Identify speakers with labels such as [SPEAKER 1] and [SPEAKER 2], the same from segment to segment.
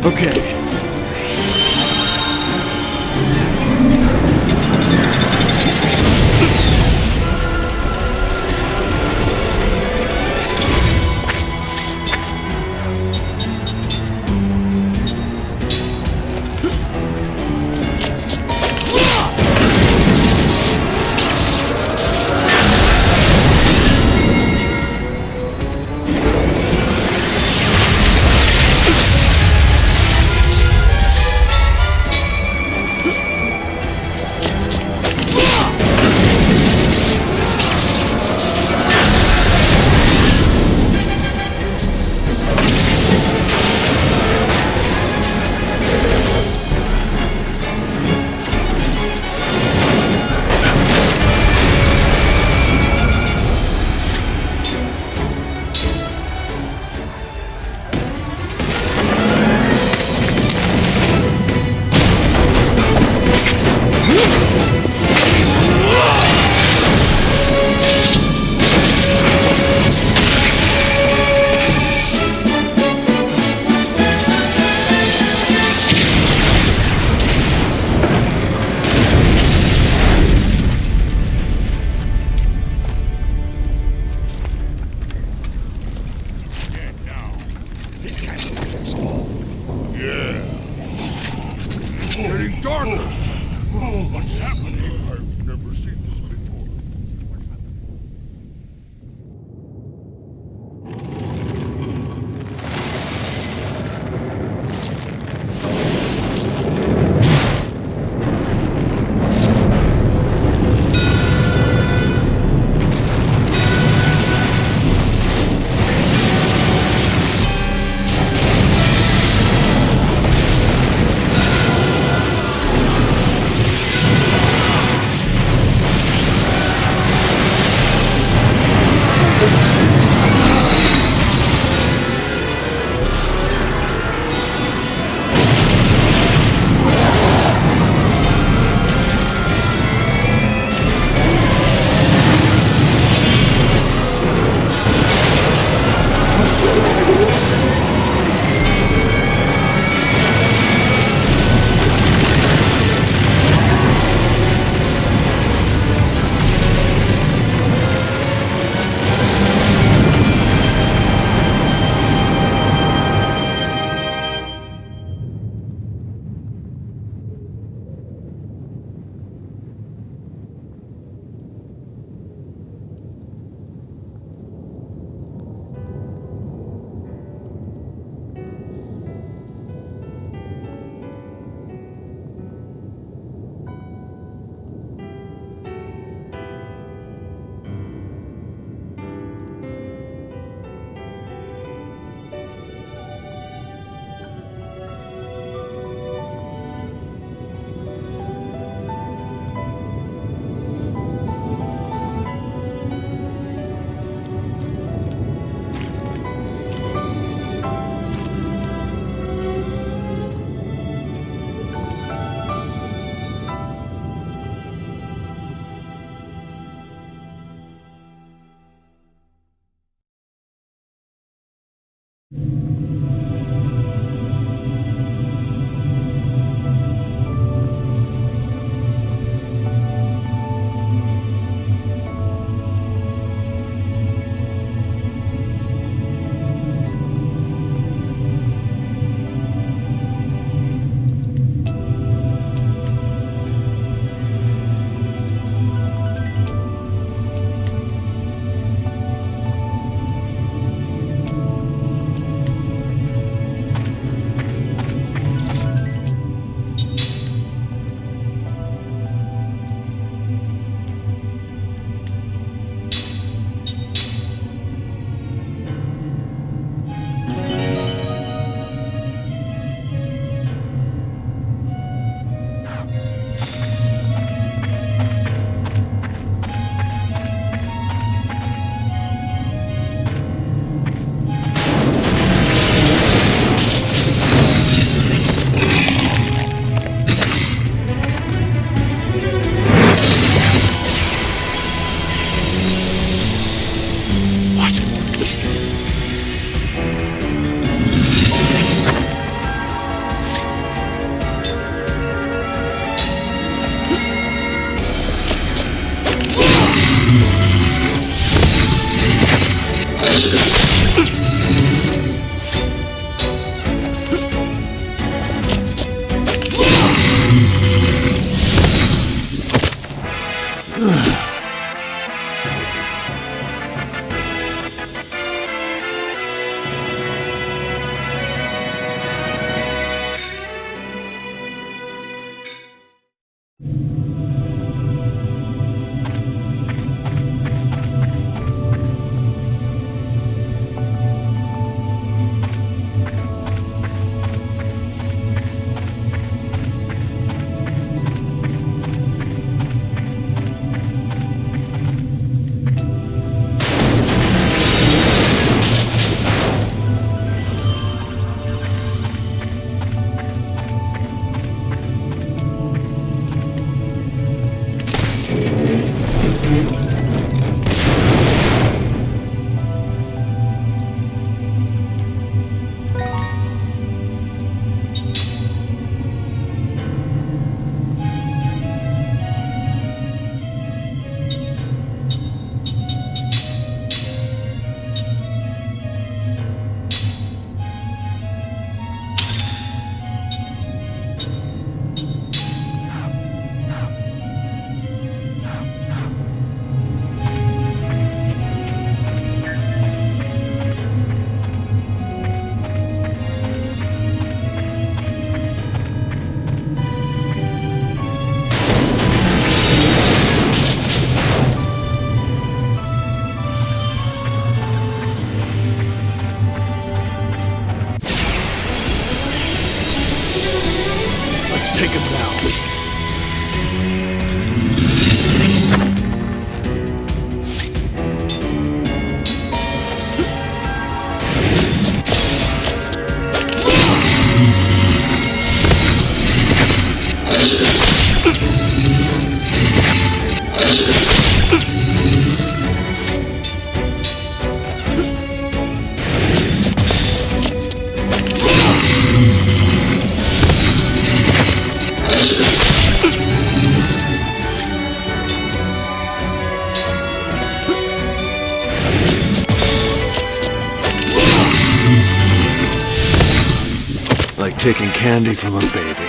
[SPEAKER 1] Okay. darker! What's happening? I've never seen this before.
[SPEAKER 2] Let's take him down. Like taking candy from a baby.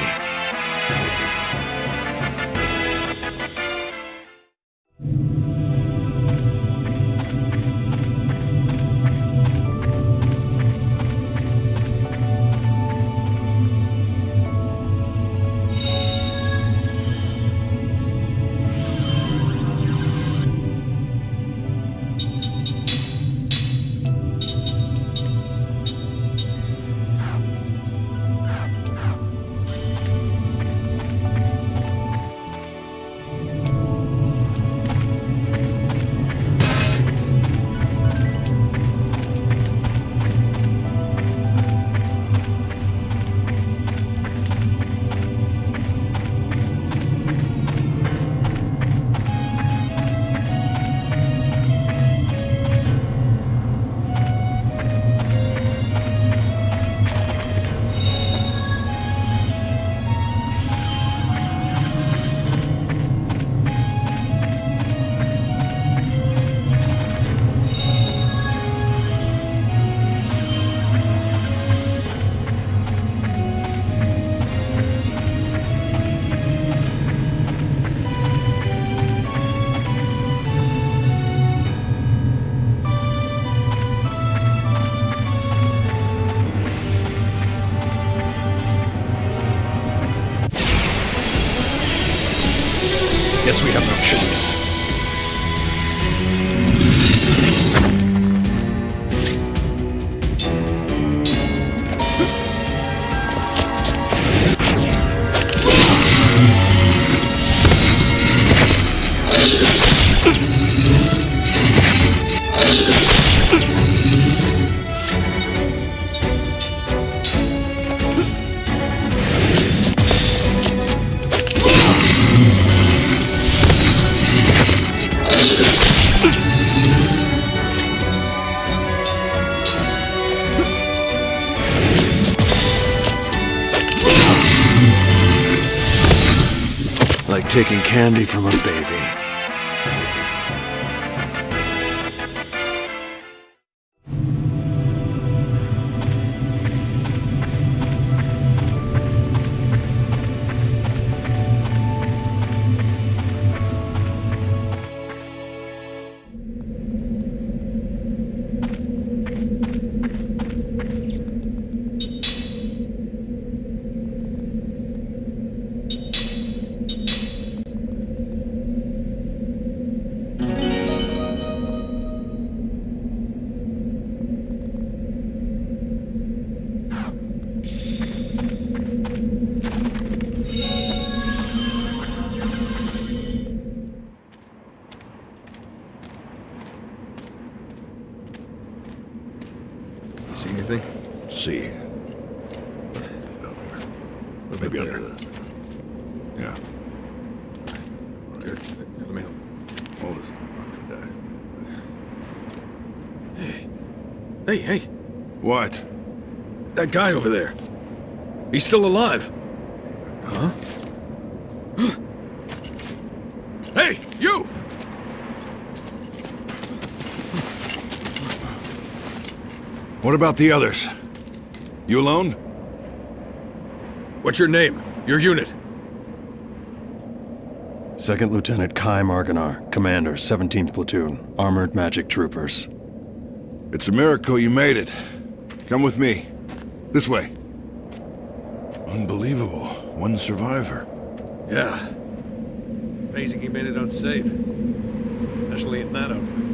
[SPEAKER 2] Guess we have no choice. Like taking candy from a baby.
[SPEAKER 3] See anything?
[SPEAKER 1] See. Maybe
[SPEAKER 3] there.
[SPEAKER 1] under the... Yeah.
[SPEAKER 3] Here, let me help.
[SPEAKER 1] Hold this.
[SPEAKER 3] Hey. Hey!
[SPEAKER 1] What?
[SPEAKER 3] That guy over there. He's still alive. Huh? Hey, you!
[SPEAKER 1] What about the others? You alone?
[SPEAKER 3] What's your name? Your unit?
[SPEAKER 2] Second Lieutenant Kai Marganar, Commander, 17th Platoon, Armored Magic Troopers.
[SPEAKER 1] It's a miracle you made it. Come with me. This way. Unbelievable. One survivor.
[SPEAKER 3] Yeah. Amazing he made it out safe. Especially in that outfit.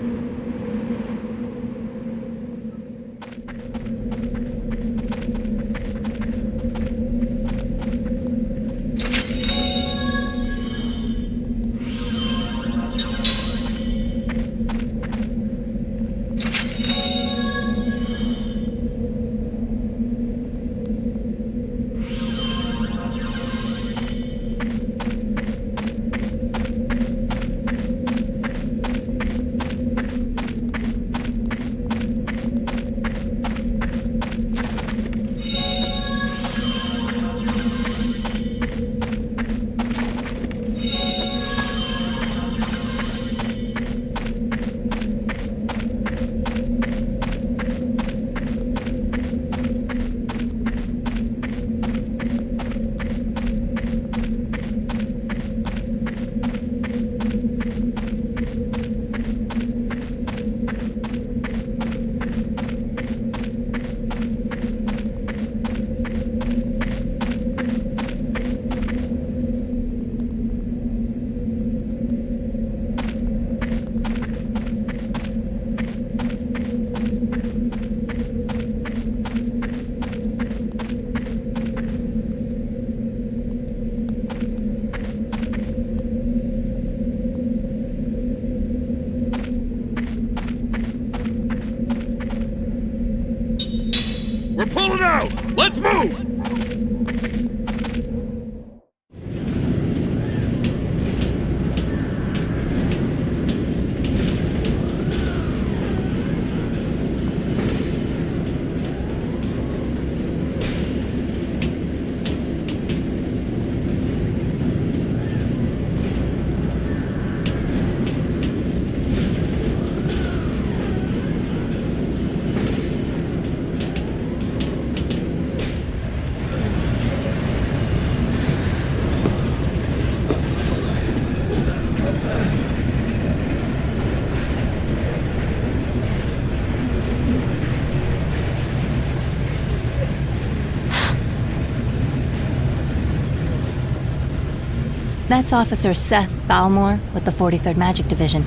[SPEAKER 4] That's Officer Seth Balmore with the 43rd Magic Division.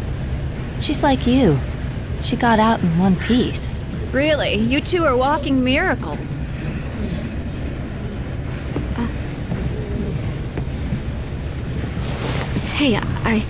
[SPEAKER 4] She's like you. She got out in one piece.
[SPEAKER 5] Really? You two are walking miracles. Hey, I...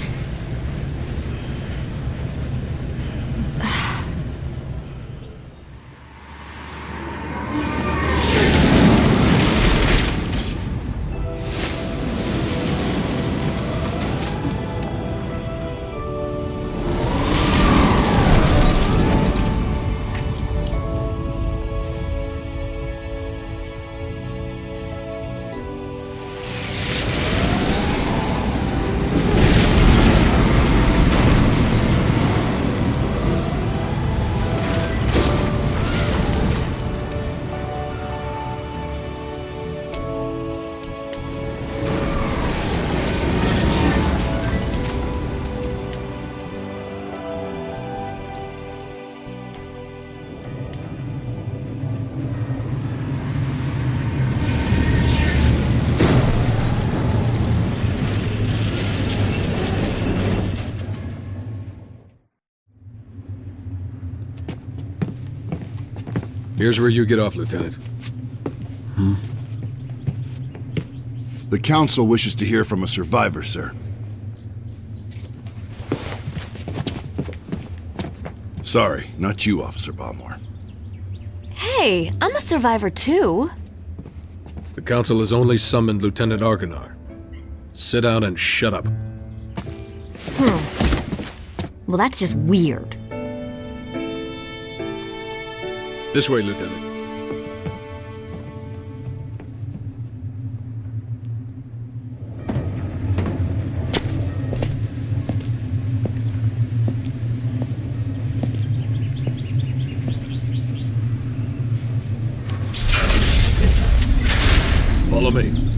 [SPEAKER 3] Here's where you get off, Lieutenant.
[SPEAKER 1] The Council wishes to hear from a survivor, sir. Sorry, not you, Officer Balmore.
[SPEAKER 5] Hey, I'm a survivor too.
[SPEAKER 3] The Council has only summoned Lieutenant Argonar. Sit down and shut up.
[SPEAKER 5] Well, that's just weird.
[SPEAKER 3] This way, Lieutenant. Follow me.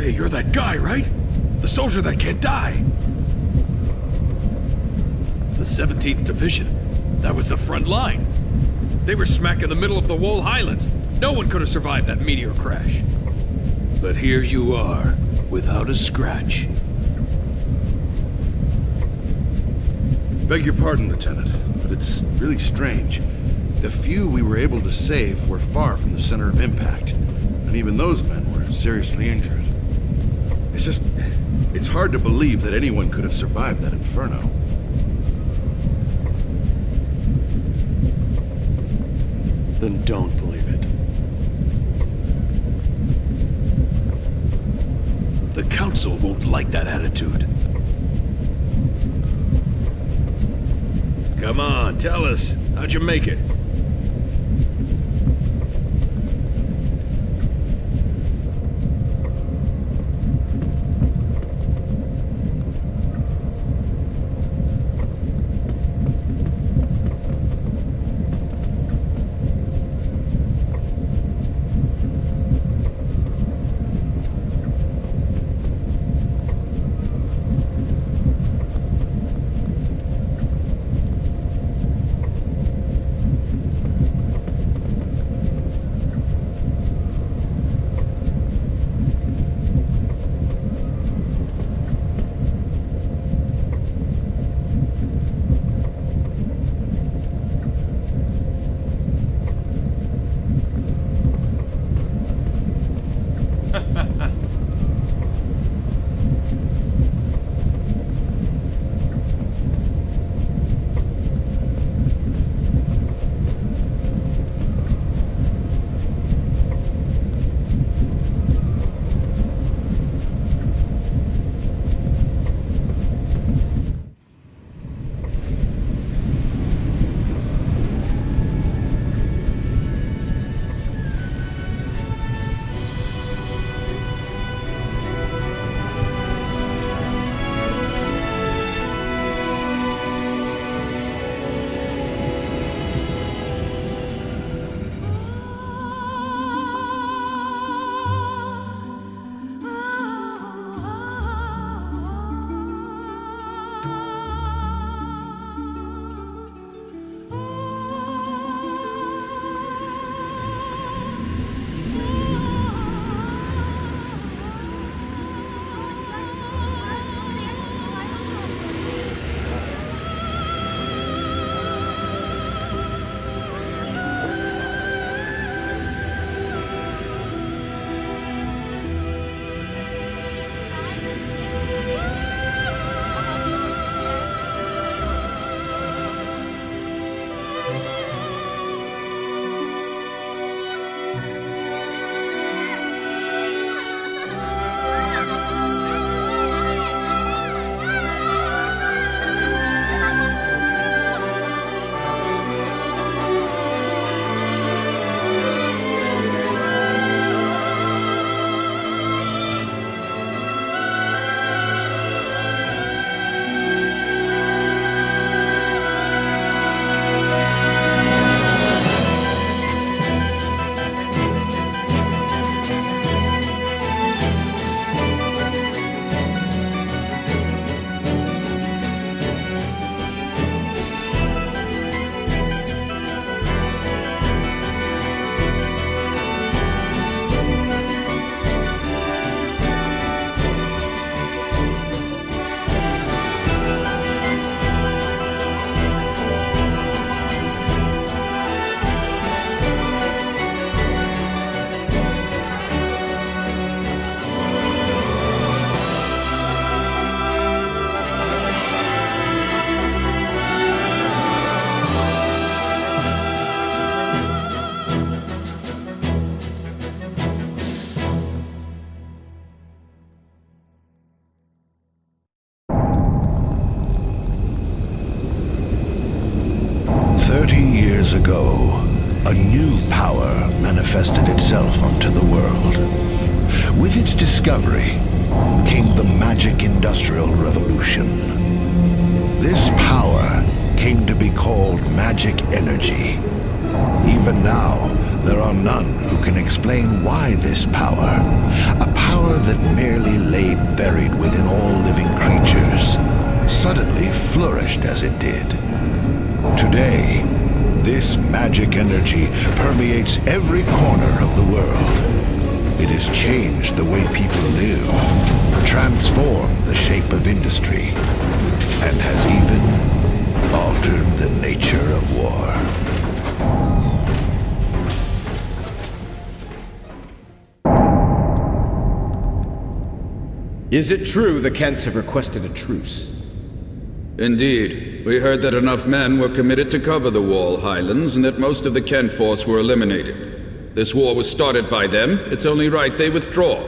[SPEAKER 3] Hey, you're that guy, right? The soldier that can't die. The 17th Division. That was the front line. They were smack in the middle of the Wool Highlands. No one could have survived that meteor crash. But here you are, without a scratch.
[SPEAKER 6] Beg your pardon, Lieutenant, but it's really strange. The few we were able to save were far from the center of impact, and even those men were seriously injured. It's hard to believe that anyone could have survived that inferno.
[SPEAKER 2] Then don't believe it.
[SPEAKER 3] The Council won't like that attitude. Come on, tell us. How'd you make it?
[SPEAKER 6] Years ago, a new power manifested itself onto the world. With its discovery came the magic industrial revolution. This power came to be called magic energy. Even now, there are none who can explain why this power, a
[SPEAKER 7] power that merely lay buried within all living creatures suddenly flourished as it did. Today, this magic energy permeates every corner of the world. It has changed the way people live, transformed the shape of industry, and has even altered the nature of war.
[SPEAKER 8] Is it true the Kents have requested a truce?
[SPEAKER 9] Indeed. We heard that enough men were committed to cover the Wall Highlands and that most of the Kent force were eliminated. This war was started by them. It's only right they withdraw.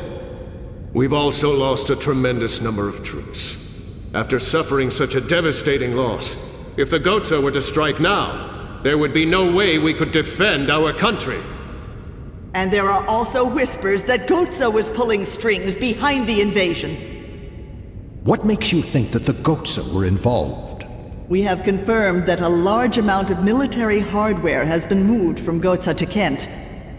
[SPEAKER 10] We've also lost a tremendous number of troops. After suffering such a devastating loss, if the Goza were to strike now, there would be no way we could defend our country.
[SPEAKER 11] And there are also whispers that Goza was pulling strings behind the invasion.
[SPEAKER 12] What makes you think that the Goza were involved?
[SPEAKER 11] We have confirmed that a large amount of military hardware has been moved from Goza to Kent.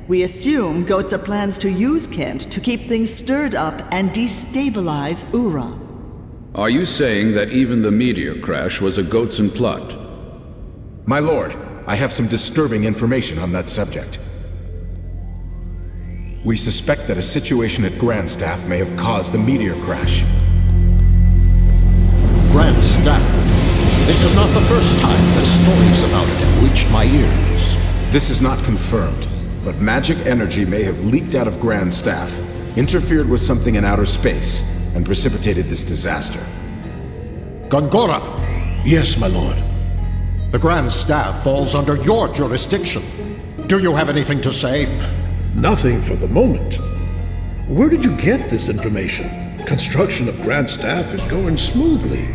[SPEAKER 11] We assume Goza plans to use Kent to keep things stirred up and destabilize Ura.
[SPEAKER 9] Are you saying that even the meteor crash was a Gozan plot?
[SPEAKER 8] My lord, I have some disturbing information on that subject. We suspect that a situation at Grandstaff may have caused the meteor crash.
[SPEAKER 12] Grandstaff? This is not the first time that stories about it have reached my ears.
[SPEAKER 8] This is not confirmed, but magic energy may have leaked out of Grandstaff, interfered with something in outer space, and precipitated this disaster.
[SPEAKER 12] Gongora!
[SPEAKER 1] Yes, my lord.
[SPEAKER 12] The Grandstaff falls under your jurisdiction. Do you have anything to say?
[SPEAKER 1] Nothing for the moment. Where did you get this information? Construction of Grand Staff is going smoothly.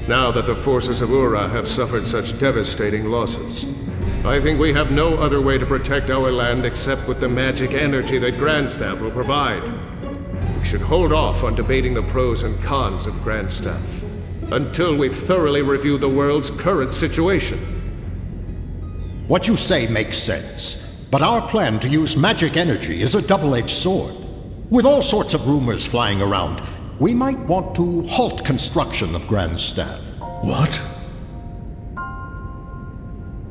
[SPEAKER 10] Now that the forces of Ura have suffered such devastating losses, I think we have no other way to protect our land except with the magic energy that Grandstaff will provide. We should hold off on debating the pros and cons of Grandstaff until we've thoroughly reviewed the world's current situation.
[SPEAKER 12] What you say makes sense. But our plan to use magic energy is a double-edged sword. With all sorts of rumors flying around, we might want to halt construction of Grandstaff.
[SPEAKER 1] What?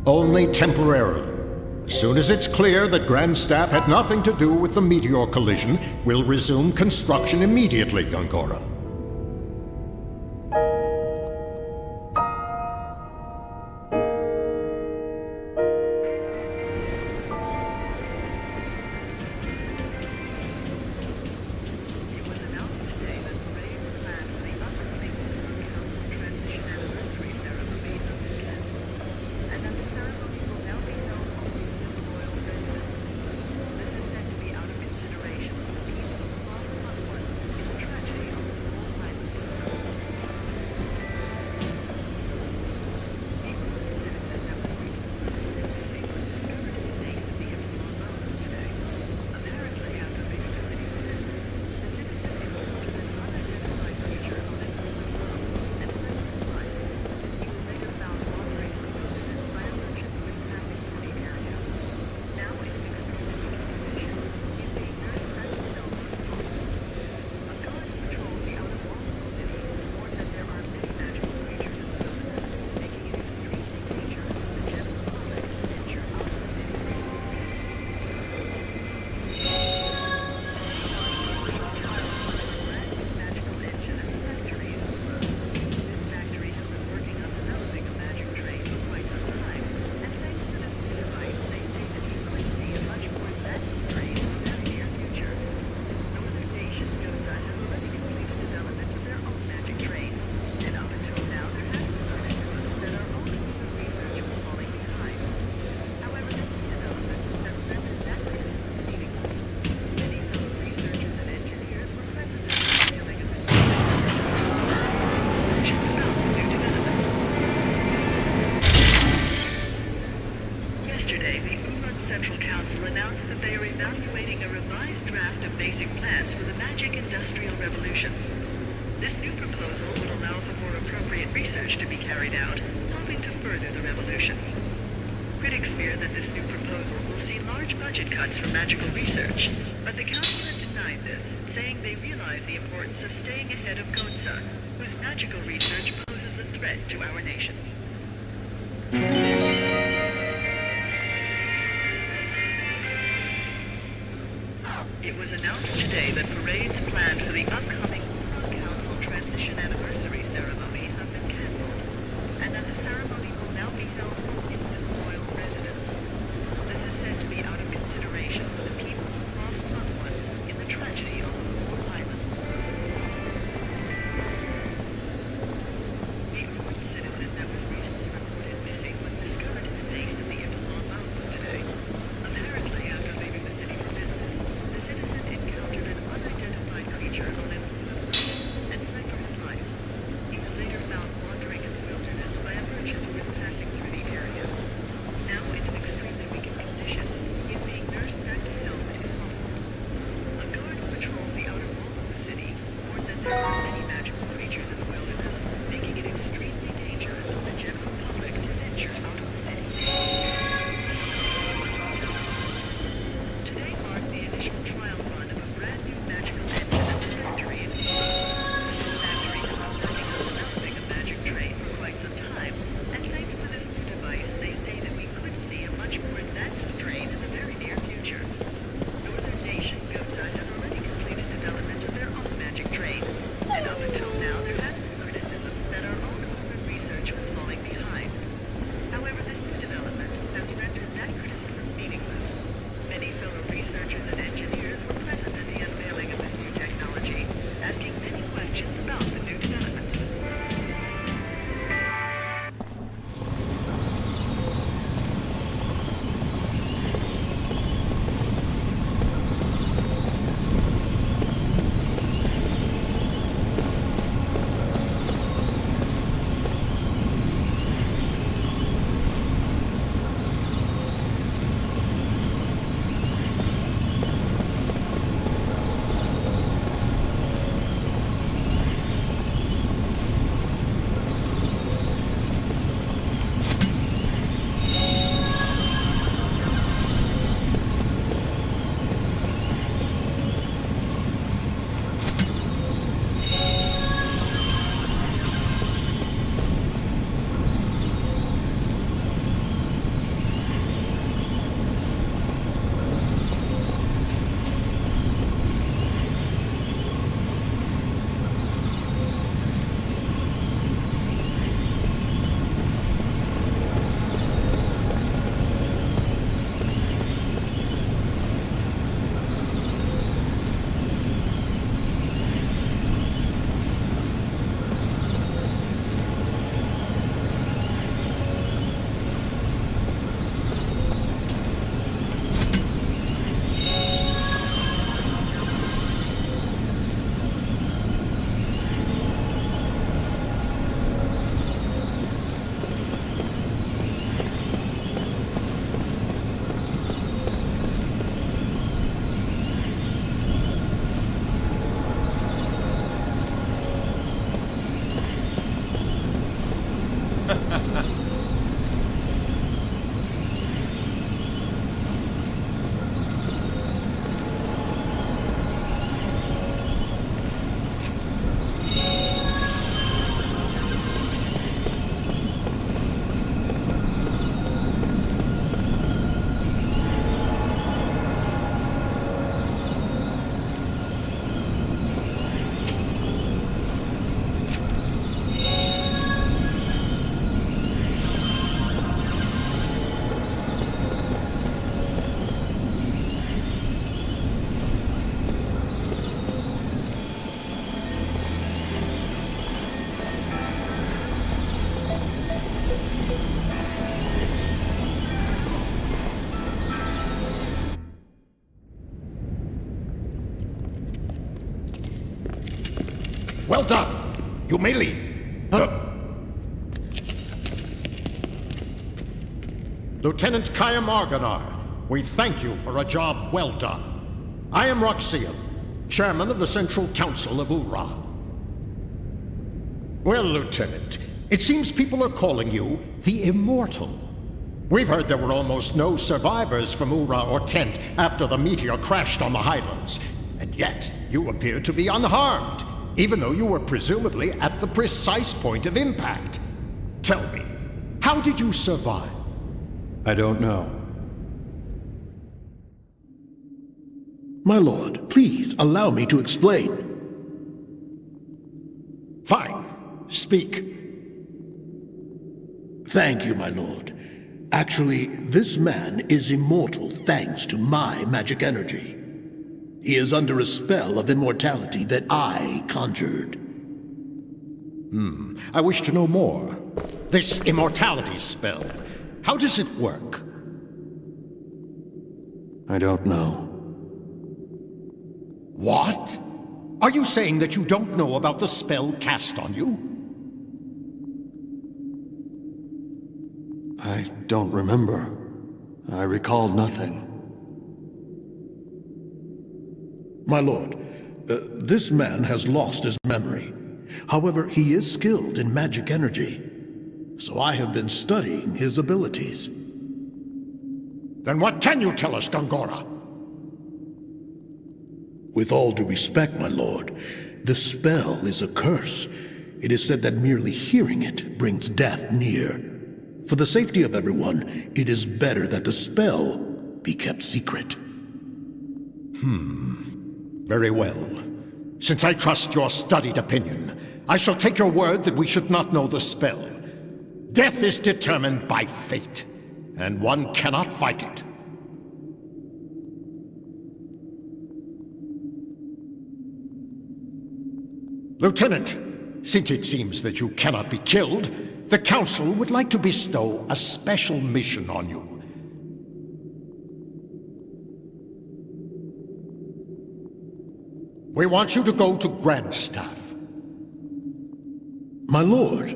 [SPEAKER 12] Only temporarily. As soon as it's clear that Grandstaff had nothing to do with the meteor collision, we'll resume construction immediately, Gongora.
[SPEAKER 11] basic plans for the magic industrial revolution. This new proposal would allow for more appropriate research to be carried out, helping to further the revolution. Critics fear that this new proposal will see large budget cuts for magical research, but the council has denied this, saying they realize the importance of staying ahead of Gotza, whose magical research poses a threat to our nation. It was announced today that parades planned for the upcoming Council Transition Anniversary ceremony have been cancelled, and that the ceremony will now be held in the royal residence. This is said to be out of consideration for the people who lost loved ones in the tragedy on the Wall Islands. The Earth citizen that was recently reported missing was discovered in the base of the Ypsilon Mountains today. Apparently, after leaving the city for business, the citizen encountered an unidentified creature on an and fled for his life. He was later found wandering in the wilderness by a merchant who was passing through the area. Now in an extremely weakened condition, he is being nursed back to health at his home. A guard who patrols the outer wall of the city warned that there are many magical creatures in the wilderness, making it extremely dangerous for the general public to venture out of the city. Today marked the initial trial run of a brand new magical engine at the factory in The factory has been working on developing a magic train for quite some time, and thanks to this new device, they say that we could see a much more advanced train in the very near future. Northern nation Gotza has already completed development of their own magic train, and up until now there has been criticism that our own urban research was falling behind. However, this new development has rendered that criticism meaningless. Many fellow researchers and engineers were present at the unveiling of this new technology, asking many questions about the new development.
[SPEAKER 12] Well done. You may leave. Lieutenant Kaya Marganar, we thank you for a job well done. I am Roxian, chairman of the Central Council of Ura. Well, Lieutenant, it seems people are calling you the Immortal. We've heard there were almost no survivors from Ura or Kent after the meteor crashed on the Highlands. And yet, you appear to be unharmed, even though you were presumably at the precise point of impact. Tell me, how did you survive?
[SPEAKER 2] I don't know.
[SPEAKER 1] My lord, please allow me to explain.
[SPEAKER 12] Fine. Speak.
[SPEAKER 1] Thank you, my lord. Actually, this man is immortal thanks to my magic energy. He is under a spell of immortality that I conjured.
[SPEAKER 12] I wish to know more. This immortality spell, how does it work?
[SPEAKER 2] I don't know.
[SPEAKER 12] What? Are you saying that you don't know about the spell cast on you?
[SPEAKER 2] I don't remember. I recall nothing.
[SPEAKER 1] My lord, this man has lost his memory. However, he is skilled in magic energy, so I have been studying his abilities.
[SPEAKER 12] Then what can you tell us, Gongora?
[SPEAKER 1] With all due respect, my lord, the spell is a curse. It is said that merely hearing it brings death near. For the safety of everyone, it is better that the spell be kept secret.
[SPEAKER 12] Very well. Since I trust your studied opinion, I shall take your word that we should not know the spell. Death is determined by fate, and one cannot fight it. Lieutenant, since it seems that you cannot be killed, the Council would like to bestow a special mission on you. We want you to go to Grandstaff.
[SPEAKER 1] My lord.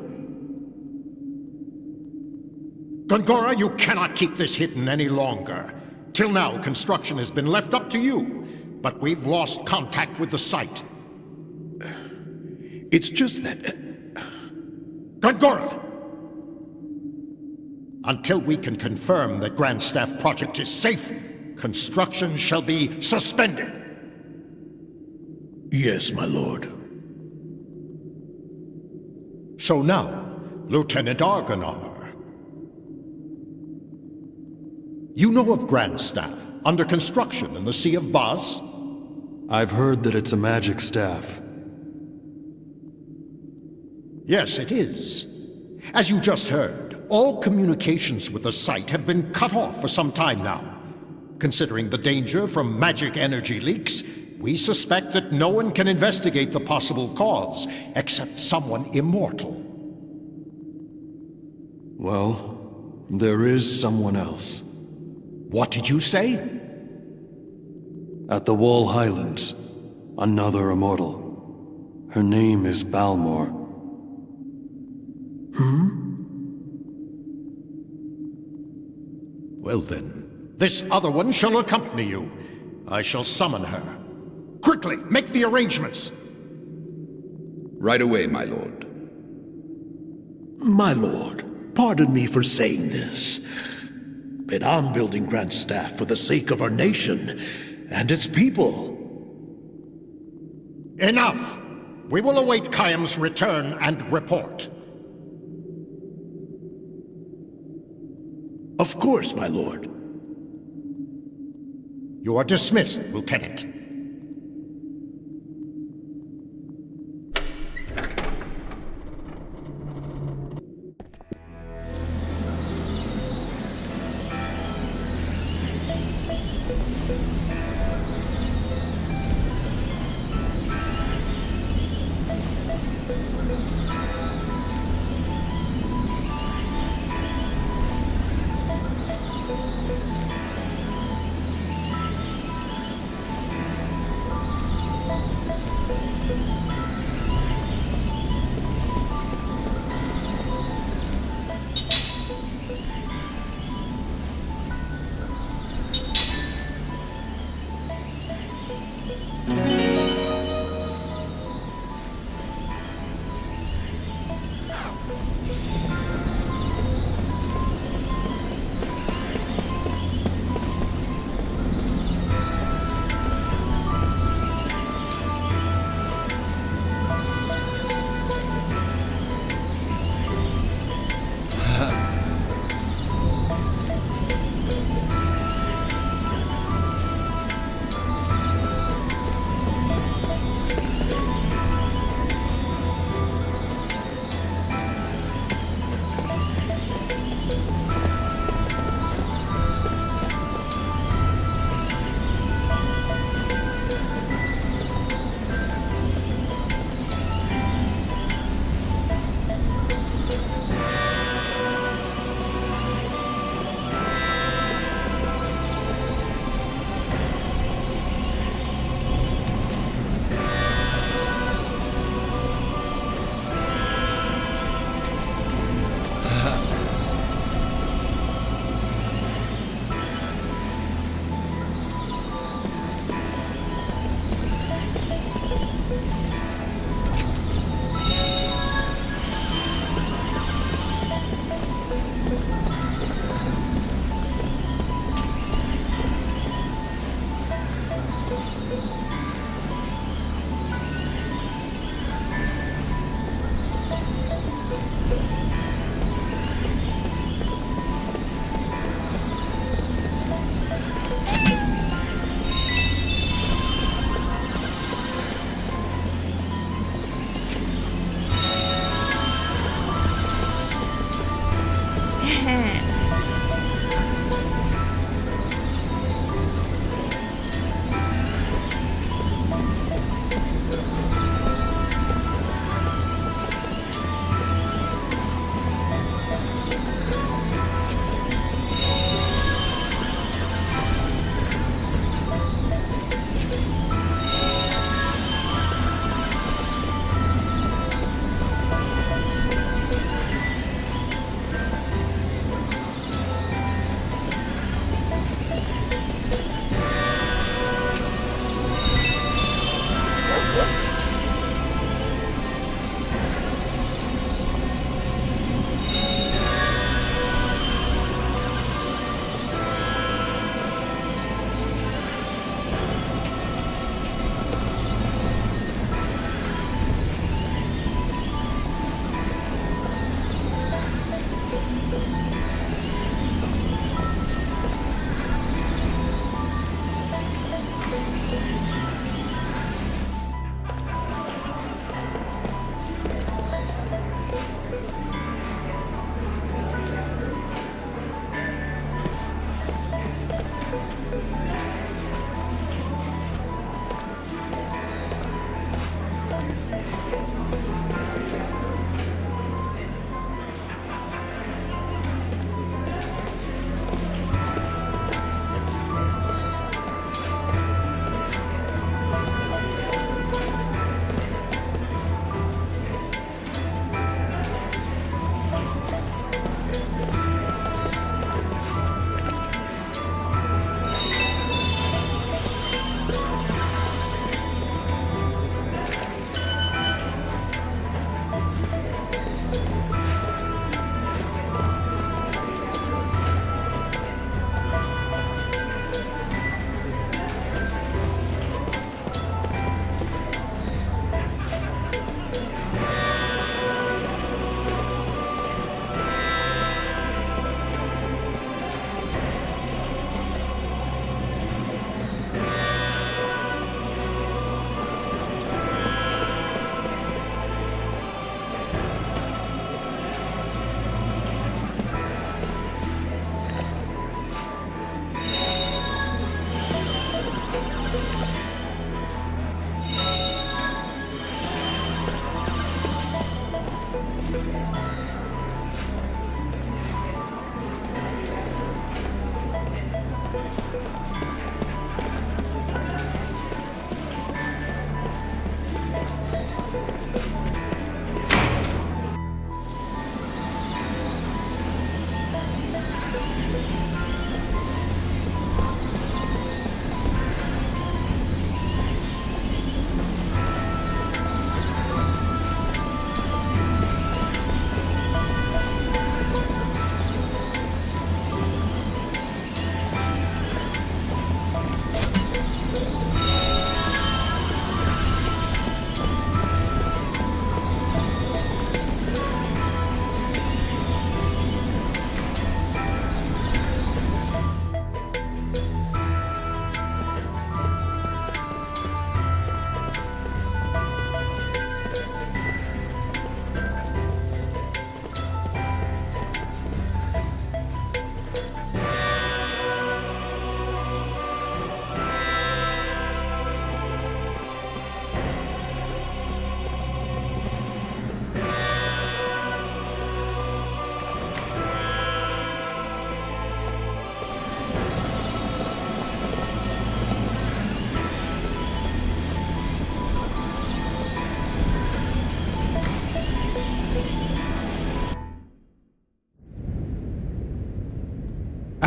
[SPEAKER 12] Gongora, you cannot keep this hidden any longer. Till now, construction has been left up to you, but we've lost contact with the site.
[SPEAKER 1] It's just that...
[SPEAKER 12] Gongora! Until we can confirm that Grandstaff project is safe, construction shall be suspended.
[SPEAKER 1] Yes, my lord.
[SPEAKER 12] So now, Lieutenant Argonar. You know of Grandstaff, under construction in the Sea of Boss?
[SPEAKER 2] I've heard that it's a magic staff.
[SPEAKER 12] Yes, it is. As you just heard, all communications with the site have been cut off for some time now. Considering the danger from magic energy leaks, we suspect that no one can investigate the possible cause except someone immortal.
[SPEAKER 2] Well, there is someone else.
[SPEAKER 12] What did you say?
[SPEAKER 2] At the Wall Highlands, another immortal. Her name is Balmor.
[SPEAKER 12] Well then, this other one shall accompany you. I shall summon her. Quickly, make the arrangements!
[SPEAKER 9] Right away, my lord.
[SPEAKER 1] My lord, pardon me for saying this, but I'm building Grandstaff for the sake of our nation and its people.
[SPEAKER 12] Enough! We will await Kayam's return and report.
[SPEAKER 1] Of course, my lord.
[SPEAKER 12] You are dismissed, Lieutenant.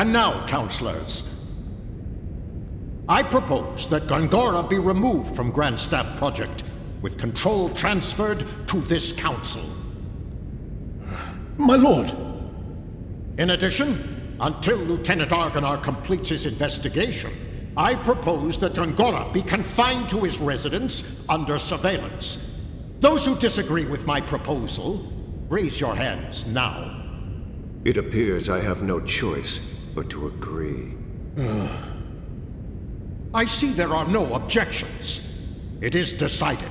[SPEAKER 12] And now, counselors, I propose that Gongora be removed from Grand Staff Project, with control transferred to this council.
[SPEAKER 1] My lord!
[SPEAKER 12] In addition, until Lieutenant Argonar completes his investigation, I propose that Gongora be confined to his residence under surveillance. Those who disagree with my proposal, raise your hands now.
[SPEAKER 10] It appears I have no choice but to agree.
[SPEAKER 12] I see there are no objections. It is decided.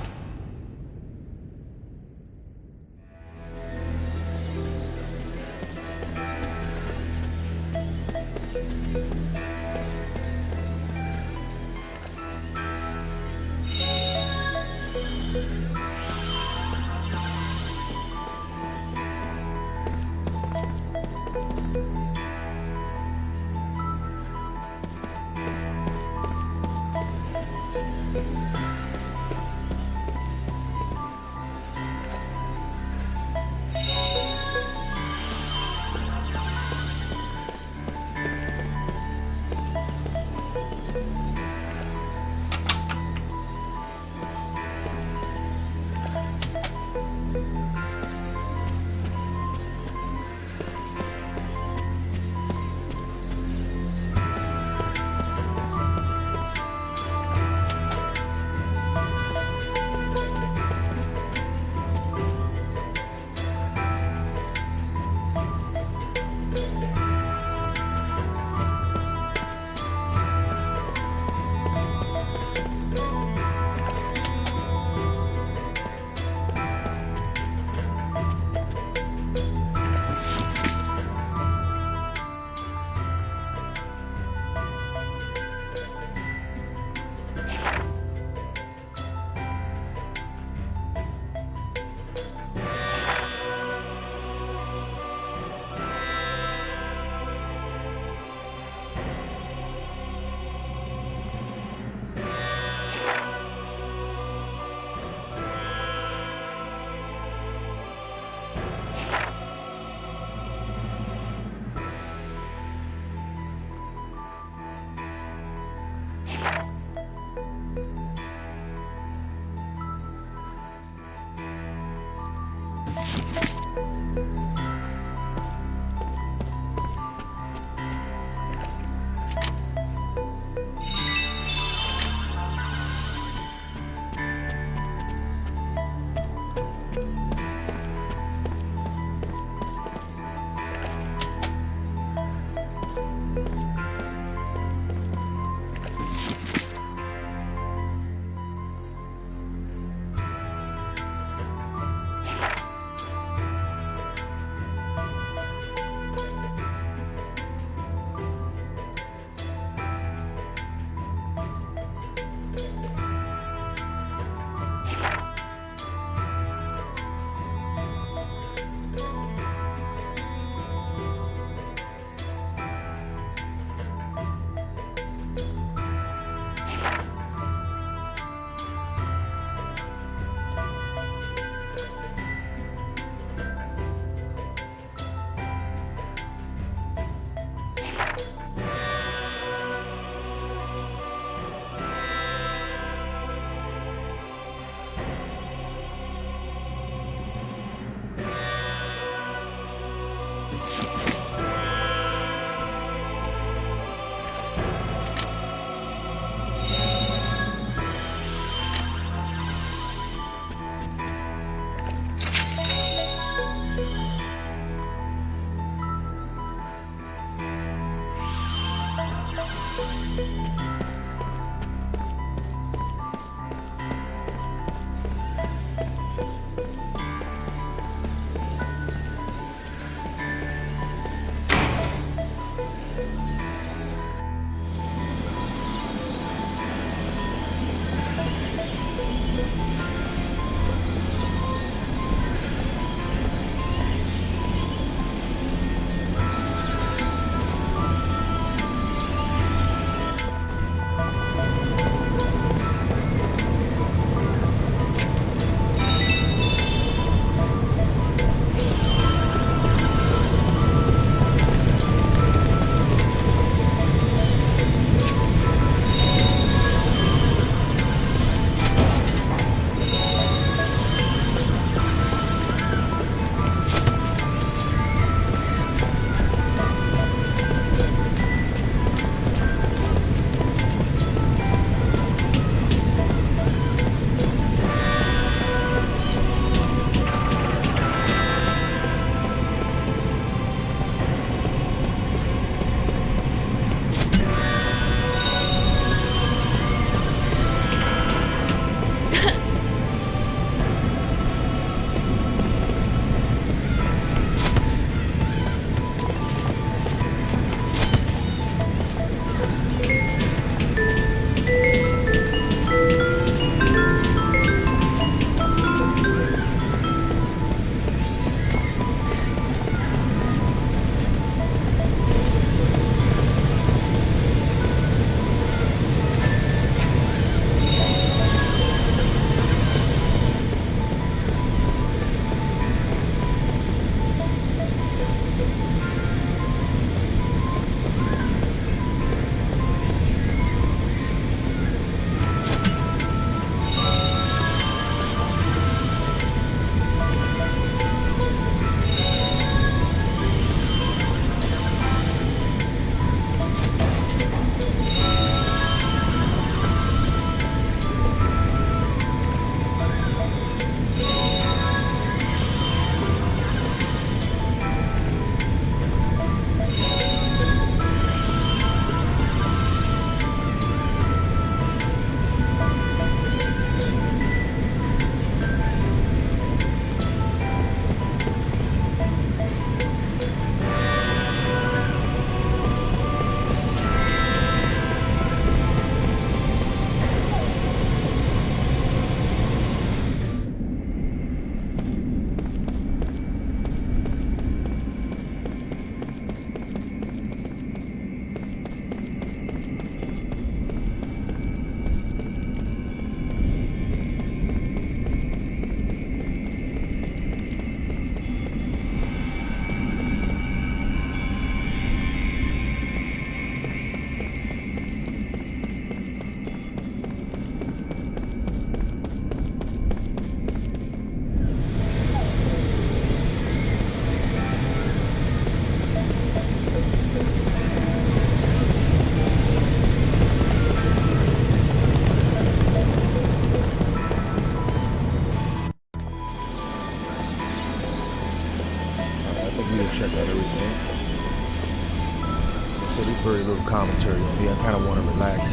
[SPEAKER 13] very little commentary on here. I kind of want to relax,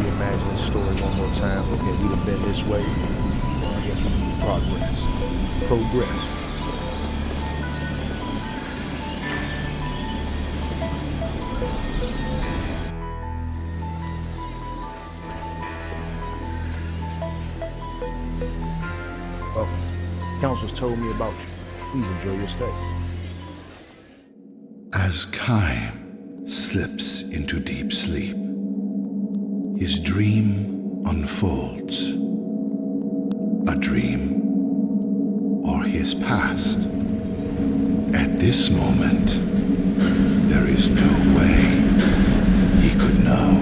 [SPEAKER 13] reimagine the story one more time. Okay, we'd have been this way. Well, I guess we need progress. Progress. Welcome. Council's told me about you. Please enjoy your stay.
[SPEAKER 7] As Kaim slips into deep sleep, his dream unfolds. A dream or his past. At this moment, there is no way he could know.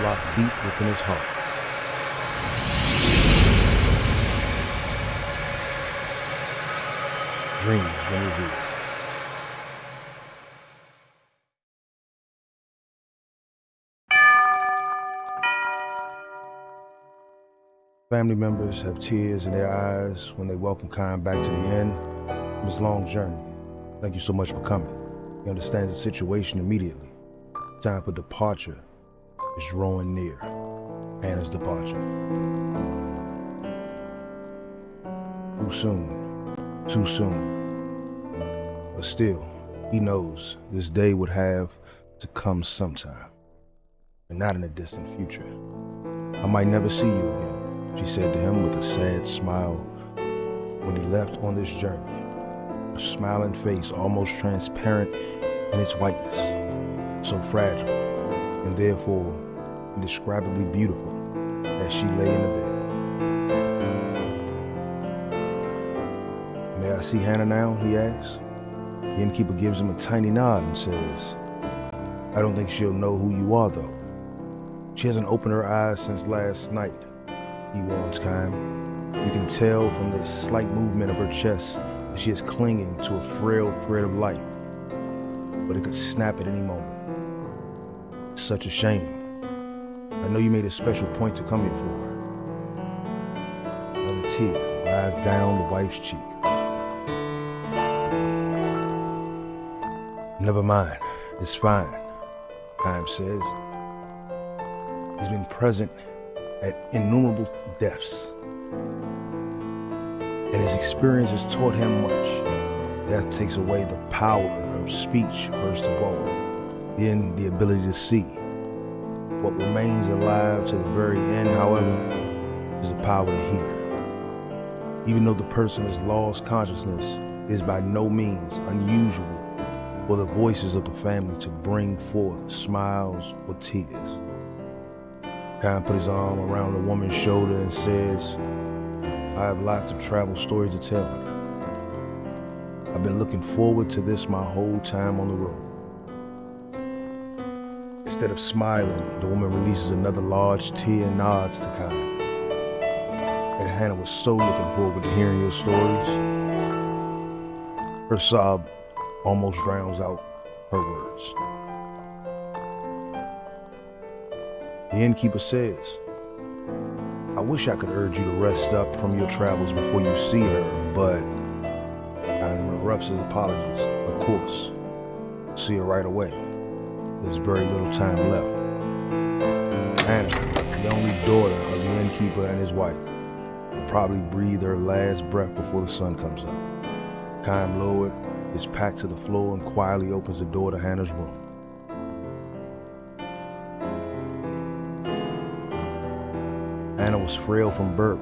[SPEAKER 13] Locked deep within his heart. Dream has been revealed. Family members have tears in their eyes when they welcome Kaim back to the end of his long journey. Thank you so much for coming. He understands the situation immediately. Time for departure is drawing near. Anna's departure. Too soon. Too soon. But still, he knows this day would have to come sometime. And not in the distant future. I might never see you again, she said to him with a sad smile when he left on this journey. A smiling face almost transparent in its whiteness. So fragile, and therefore indescribably beautiful as she lay in the bed. May I see Hannah now, he asks. The innkeeper gives him a tiny nod and says, I don't think she'll know who you are, though. She hasn't opened her eyes since last night, he warns Kaim. You can tell from the slight movement of her chest that she is clinging to a frail thread of light, but it could snap at any moment. It's such a shame. I know you made a special point to come here for. Another tear glides down the wife's cheek. Never mind, it's fine, Kaim says. He's been present at innumerable deaths, and his experience has taught him much. Death takes away the power of speech, first of all, then the ability to see. What remains alive to the very end, however, is the power to hear. Even though the person has lost consciousness, it is by no means unusual for the voices of the family to bring forth smiles or tears. Kaim put his arm around the woman's shoulder and says, I have lots of travel stories to tell her. I've been looking forward to this my whole time on the road. It Instead of smiling, the woman releases another large tear and nods to Kyle. And Hannah was so looking forward to hearing your stories. Her sob almost drowns out her words. The innkeeper says, I wish I could urge you to rest up from your travels before you see her, but Kyle interrupts his apologies. Of course, see her right away. There's very little time left. Hannah, the only daughter of the innkeeper and his wife, will probably breathe her last breath before the sun comes up. Chaim lowered his pack to the floor and quietly opens the door to Hannah's room. Hannah was frail from birth.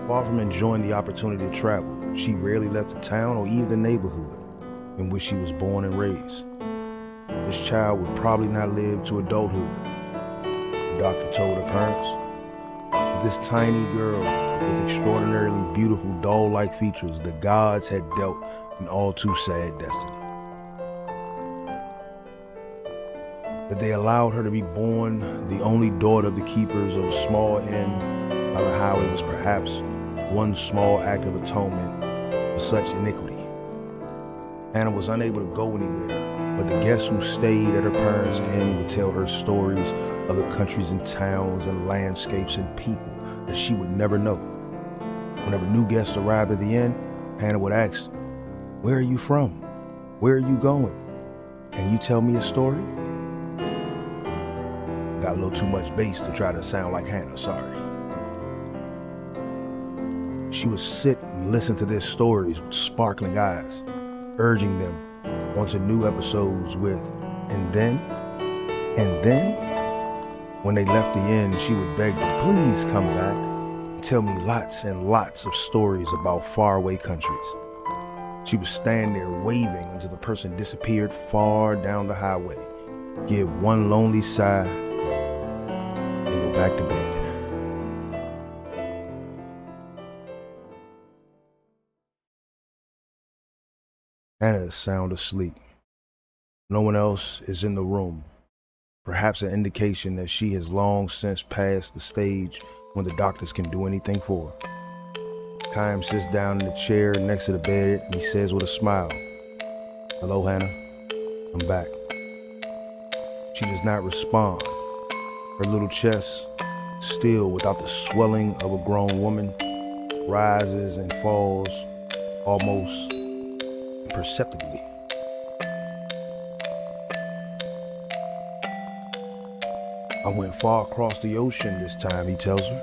[SPEAKER 13] Far from enjoying the opportunity to travel, she rarely left the town or even the neighborhood in which she was born and raised. This child would probably not live to adulthood, the doctor told her parents. This tiny girl with extraordinarily beautiful doll-like features the gods had dealt an all too sad destiny. That they allowed her to be born the only daughter of the keepers of a small inn by the highway was perhaps one small act of atonement for such iniquity. Hannah was unable to go anywhere, but the guests who stayed at her parents' inn would tell her stories of the countries and towns and landscapes and people that she would never know. Whenever new guests arrived at the inn, Hannah would ask, where are you from? Where are you going? Can you tell me a story? Got a little too much bass to try to sound like Hannah, sorry. She would sit and listen to their stories with sparkling eyes, urging them onto new episodes with, and then. When they left the inn, she would beg to please come back and tell me lots and lots of stories about faraway countries. She would stand there waving until the person disappeared far down the highway, give one lonely sigh, and go back to bed. Hannah is sound asleep. No one else is in the room. Perhaps an indication that she has long since passed the stage when the doctors can do anything for her. Chaim sits down in the chair next to the bed and he says with a smile, hello, Hannah, I'm back. She does not respond. Her little chest, still without the swelling of a grown woman, rises and falls almost imperceptibly. I went far across the ocean this time, he tells her.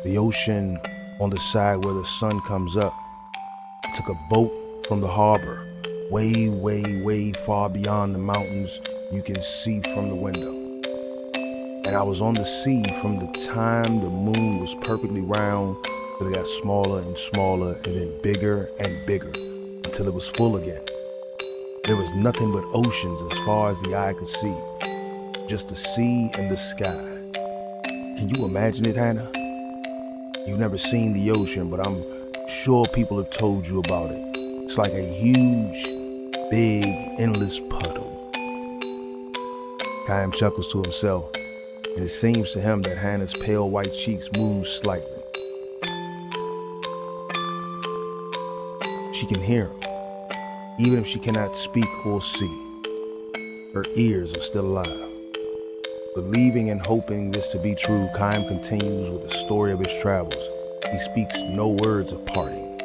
[SPEAKER 13] The ocean on the side where the sun comes up. I took a boat from the harbor, way, way, way far beyond the mountains you can see from the window. And I was on the sea from the time the moon was perfectly round till it got smaller and smaller and then bigger and bigger until it was full again. There was nothing but oceans as far as the eye could see. Just the sea and the sky. Can you imagine it, Hannah? You've never seen the ocean, but I'm sure people have told you about it. It's like a huge, big, endless puddle. Chaim chuckles to himself, and it seems to him that Hannah's pale white cheeks move slightly. She can hear him, even if she cannot speak or see. Her ears are still alive. Believing and hoping this to be true, Chaim continues with the story of his travels. He speaks no words of parting.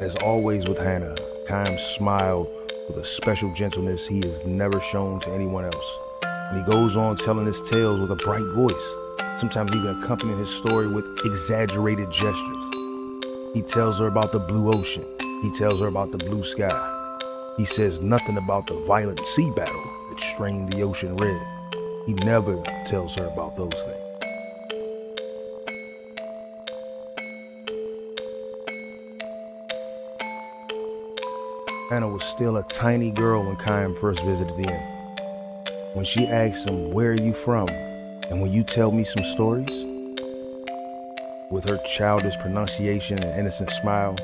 [SPEAKER 13] As always with Hannah, Chaim smiled with a special gentleness he has never shown to anyone else. And he goes on telling his tales with a bright voice, sometimes even accompanying his story with exaggerated gestures. He tells her about the blue ocean. He tells her about the blue sky. He says nothing about the violent sea battle that strained the ocean red. He never tells her about those things. Hannah was still a tiny girl when Chaim first visited the inn. When she asked him, where are you from? And will you tell me some stories? With her childish pronunciation and innocent smile,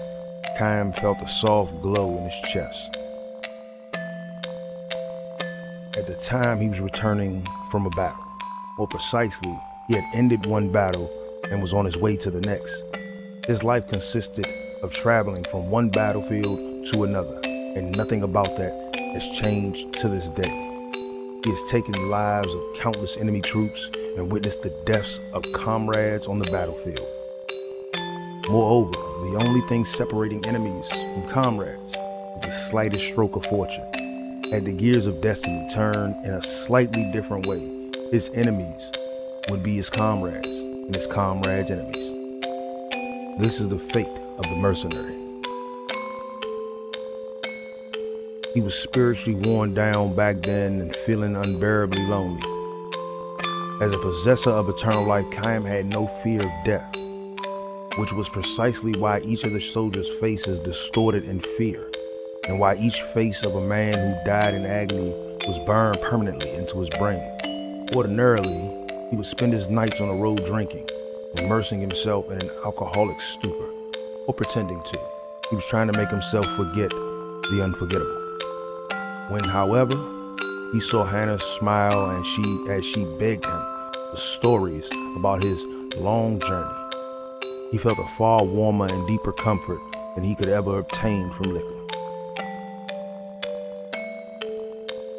[SPEAKER 13] Chaim felt a soft glow in his chest. At the time, he was returning from a battle. More precisely, he had ended one battle and was on his way to the next. His life consisted of traveling from one battlefield to another, and nothing about that has changed to this day. He has taken the lives of countless enemy troops and witnessed the deaths of comrades on the battlefield. Moreover, the only thing separating enemies from comrades is the slightest stroke of fortune. Had the gears of destiny turned in a slightly different way, his enemies would be his comrades and his comrades' enemies. This is the fate of the mercenary. He was spiritually worn down back then and feeling unbearably lonely. As a possessor of eternal life, Chaim had no fear of death, which was precisely why each of the soldiers' faces distorted in fear, and why each face of a man who died in agony was burned permanently into his brain. Ordinarily, he would spend his nights on the road drinking, immersing himself in an alcoholic stupor, or pretending to. He was trying to make himself forget the unforgettable. When, however, he saw Hannah smile as she begged him for stories about his long journey, he felt a far warmer and deeper comfort than he could ever obtain from liquor.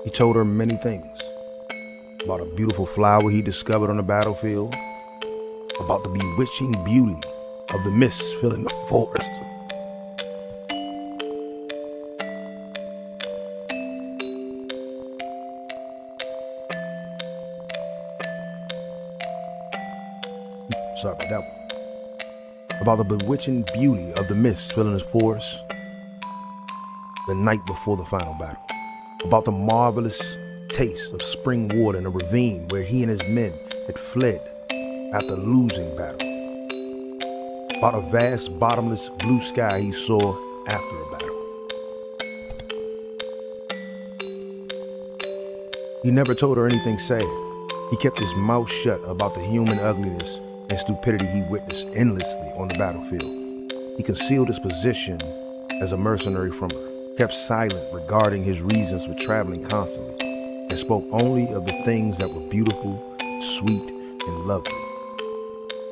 [SPEAKER 13] He told her many things, about a beautiful flower he discovered on the battlefield, about the bewitching beauty of the mist filling the forest. Sorry about that one. About the bewitching beauty of the mist filling his forest the night before the final battle. About the marvelous taste of spring water in a ravine where he and his men had fled after losing battle. About a vast bottomless blue sky he saw after a battle. He never told her anything sad. He kept his mouth shut about the human ugliness and stupidity he witnessed endlessly on the battlefield. He concealed his position as a mercenary from her, kept silent regarding his reasons for traveling constantly, and spoke only of the things that were beautiful, sweet, and lovely.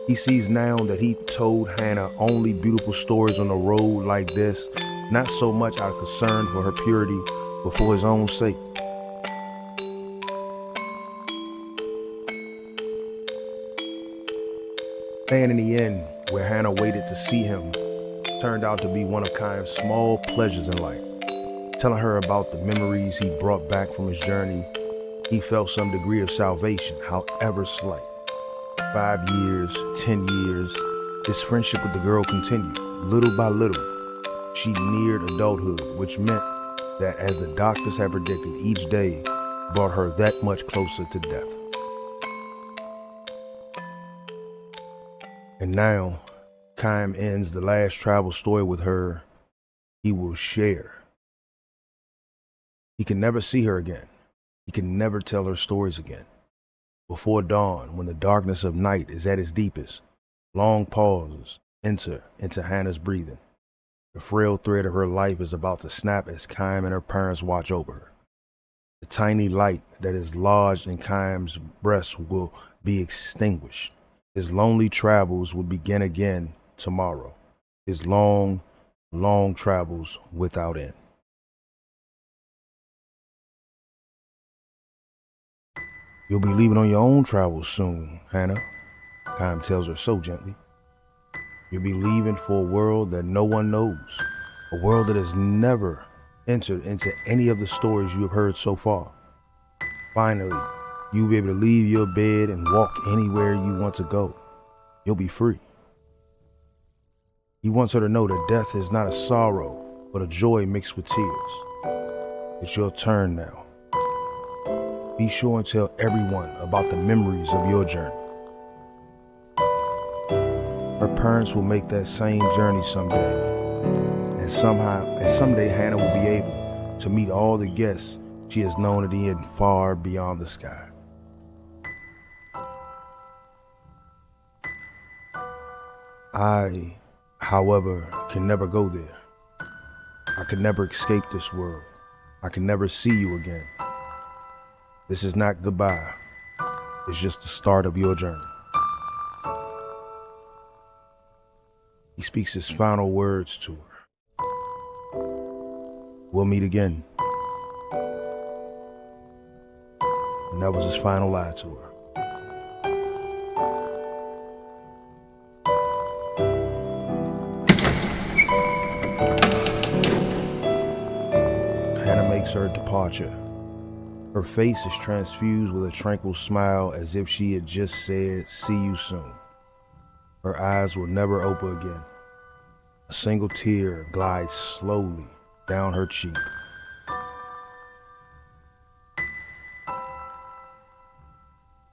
[SPEAKER 13] He sees now that he told Hannah only beautiful stories on a road like this, not so much out of concern for her purity, but for his own sake. And in the end, where Hannah waited to see him, turned out to be one of Chaim's small pleasures in life. Telling her about the memories he brought back from his journey, he felt some degree of salvation, however slight. 5 years, 10 years, his friendship with the girl continued. Little by little, she neared adulthood, which meant that, as the doctors had predicted, each day brought her that much closer to death. And now, Chaim ends the last travel story with her he will share. He can never see her again. He can never tell her stories again. Before dawn, when the darkness of night is at its deepest, long pauses enter into Hannah's breathing. The frail thread of her life is about to snap as Chaim and her parents watch over her. The tiny light that is lodged in Chaim's breast will be extinguished. His lonely travels will begin again tomorrow. His long, long travels without end. You'll be leaving on your own travels soon, Hannah, Chaim tells her so gently. You'll be leaving for a world that no one knows, a world that has never entered into any of the stories you have heard so far. Finally, you'll be able to leave your bed and walk anywhere you want to go. You'll be free. He wants her to know that death is not a sorrow, but a joy mixed with tears. It's your turn now. Be sure and tell everyone about the memories of your journey. Her parents will make that same journey someday. And someday Hannah will be able to meet all the guests she has known at the end far beyond the sky. I, however, can never go there. I can never escape this world. I can never see you again. This is not goodbye. It's just the start of your journey. He speaks his final words to her. We'll meet again. And that was his final lie to her. Hannah makes her departure. Her face is transfused with a tranquil smile as if she had just said, "See you soon." Her eyes will never open again. A single tear glides slowly down her cheek.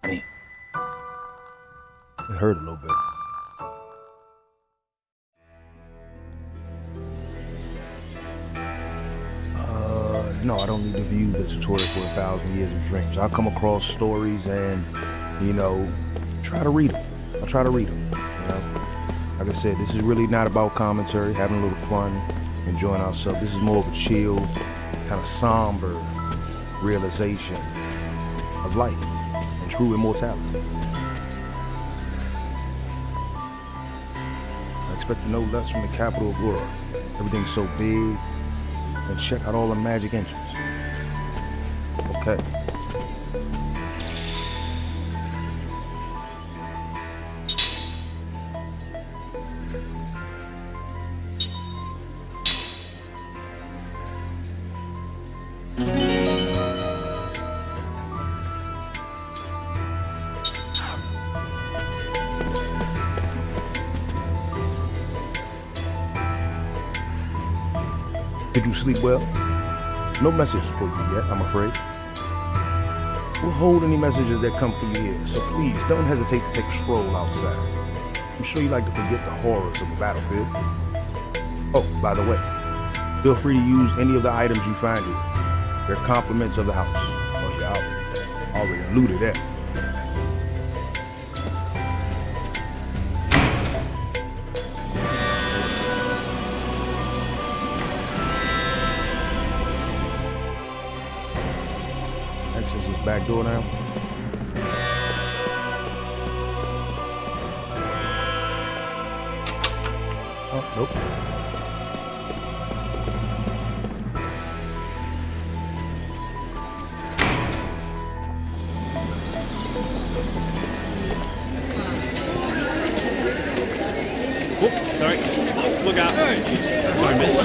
[SPEAKER 13] Damn. It hurt a little bit. No, I don't need to view the tutorial for 1,000 Years of Dreams. I'll come across stories and, try to read them. I'll try to read them, Like I said, this is really not about commentary, having a little fun, enjoying ourselves. This is more of a chill, kind of somber realization of life and true immortality. I expect no less from the capital of Ura. Everything's so big. And check out all the magic engines. Okay. Did you sleep well? No messages for you yet, I'm afraid. We'll hold any messages that come for you here, so please don't hesitate to take a stroll outside. I'm sure you like to forget the horrors of the battlefield. Oh, by the way, feel free to use any of the items you find here. They're compliments of the house. Oh yeah, I already alluded that. Access this back door now. Oh, nope.
[SPEAKER 14] Whoop, sorry. Oh, look out. Sorry, miss.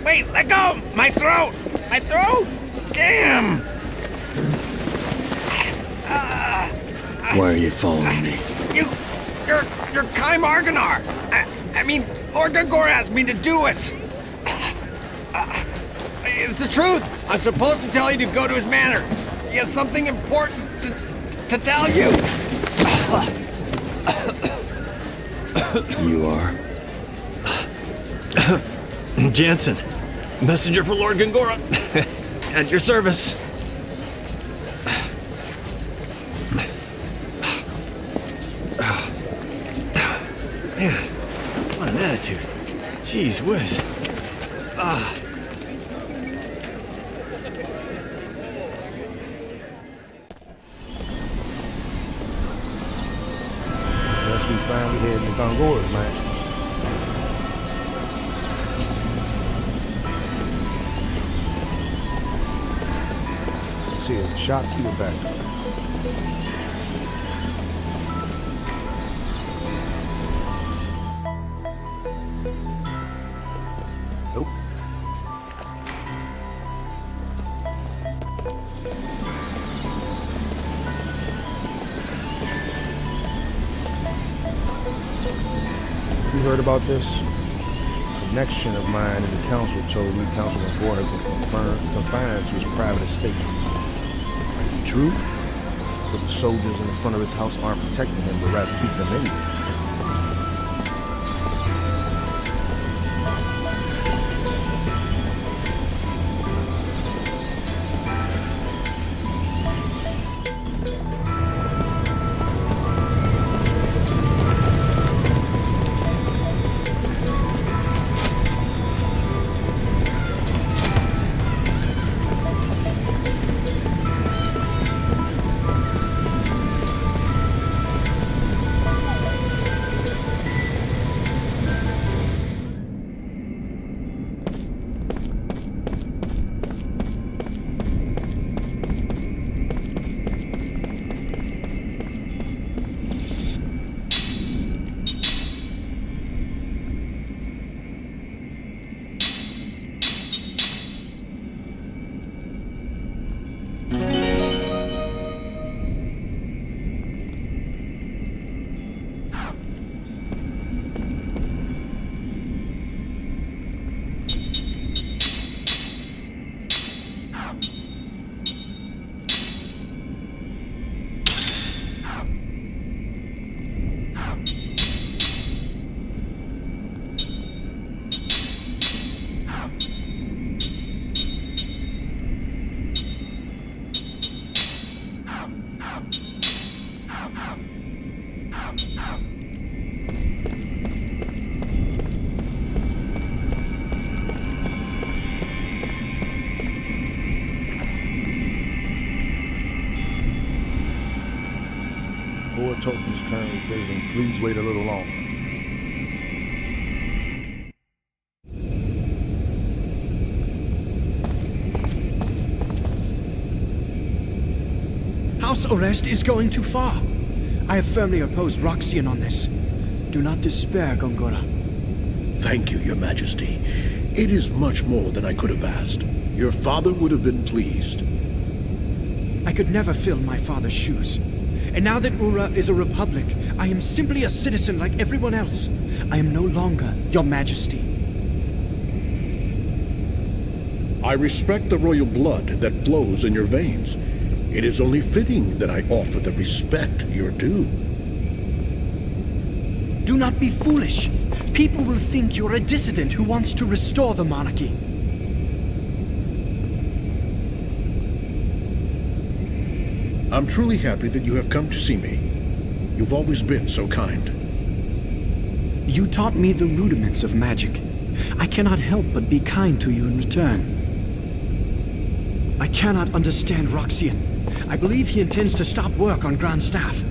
[SPEAKER 15] Wait, let go! My throat! My throat! Damn!
[SPEAKER 2] Why are you following me?
[SPEAKER 15] You're Kai Marganar! I mean, Lord Gongor asked me to do it! It's the truth! I'm supposed to tell you to go to his manor. He has something important to tell you!
[SPEAKER 2] You are?
[SPEAKER 14] Jansen, messenger for Lord Gongora. At your service. Man, what an attitude. Jeez whiz.
[SPEAKER 13] Guess we finally headed to Gongora's match. See, there's a shopkeeper back there. Nope. You heard about this? A connection of mine in the council told me Councilman Board had been confined to his private estate. True, but the soldiers in the front of his house aren't protecting him, but rather keeping him in there. Lord Token is currently visiting. Please wait a little longer.
[SPEAKER 16] House arrest is going too far. I have firmly opposed Roxian on this. Do not despair, Gongora.
[SPEAKER 1] Thank you, Your Majesty. It is much more than I could have asked. Your father would have been pleased.
[SPEAKER 16] I could never fill my father's shoes. And now that Ura is a republic, I am simply a citizen like everyone else. I am no longer Your Majesty.
[SPEAKER 1] I respect the royal blood that flows in your veins. It is only fitting that I offer the respect you're due.
[SPEAKER 16] Do not be foolish. People will think you're a dissident who wants to restore the monarchy.
[SPEAKER 1] I'm truly happy that you have come to see me. You've always been so kind.
[SPEAKER 16] You taught me the rudiments of magic. I cannot help but be kind to you in return. I cannot understand Roxian. I believe he intends to stop work on Grand Staff.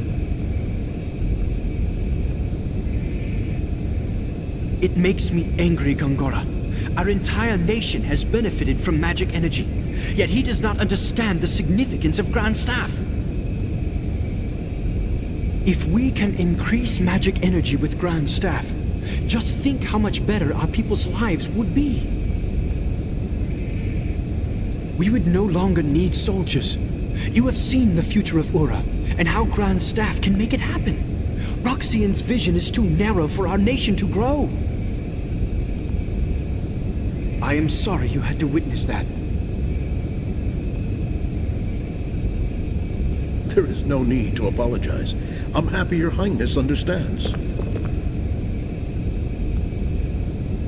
[SPEAKER 16] It makes me angry, Gongora. Our entire nation has benefited from magic energy, yet he does not understand the significance of Grand Staff. If we can increase magic energy with Grand Staff, just think how much better our people's lives would be. We would no longer need soldiers. You have seen the future of Ura, and how Grand Staff can make it happen. Roxian's vision is too narrow for our nation to grow. I am sorry you had to witness that.
[SPEAKER 1] There is no need to apologize. I'm happy Your Highness understands.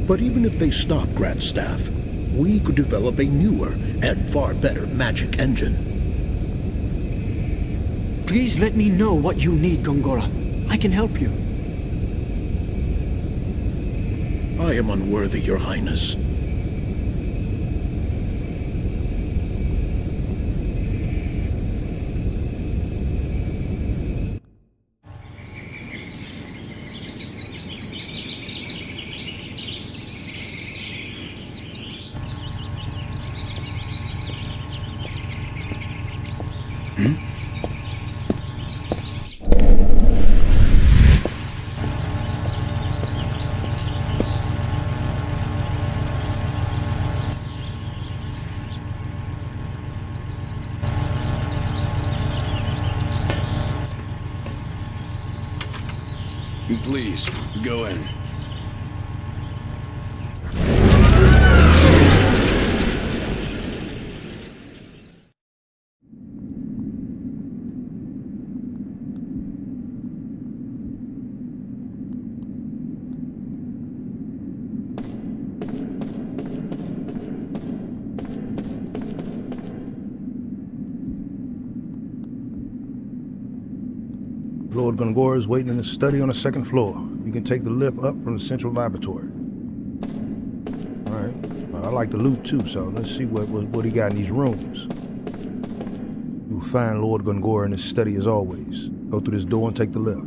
[SPEAKER 1] But even if they stop Grand Staff, we could develop a newer and far better magic engine.
[SPEAKER 16] Please let me know what you need, Gongora. I can help you.
[SPEAKER 1] I am unworthy, Your Highness.
[SPEAKER 17] Please, go in.
[SPEAKER 13] Lord Gongora is waiting in his study on the second floor. You can take the lift up from the central laboratory. All right. I like the loot too, so let's see what he got in these rooms. You'll find Lord Gongora in his study as always. Go through this door and take the lift.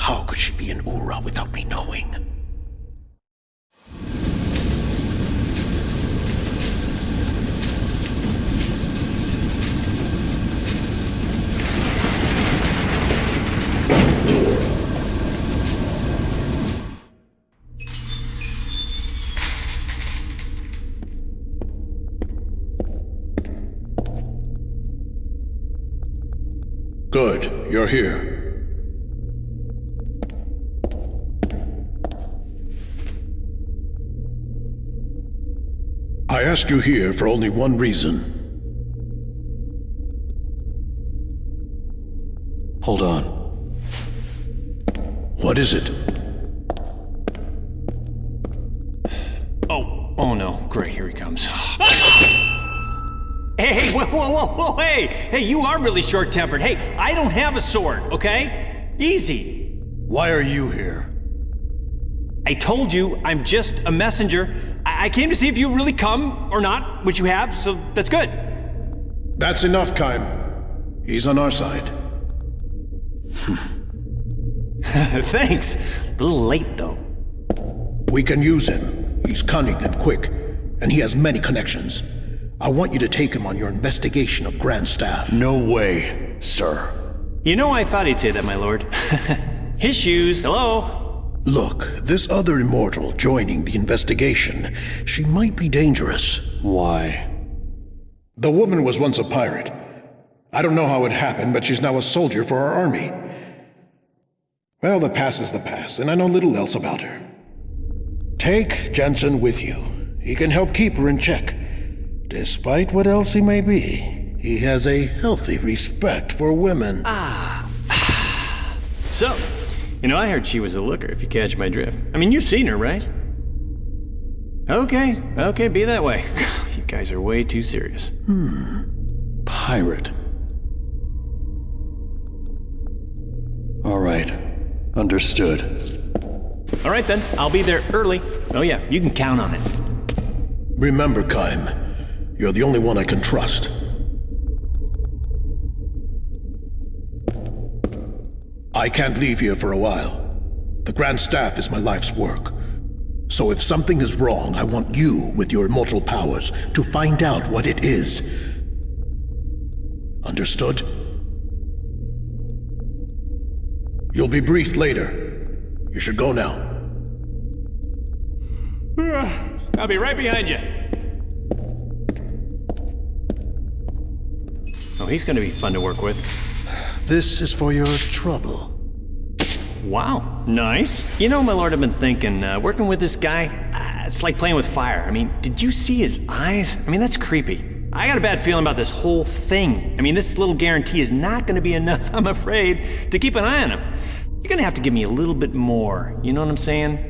[SPEAKER 1] How could she be in Ura without me knowing? Good, you're here. I asked you here for only one reason.
[SPEAKER 2] Hold on.
[SPEAKER 1] What is it?
[SPEAKER 14] Oh no. Great, here he comes. Hey, whoa, hey, you are really short-tempered. Hey, I don't have a sword, okay? Easy.
[SPEAKER 2] Why are you here?
[SPEAKER 14] I told you I'm just a messenger. I came to see if you really come or not, which you have, so that's good.
[SPEAKER 1] That's enough, Kaim. He's on our side.
[SPEAKER 14] Thanks. A little late, though.
[SPEAKER 1] We can use him. He's cunning and quick, and he has many connections. I want you to take him on your investigation of Grand Staff.
[SPEAKER 2] No way, sir.
[SPEAKER 14] You know, I thought he'd say that, my lord. His shoes, hello?
[SPEAKER 1] Look, this other immortal joining the investigation, she might be dangerous.
[SPEAKER 2] Why?
[SPEAKER 1] The woman was once a pirate. I don't know how it happened, but she's now a soldier for our army. Well, the past is the past, and I know little else about her. Take Jensen with you. He can help keep her in check. Despite what else he may be, he has a healthy respect for women.
[SPEAKER 14] So, you know, I heard she was a looker, if you catch my drift. I mean, you've seen her, right? Okay, be that way. You guys are way too serious.
[SPEAKER 2] Pirate. All right. Understood.
[SPEAKER 14] All right, then. I'll be there early. Oh, yeah, you can count on it.
[SPEAKER 1] Remember, Kaim, you're the only one I can trust. I can't leave here for a while. The Grand Staff is my life's work. So if something is wrong, I want you, with your immortal powers, to find out what it is. Understood? You'll be briefed later. You should go now.
[SPEAKER 14] I'll be right behind you. Oh, he's gonna be fun to work with.
[SPEAKER 1] This is for your trouble.
[SPEAKER 14] Wow, nice. You know, my lord, I've been thinking, working with this guy, it's like playing with fire. I mean, did you see his eyes? I mean, that's creepy. I got a bad feeling about this whole thing. I mean, this little guarantee is not gonna be enough, I'm afraid, to keep an eye on him. You're gonna have to give me a little bit more, you know what I'm saying?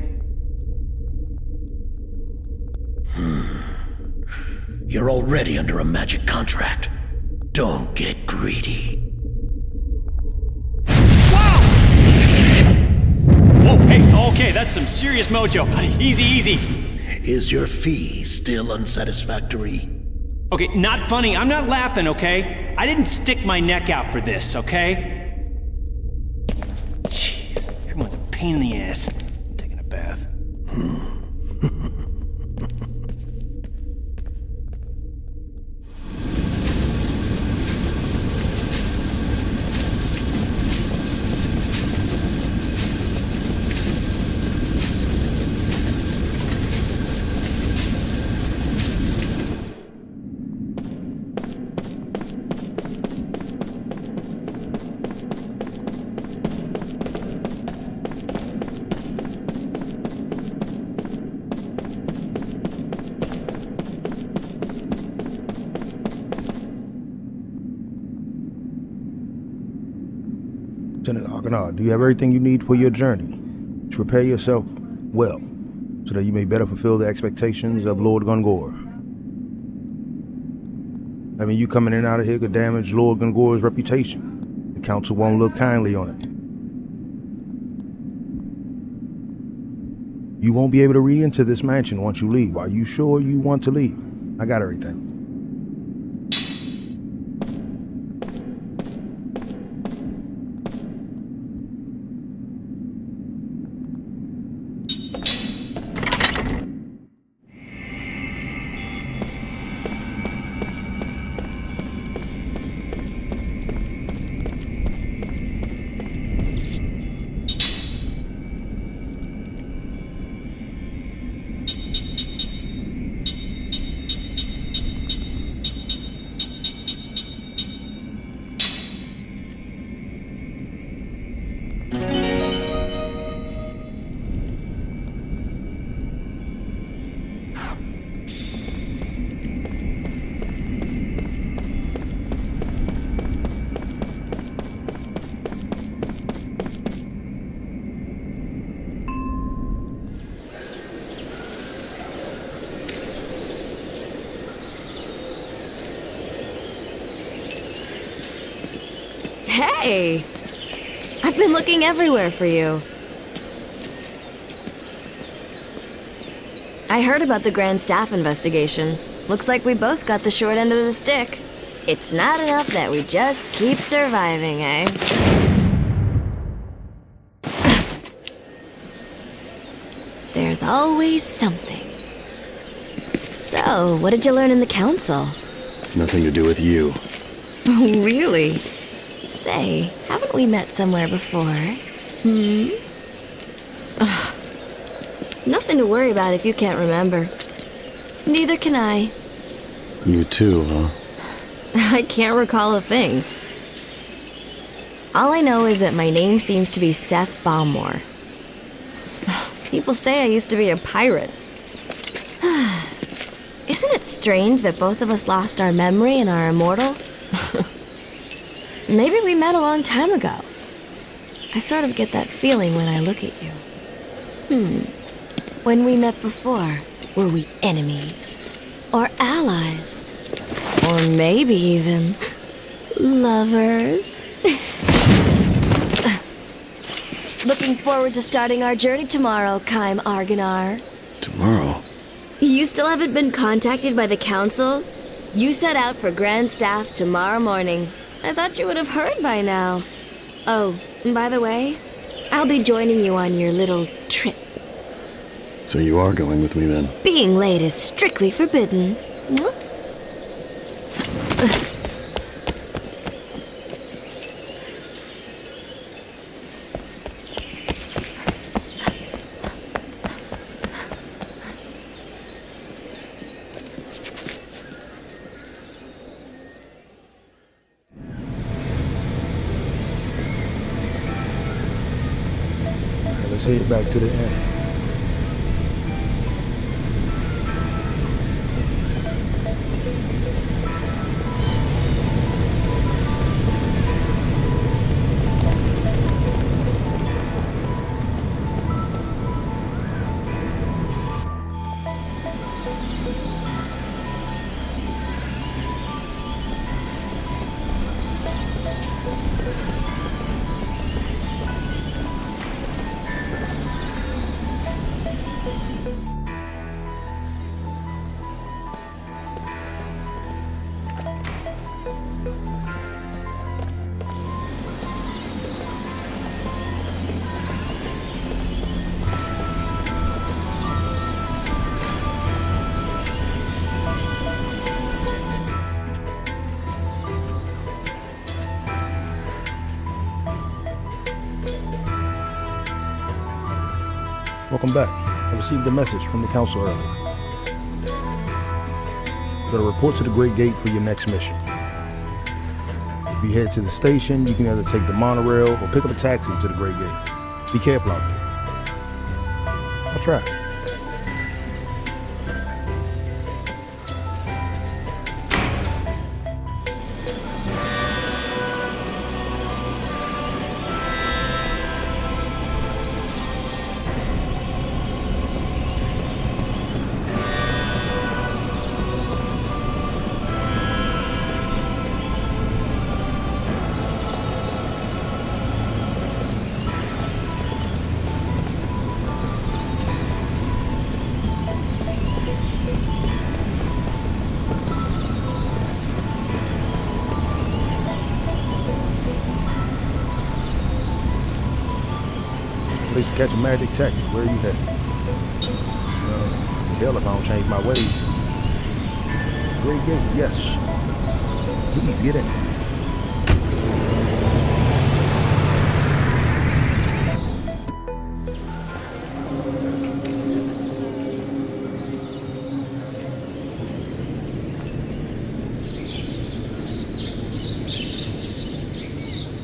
[SPEAKER 1] You're already under a magic contract. Don't get greedy.
[SPEAKER 14] Whoa, hey, okay, that's some serious mojo, buddy. Easy.
[SPEAKER 1] Is your fee still unsatisfactory?
[SPEAKER 14] Okay, not funny. I'm not laughing, okay? I didn't stick my neck out for this, okay? Jeez, everyone's a pain in the ass. I'm taking a bath.
[SPEAKER 13] Lieutenant Argonaut, do you have everything you need for your journey to prepare yourself well, so that you may better fulfill the expectations of Lord Gungor? I mean, you coming in and out of here could damage Lord Gungor's reputation. The council won't look kindly on it. You won't be able to re-enter this mansion once you leave. Are you sure you want to leave? I got everything.
[SPEAKER 5] Hey! I've been looking everywhere for you. I heard about the Grand Staff investigation. Looks like we both got the short end of the stick. It's not enough that we just keep surviving, eh? There's always something. So, what did you learn in the council?
[SPEAKER 2] Nothing to do with you.
[SPEAKER 5] Oh, really? Say, haven't we met somewhere before? Ugh. Nothing to worry about if you can't remember. Neither can I.
[SPEAKER 2] You too, huh?
[SPEAKER 5] I can't recall a thing. All I know is that my name seems to be Seth Balmore. People say I used to be a pirate. Isn't it strange that both of us lost our memory and are immortal? Maybe we met a long time ago. I sort of get that feeling when I look at you. When we met before, were we enemies? Or allies? Or maybe even lovers? Looking forward to starting our journey tomorrow, Kaim Argonar.
[SPEAKER 2] Tomorrow?
[SPEAKER 5] You still haven't been contacted by the council? You set out for Grand Staff tomorrow morning. I thought you would have heard by now. Oh, and by the way, I'll be joining you on your little trip.
[SPEAKER 2] So you are going with me then?
[SPEAKER 5] Being late is strictly forbidden. Mwah.
[SPEAKER 13] Let's head back to the end. Welcome back. I received a message from the council earlier. You're gonna report to the Great Gate for your next mission. If you head to the station, you can either take the monorail or pick up a taxi to the Great Gate. Be careful out there. I'll try. Place to catch a magic taxi. Where are you headed? Hell if I don't change my ways. Great Gate, yes. Please get in.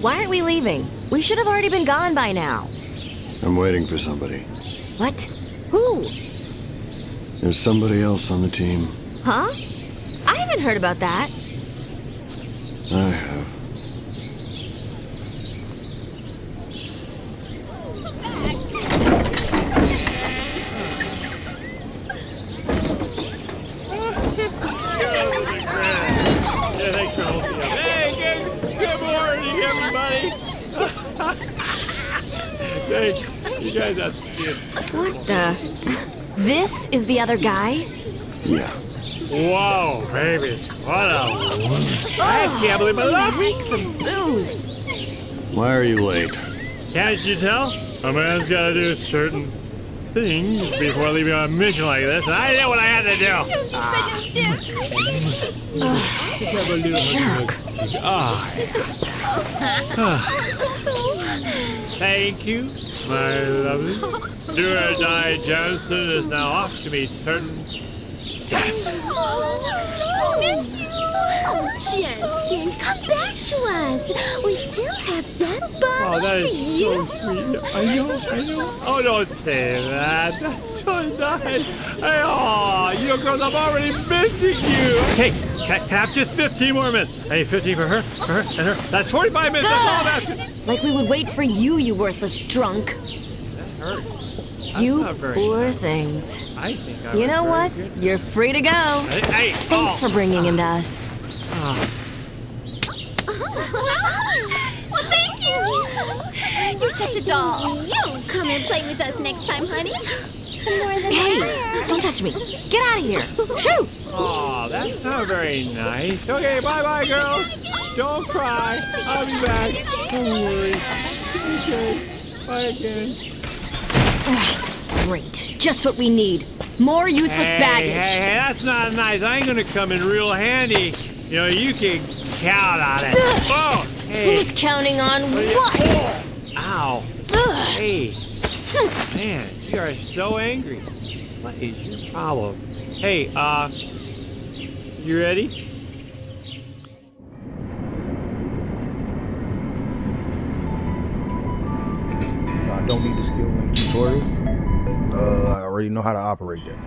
[SPEAKER 5] Why aren't we leaving? We should have already been gone by now.
[SPEAKER 2] I'm waiting for somebody.
[SPEAKER 5] What? Who?
[SPEAKER 2] There's somebody else on the team.
[SPEAKER 5] Huh? I haven't heard about that.
[SPEAKER 2] I have.
[SPEAKER 18] Hey, good morning, everybody. Thanks. You guys are shit.
[SPEAKER 5] What the? This is the other guy?
[SPEAKER 2] Yeah.
[SPEAKER 18] Whoa, baby. What a... I can't believe I love you.
[SPEAKER 5] Reeks of booze.
[SPEAKER 2] Why are you late?
[SPEAKER 18] Can't you tell? A man's gotta do certain things before leaving on a mission like this, and I did what I had to do.
[SPEAKER 5] Jerk.
[SPEAKER 18] Thank you, my lovely. Do or die Johnson is now off to meet certain death.
[SPEAKER 19] Miss you. Oh, Jensen, come back to us. We still have that bottle
[SPEAKER 18] Oh, that is
[SPEAKER 19] for you.
[SPEAKER 18] so sweet. I know. Oh, don't say that. That's so nice. Hey, oh, you know, girls, I'm already missing you. Hey, can I have just 15 more minutes? I need 15 for her, and her. That's 45 minutes. That's all I'm asking.
[SPEAKER 5] Like we would wait for you, you worthless drunk.
[SPEAKER 18] That hurt.
[SPEAKER 5] You
[SPEAKER 18] not very
[SPEAKER 5] poor
[SPEAKER 18] nice.
[SPEAKER 5] things.
[SPEAKER 18] I think I
[SPEAKER 5] You
[SPEAKER 18] was
[SPEAKER 5] know
[SPEAKER 18] very
[SPEAKER 5] what?
[SPEAKER 18] good.
[SPEAKER 5] You're free to go.
[SPEAKER 18] Hey,
[SPEAKER 5] Thanks for bringing him to us.
[SPEAKER 19] Well, thank you. You're such a doll. You'll come and play with us next time, honey. More than
[SPEAKER 5] Hey,
[SPEAKER 19] that.
[SPEAKER 5] don't touch me. Get out of here. Shoo!
[SPEAKER 18] Oh, that's not very nice. Okay, bye-bye, girls. Don't cry. I'll be back. Don't worry. Okay. Bye again.
[SPEAKER 5] Great. Just what we need. More useless baggage.
[SPEAKER 18] Hey, that's not nice. I ain't gonna come in real handy. You know, you can count on it. Whoa! Hey.
[SPEAKER 5] Who's counting on what?
[SPEAKER 18] Ow. Hey. Man, you are so angry. What is your problem? Hey, you ready?
[SPEAKER 13] I don't need the skill link tutorial. I already know how to operate that.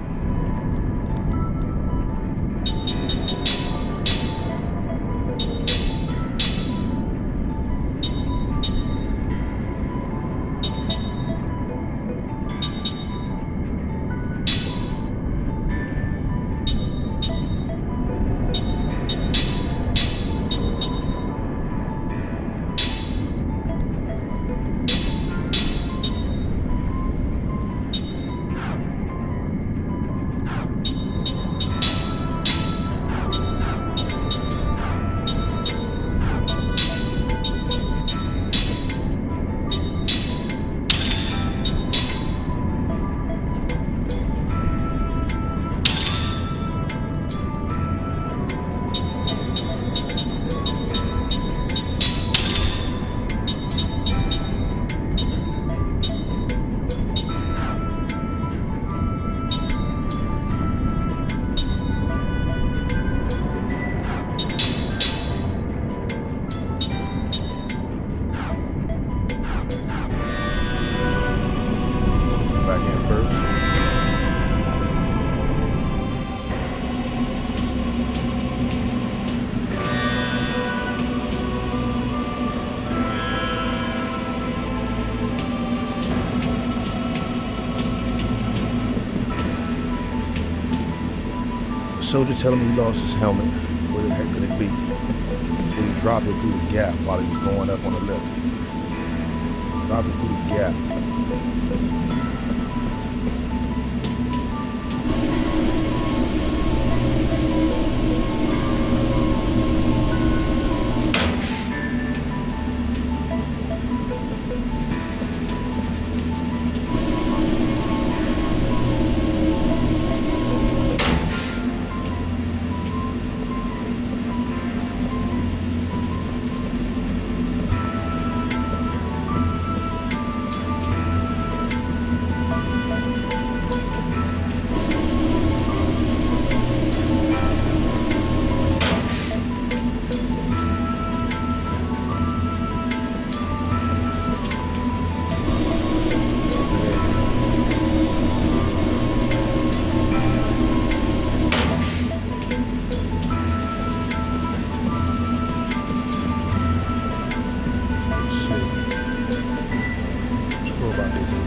[SPEAKER 13] Soldier telling me he lost his helmet. Where the heck could it be? So he dropped it through the gap while he was going up on the lift. Dropped it through the gap.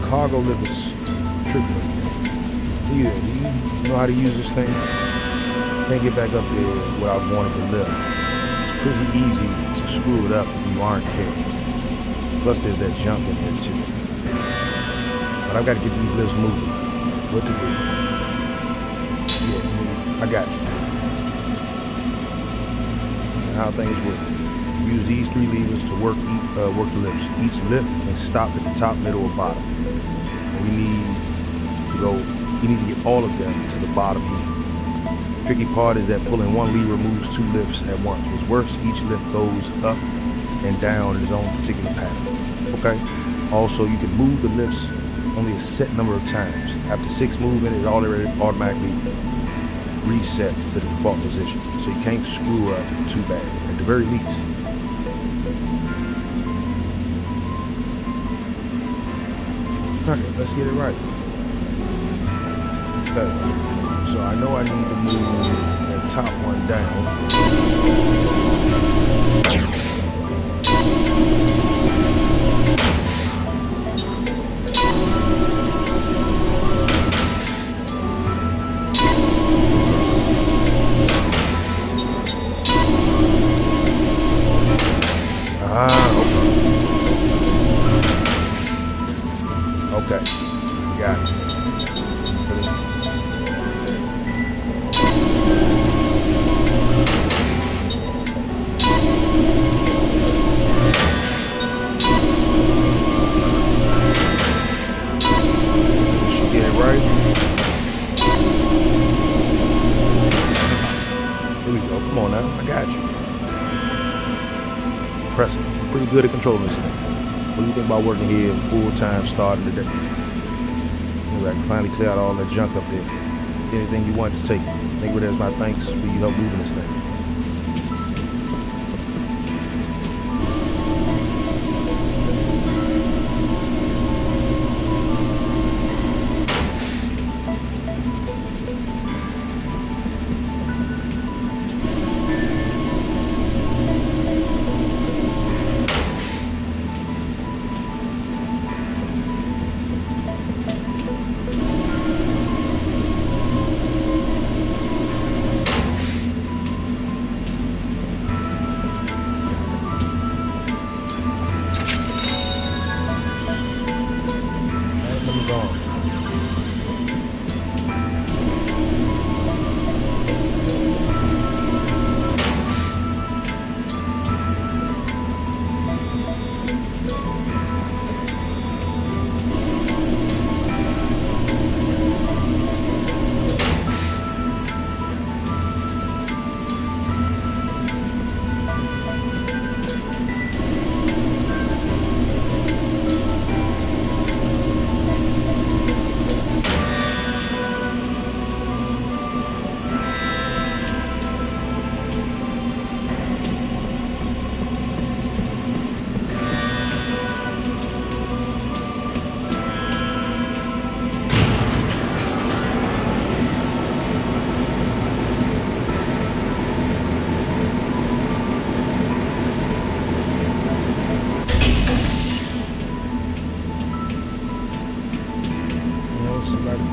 [SPEAKER 13] Cargo lift is tripping. Do you know how to use this thing? Can't get back up there without going up the lift. It's pretty easy to screw it up if you aren't careful. Plus there's that junk in here too. but I've got to get these lifts moving. What to do? Yeah, I got you. And how things work. Use these 3 levers to work the lifts. Each lift can stop at the top, middle, or bottom. And we need to get all of them to the bottom here. Tricky part is that pulling one lever moves 2 lifts at once. What's worse, each lift goes up and down in its own particular pattern. Okay? Also, you can move the lifts only a set number of times. After 6 movements, it already automatically resets to the default position. So you can't screw up too bad, at the very least. Okay, let's get it right. Okay. So I know I need to move that top one down. Okay, got it. She get it right. Here we go. Come on now, I got you. Press it. Pretty good at controlling this thing. What do you think about working here full-time starting today? Maybe I can finally clear out all that junk up there. Anything you want, just take it. Think of it as my thanks for you help moving this thing.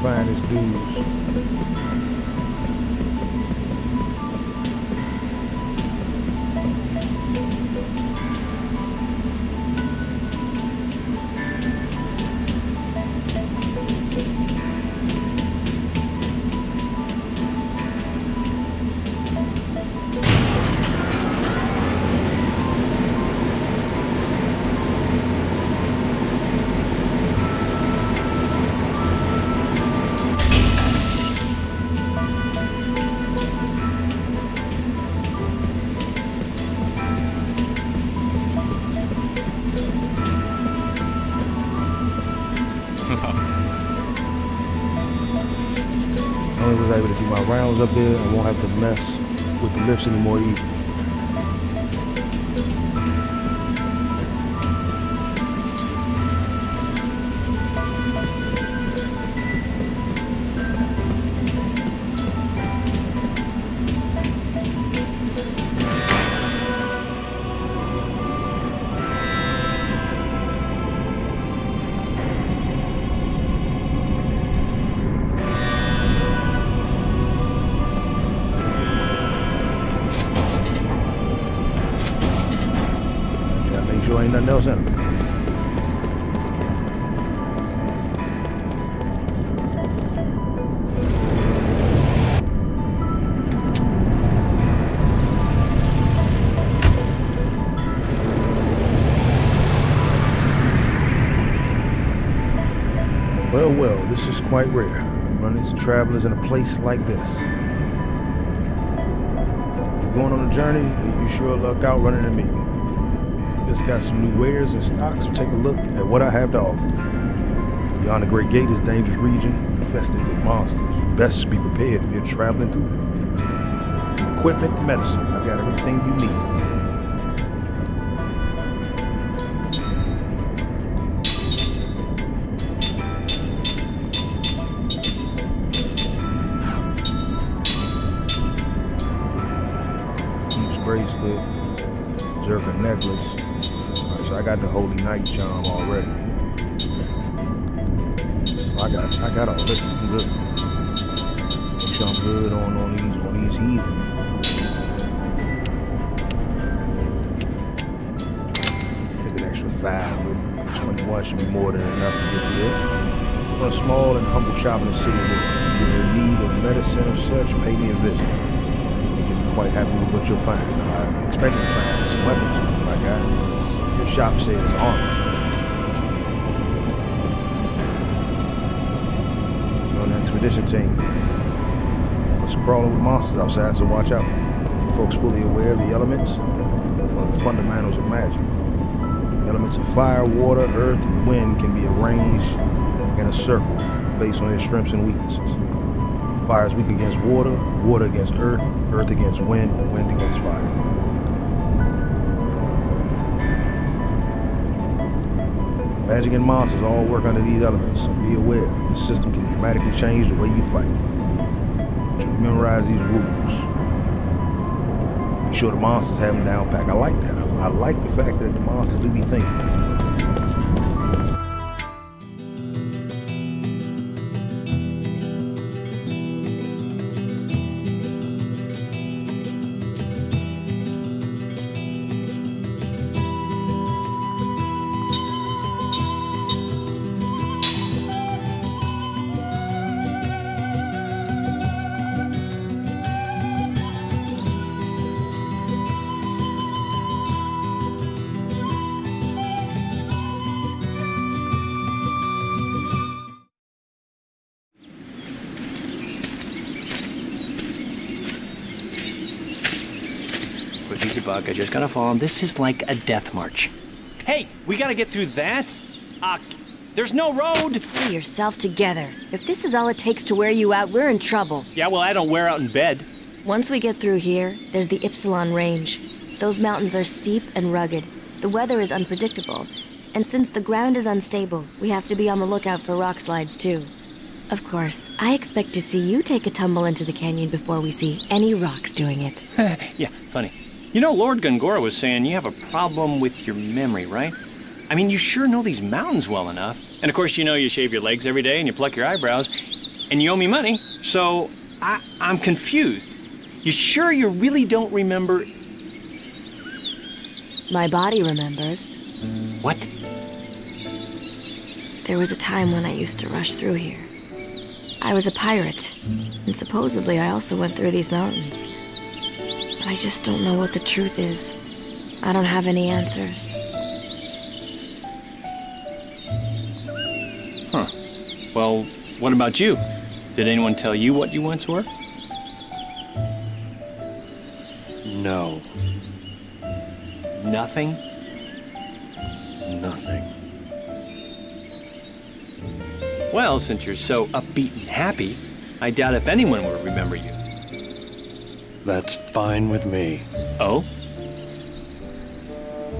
[SPEAKER 13] Find his dudes. I was able to do my rounds up there. I won't have to mess with the lifts anymore either. Ain't nothing else in them. Well, well, this is quite rare. Run into travelers in a place like this. You're going on a journey, you sure luck out running into me. Just got some new wares and stocks, so take a look at what I have to offer. Beyond the Great Gate is a dangerous region, infested with monsters. Best be prepared if you're traveling through them. Equipment, medicine, I've got everything you need. Bracelet, Zerka necklace. Alright, so I got the Holy Night charm already. I got all this. I'm good. Make sure I'm good on these heathen. Take an extra 5 with me. 21 should be more than enough to get through this. Run a small and humble shop in the city. If you're in need of medicine or such, pay me a visit. Quite happy with what you'll find. I'm expecting to find some weapons on my guy, because your shop says armor. You're on the expedition team. What's crawling with monsters outside, so watch out. Folks fully aware of the elements, one of the fundamentals of magic. Elements of fire, water, earth, and wind can be arranged in a circle based on their strengths and weaknesses. Fire is weak against water, water against earth, earth against wind, wind against fire. Magic and monsters all work under these elements, so be aware. The system can dramatically change the way you fight. So memorize these rules. Be sure the monsters have them down pat. I like that. I like the fact that the monsters do be thinking.
[SPEAKER 14] Easy, Buck. I just gotta follow him. This is like a death march. Hey, we gotta get through that? There's no road!
[SPEAKER 5] Pull yourself together. If this is all it takes to wear you out, we're in trouble.
[SPEAKER 14] Yeah, well, I don't wear out in bed.
[SPEAKER 5] Once we get through here, there's the Ypsilon Range. Those mountains are steep and rugged. The weather is unpredictable. And since the ground is unstable, we have to be on the lookout for rock slides, too. Of course, I expect to see you take a tumble into the canyon before we see any rocks doing it.
[SPEAKER 14] Yeah, funny. You know, Lord Gongora was saying you have a problem with your memory, right? I mean, you sure know these mountains well enough. And of course, you know you shave your legs every day and you pluck your eyebrows. And you owe me money, so I'm confused. You sure you really don't remember?
[SPEAKER 5] My body remembers.
[SPEAKER 14] What?
[SPEAKER 5] There was a time when I used to rush through here. I was a pirate, and supposedly I also went through these mountains. But I just don't know what the truth is. I don't have any answers.
[SPEAKER 14] Huh. Well, what about you? Did anyone tell you what you once were?
[SPEAKER 2] No.
[SPEAKER 14] Nothing?
[SPEAKER 2] Nothing.
[SPEAKER 14] Well, since you're so upbeat and happy, I doubt if anyone will remember you.
[SPEAKER 2] That's fine with me.
[SPEAKER 14] Oh?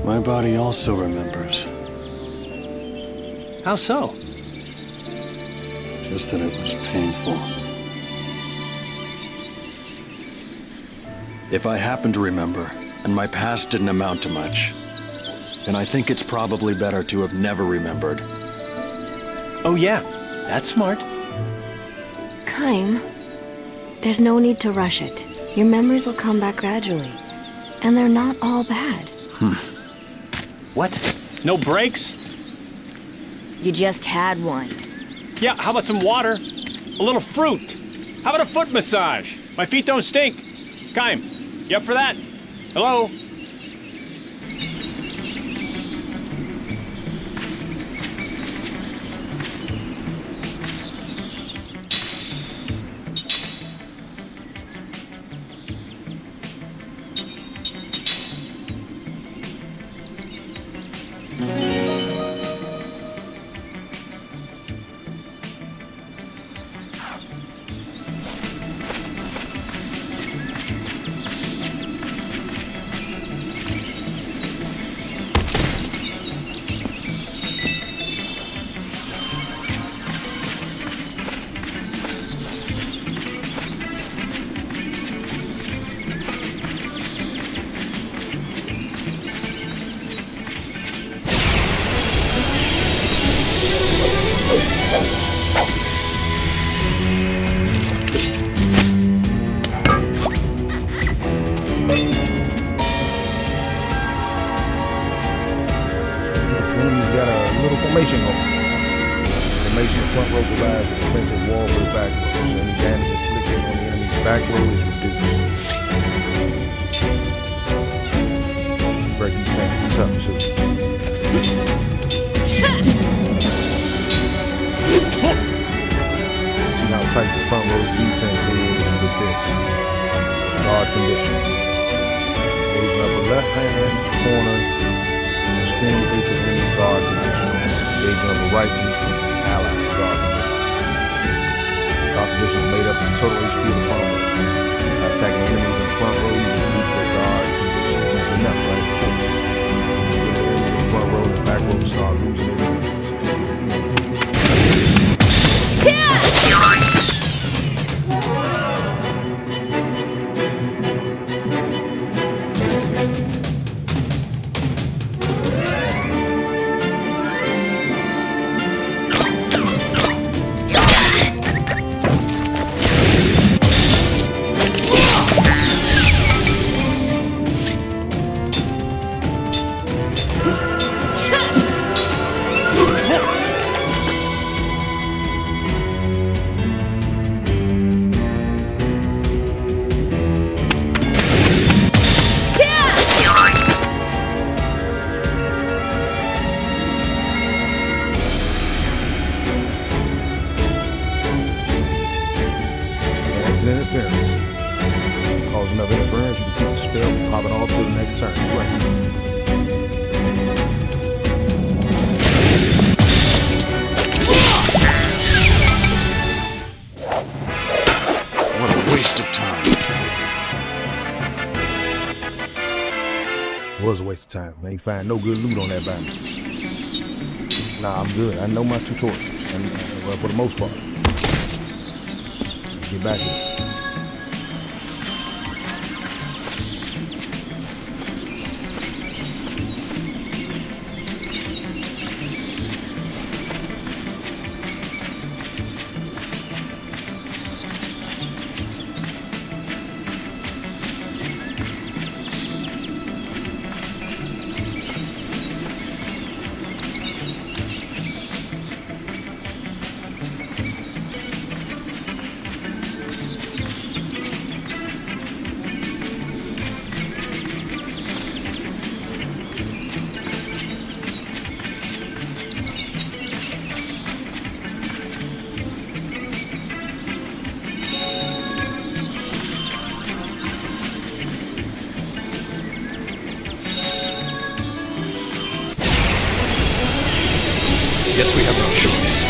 [SPEAKER 2] My body also remembers.
[SPEAKER 14] How so?
[SPEAKER 2] Just that it was painful. If I happen to remember, and my past didn't amount to much, then I think it's probably better to have never remembered.
[SPEAKER 14] Oh yeah, that's smart.
[SPEAKER 5] Kaim, there's no need to rush it. Your memories will come back gradually. And they're not all bad.
[SPEAKER 14] What? No breaks?
[SPEAKER 5] You just had one.
[SPEAKER 14] Yeah, how about some water? A little fruit? How about a foot massage? My feet don't stink. Kaim, you up for that? Hello?
[SPEAKER 13] Formation of front row provides a defensive wall for the back row, so any damage inflicted on the enemy's back row is reduced. Break these things up, too. See how tight the front row's defense is with this. Guard condition. Engage up the left hand corner and screen the face of enemy's guard condition. Engage on the right defense, allies guard condition. Guard condition is made up of the total HP of the front row. By attacking enemies in the front row, you reduce their guard condition. Easy enough, right? The enemies in the front row and the back row start losing their defense. Was a waste of time. I ain't find no good loot on that battle. Nah, I'm good. I know my tutorials, and well, for the most part. Let's get back here.
[SPEAKER 2] Guess we have no choice.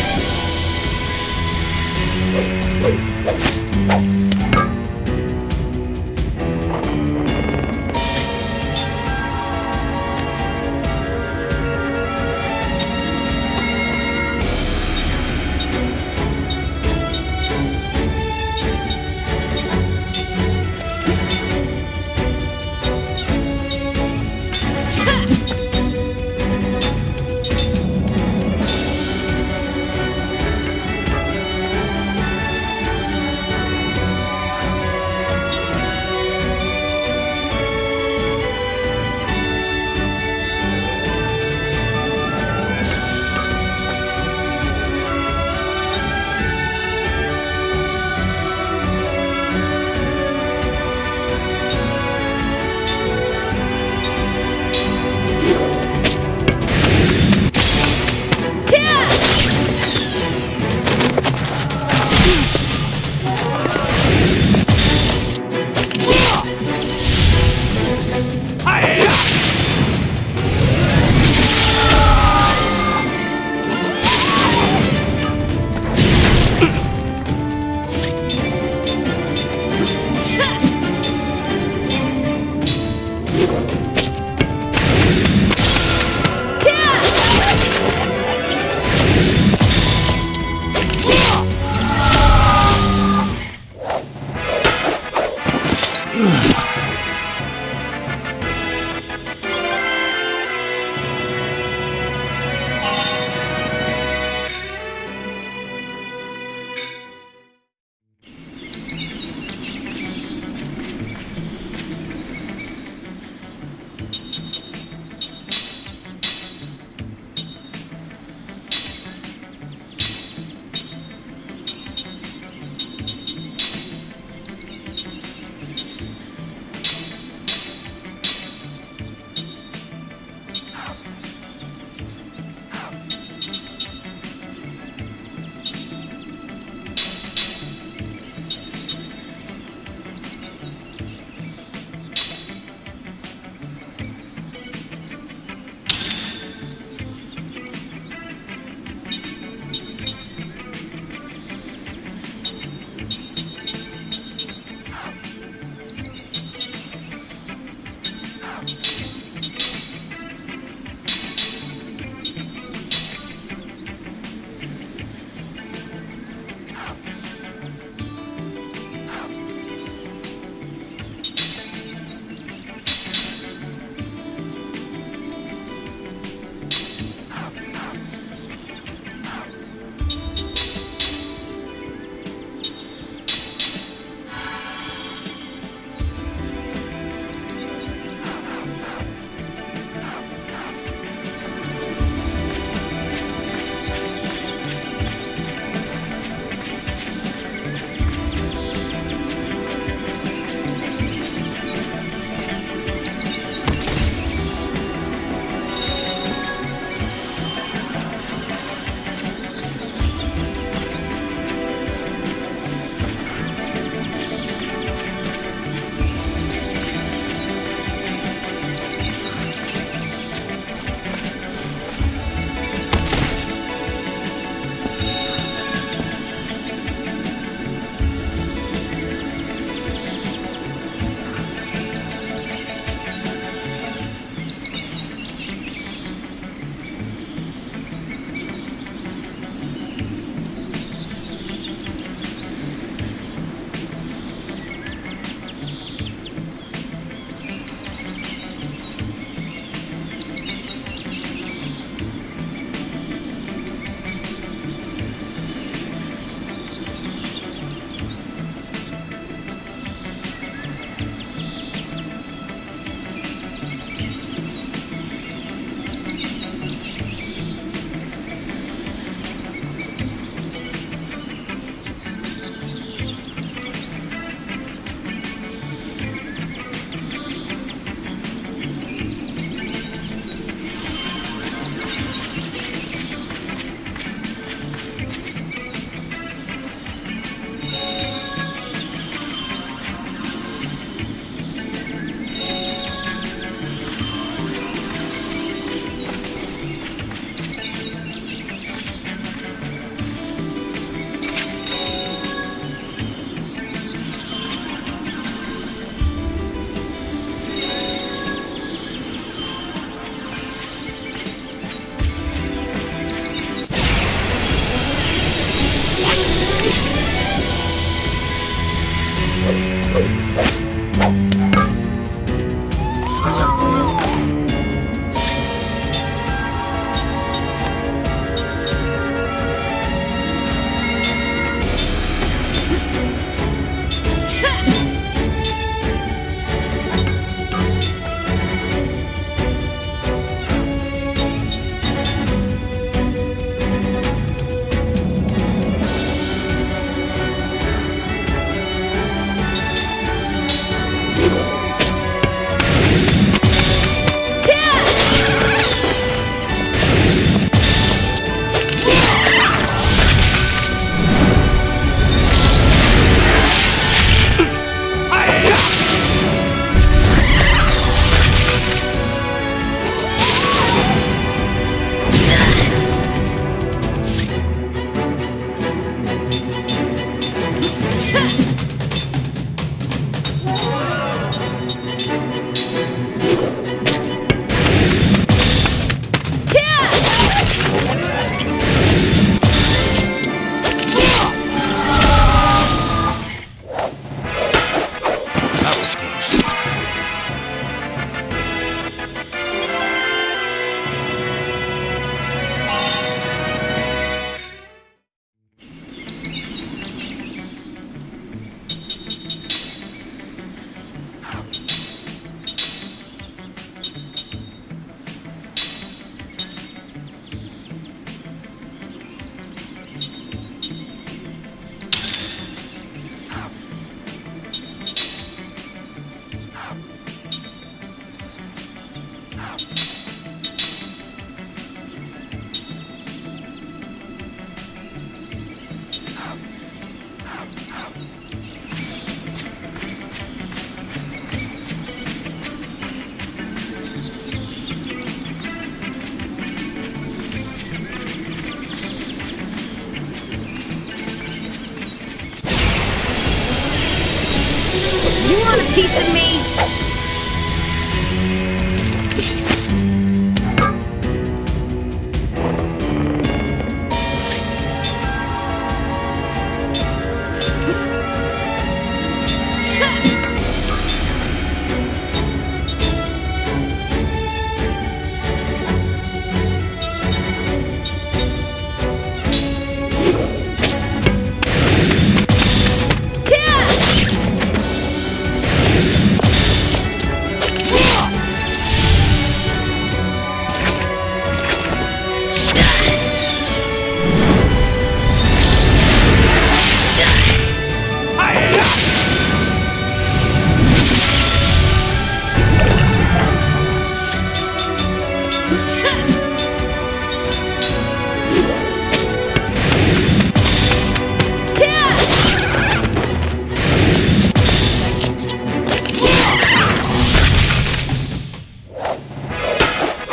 [SPEAKER 19] You want a piece of me?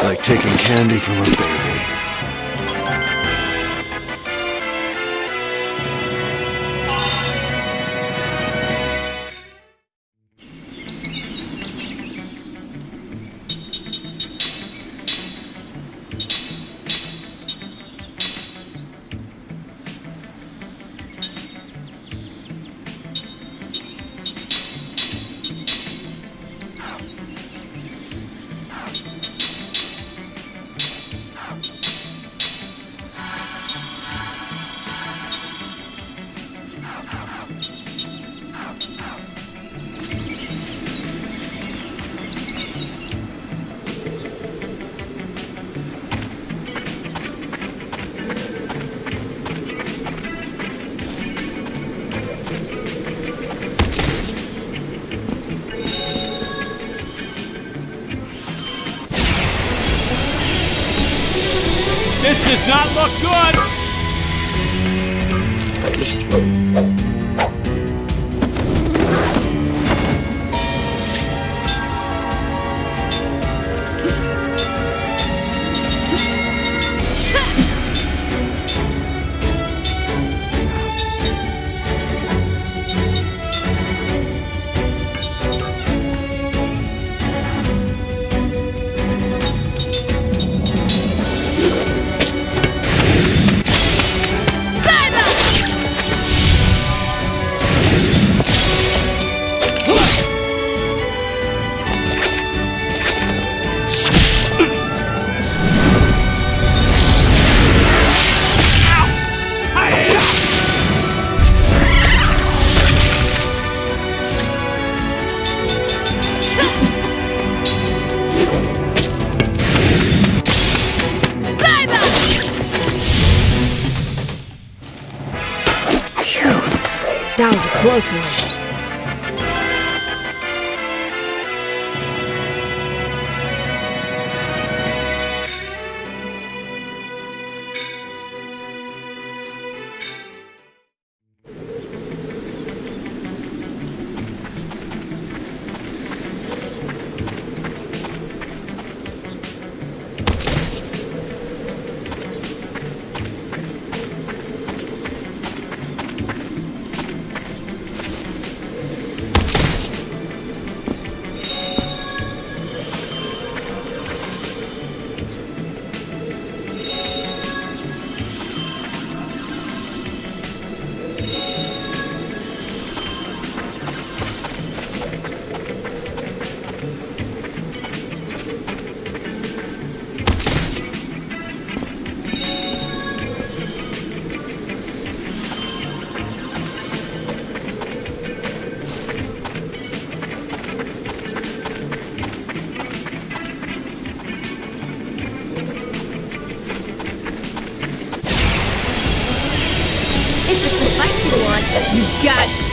[SPEAKER 2] Like taking candy from a baby.
[SPEAKER 18] This does not look good!
[SPEAKER 5] That was a close one.
[SPEAKER 19] If it's a fight you want, you got it.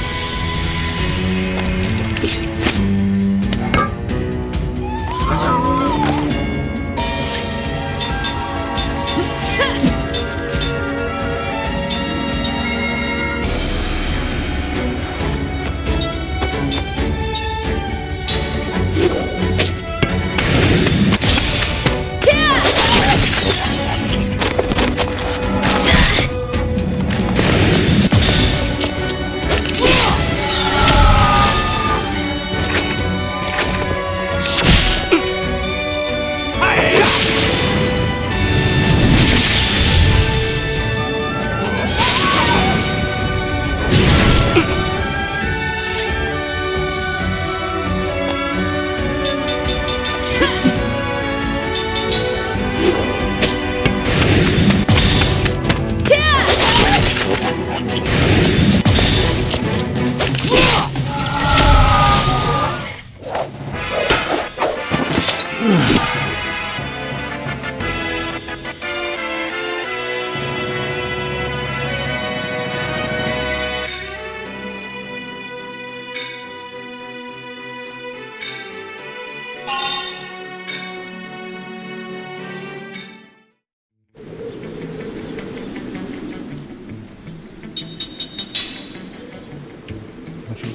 [SPEAKER 19] Yeah!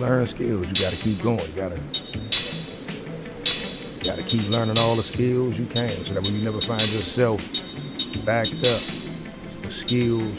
[SPEAKER 13] learn skills. You gotta keep going. You gotta keep learning all the skills you can, so that when you never find yourself backed up with skills,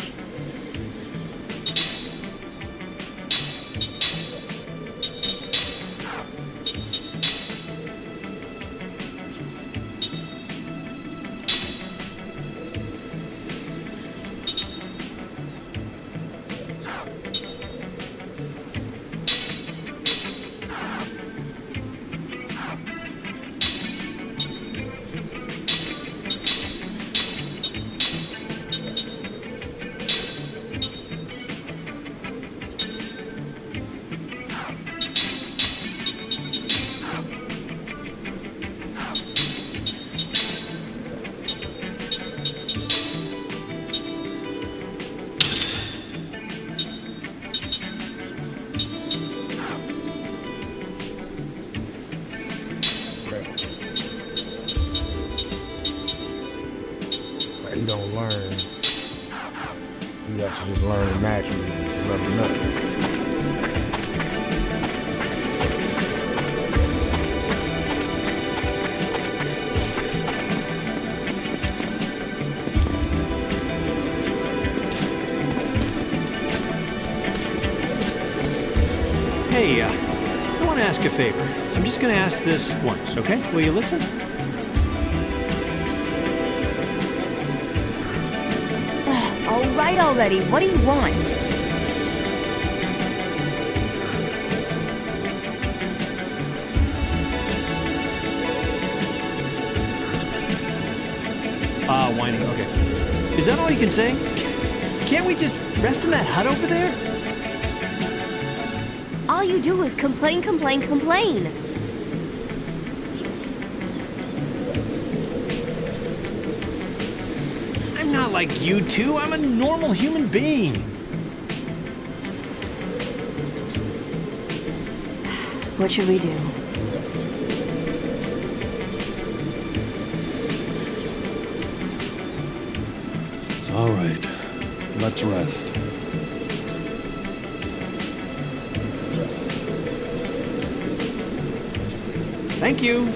[SPEAKER 13] you don't learn. You actually just learn it naturally. Learn nothing.
[SPEAKER 14] Hey, I want to ask a favor. I'm just going to ask this once, okay? Will you listen?
[SPEAKER 5] All right already, what do you want?
[SPEAKER 14] Whining, okay. Is that all you can say? Can't we just rest in that hut over there?
[SPEAKER 5] All you do is complain, complain, complain.
[SPEAKER 14] I'm not like you two. I'm a normal human being.
[SPEAKER 5] What should we do?
[SPEAKER 2] All right, let's rest.
[SPEAKER 14] Thank you.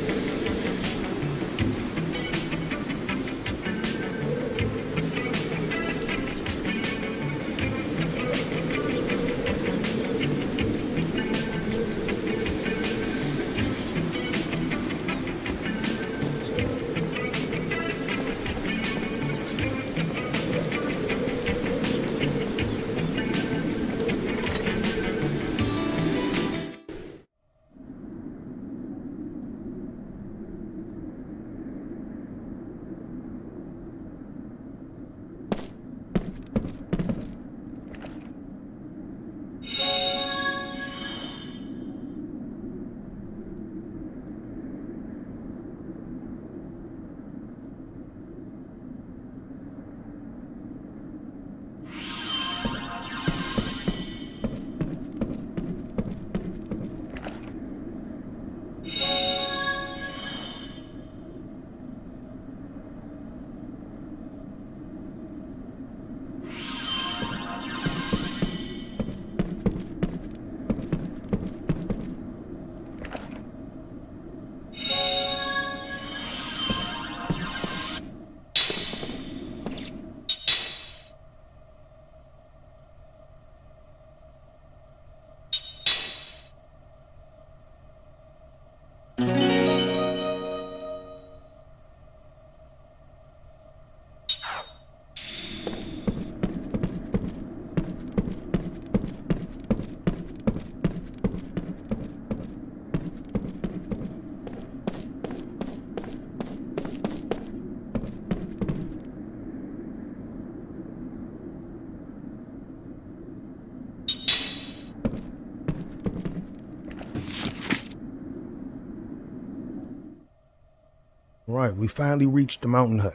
[SPEAKER 13] Right, we finally reached the mountain hut.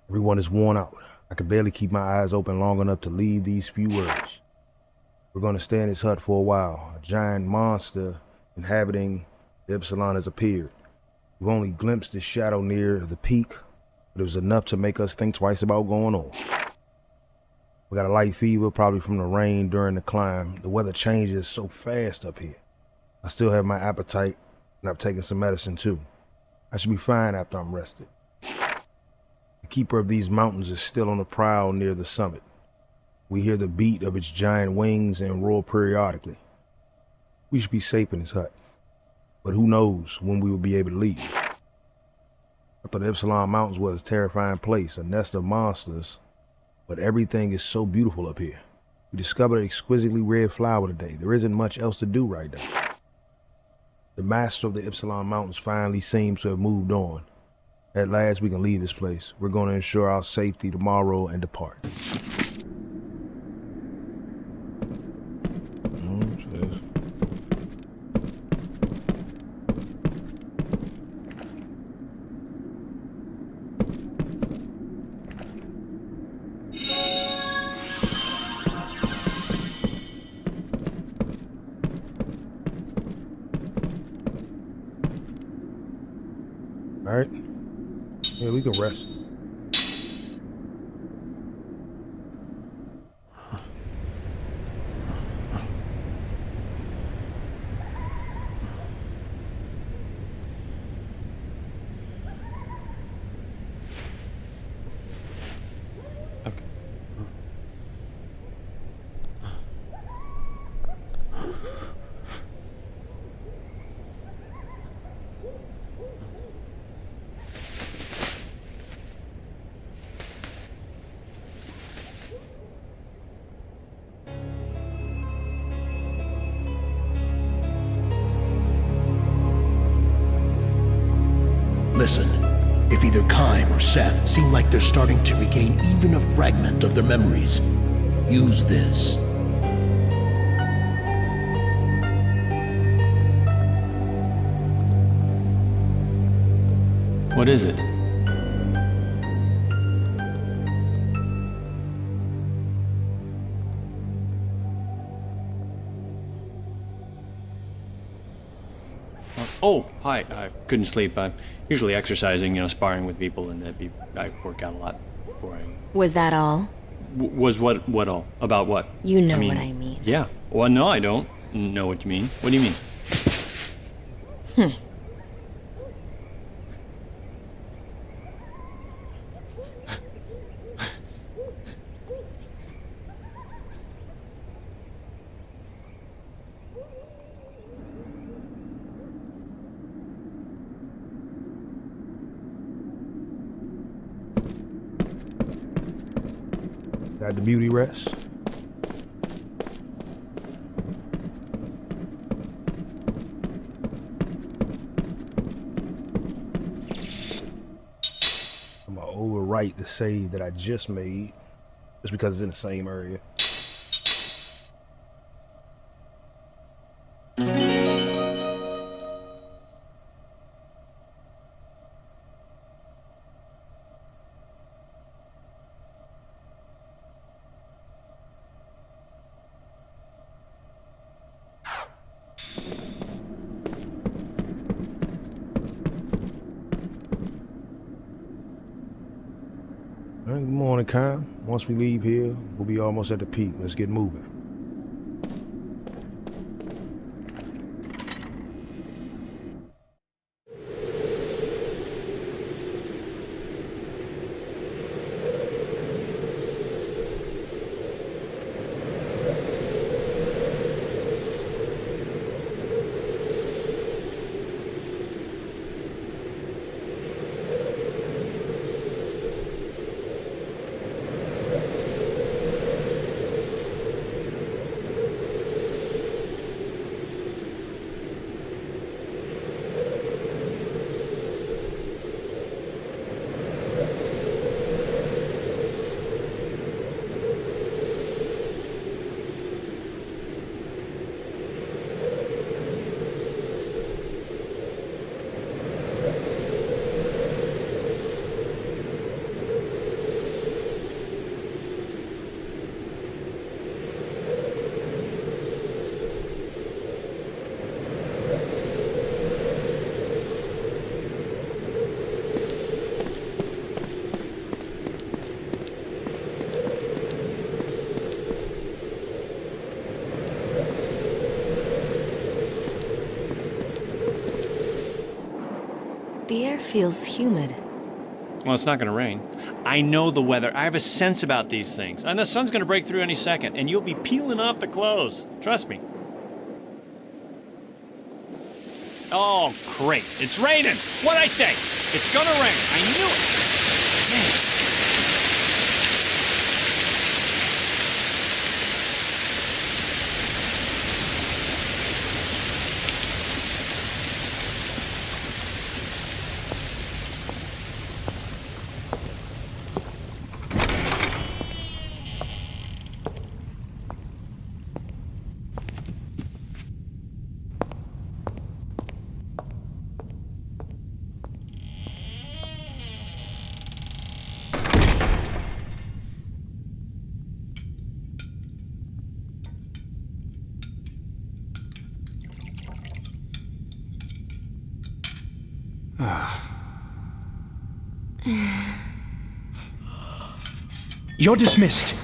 [SPEAKER 13] Everyone is worn out. I could barely keep my eyes open long enough to leave these few words. We're going to stay in this hut for a while. A giant monster inhabiting the Epsilon has appeared. We've only glimpsed its shadow near the peak, but it was enough to make us think twice about going on. We got a light fever, probably from the rain during the climb. The weather changes so fast up here. I still have my appetite, and I've taken some medicine too. I should be fine after I'm rested. The keeper of these mountains is still on the prowl near the summit. We hear the beat of its giant wings and roar periodically. We should be safe in his hut, but who knows when we will be able to leave. I thought the Epsilon Mountains was a terrifying place, a nest of monsters, but everything is so beautiful up here. We discovered an exquisitely red flower today. There isn't much else to do right now. The master of the Epsilon Mountains finally seems to have moved on. At last we can leave this place. We're going to ensure our safety tomorrow and depart. All right. Yeah, we can rest.
[SPEAKER 1] Listen, if either Kime or Seth seem like they're starting to regain even a fragment of their memories, use this.
[SPEAKER 14] What is it? Oh, hi. I couldn't sleep. I'm usually exercising, sparring with people, and I work out a lot before I...
[SPEAKER 5] Was that all?
[SPEAKER 14] Was what all? About what?
[SPEAKER 5] You know what I mean.
[SPEAKER 14] Yeah. Well, no, I don't know what you mean. What do you mean?
[SPEAKER 13] Got the beauty rest. I'm gonna overwrite the save that I just made, just because it's in the same area. All right, good morning, Kyle. Once we leave here, we'll be almost at the peak. Let's get moving.
[SPEAKER 5] The air feels humid.
[SPEAKER 14] Well, it's not gonna rain. I know the weather. I have a sense about these things. And the sun's gonna break through any second, and you'll be peeling off the clothes. Trust me. Oh, great. It's raining. What'd I say? It's gonna rain. I knew it. Man.
[SPEAKER 16] You're dismissed.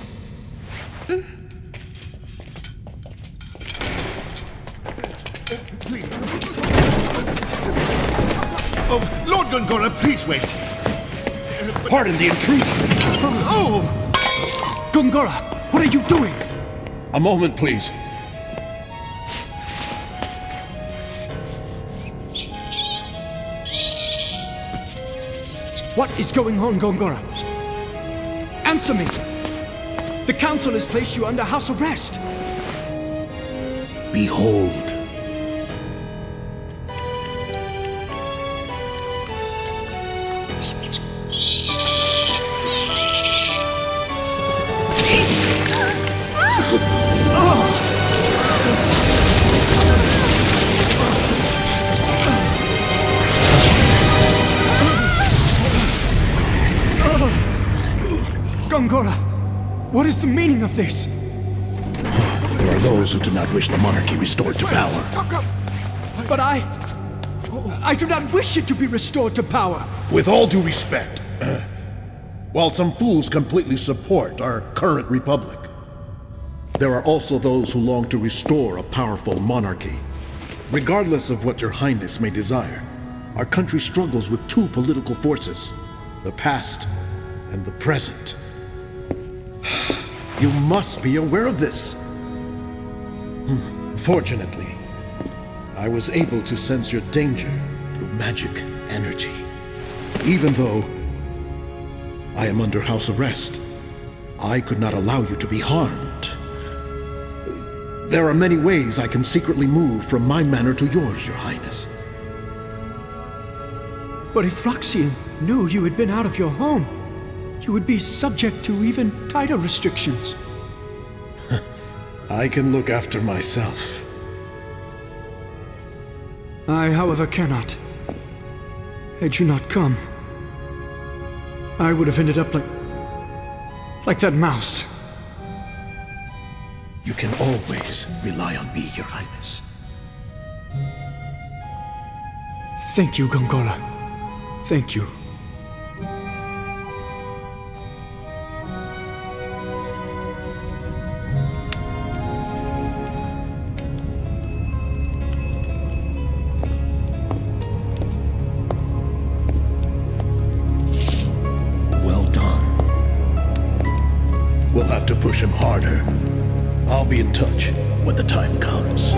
[SPEAKER 7] Oh, Lord Gongora, please wait.
[SPEAKER 1] Pardon the intrusion.
[SPEAKER 16] Oh! Gongora, what are you doing?
[SPEAKER 1] A moment, please.
[SPEAKER 16] What is going on, Gongora? Answer me! The council has placed you under house arrest!
[SPEAKER 1] Behold.
[SPEAKER 16] Gongora, what is the meaning of this?
[SPEAKER 1] There are those who do not wish the monarchy restored to power.
[SPEAKER 16] But I do not wish it to be restored to power.
[SPEAKER 1] With all due respect, while some fools completely support our current republic, there are also those who long to restore a powerful monarchy. Regardless of what your highness may desire, our country struggles with two political forces, the past and the present. You must be aware of this. Fortunately, I was able to sense your danger through magic energy. Even though I am under house arrest, I could not allow you to be harmed. There are many ways I can secretly move from my manor to yours, your highness.
[SPEAKER 16] But if Roxian knew you had been out of your home, you would be subject to even tighter restrictions.
[SPEAKER 1] I can look after myself.
[SPEAKER 16] I, however, cannot. Had you not come, I would have ended up like that mouse.
[SPEAKER 1] You can always rely on me, your highness.
[SPEAKER 16] Thank you, Gongora. Thank you.
[SPEAKER 1] We'll have to push him harder. I'll be in touch when the time comes.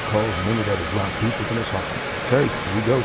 [SPEAKER 13] cause memory that is locked deep within his heart. Okay, here we go.